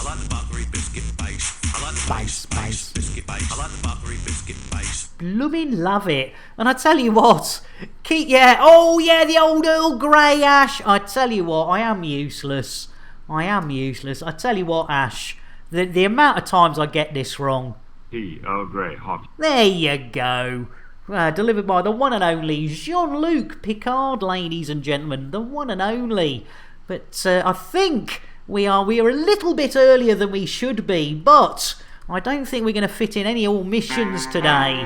like the buttery biscuit base. I like the base biscuit base. I like the buttery biscuit base. Blooming love it. And I tell you what, the old Earl Grey, Ash. I tell you what, I am useless. I tell you what, Ash, the amount of times I get this wrong. Earl Grey hot. There you go. Delivered by the one and only Jean-Luc Picard, ladies and gentlemen. The one and only. But I think we are a little bit earlier than we should be, but I don't think we're going to fit in any all missions today.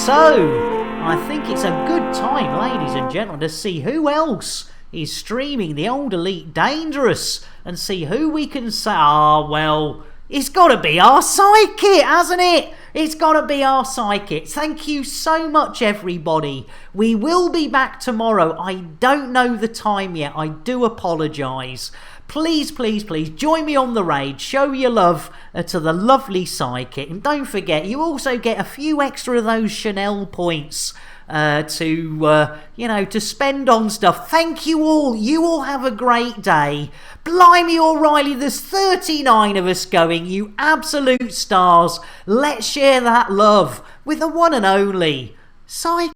So, I think it's a good time, ladies and gentlemen, to see who else is streaming the old Elite Dangerous and see who we can say, well, it's got to be our Psychic, hasn't it? It's got to be our Psychic. Thank you so much, everybody. We will be back tomorrow. I don't know the time yet. I do apologise. Please, please, please join me on the raid. Show your love to the lovely Psychic. And don't forget, you also get a few extra of those Chanel points to spend on stuff. Thank you all. You all have a great day. Blimey O'Reilly, there's 39 of us going. You absolute stars. Let's share that love with the one and only Psychic.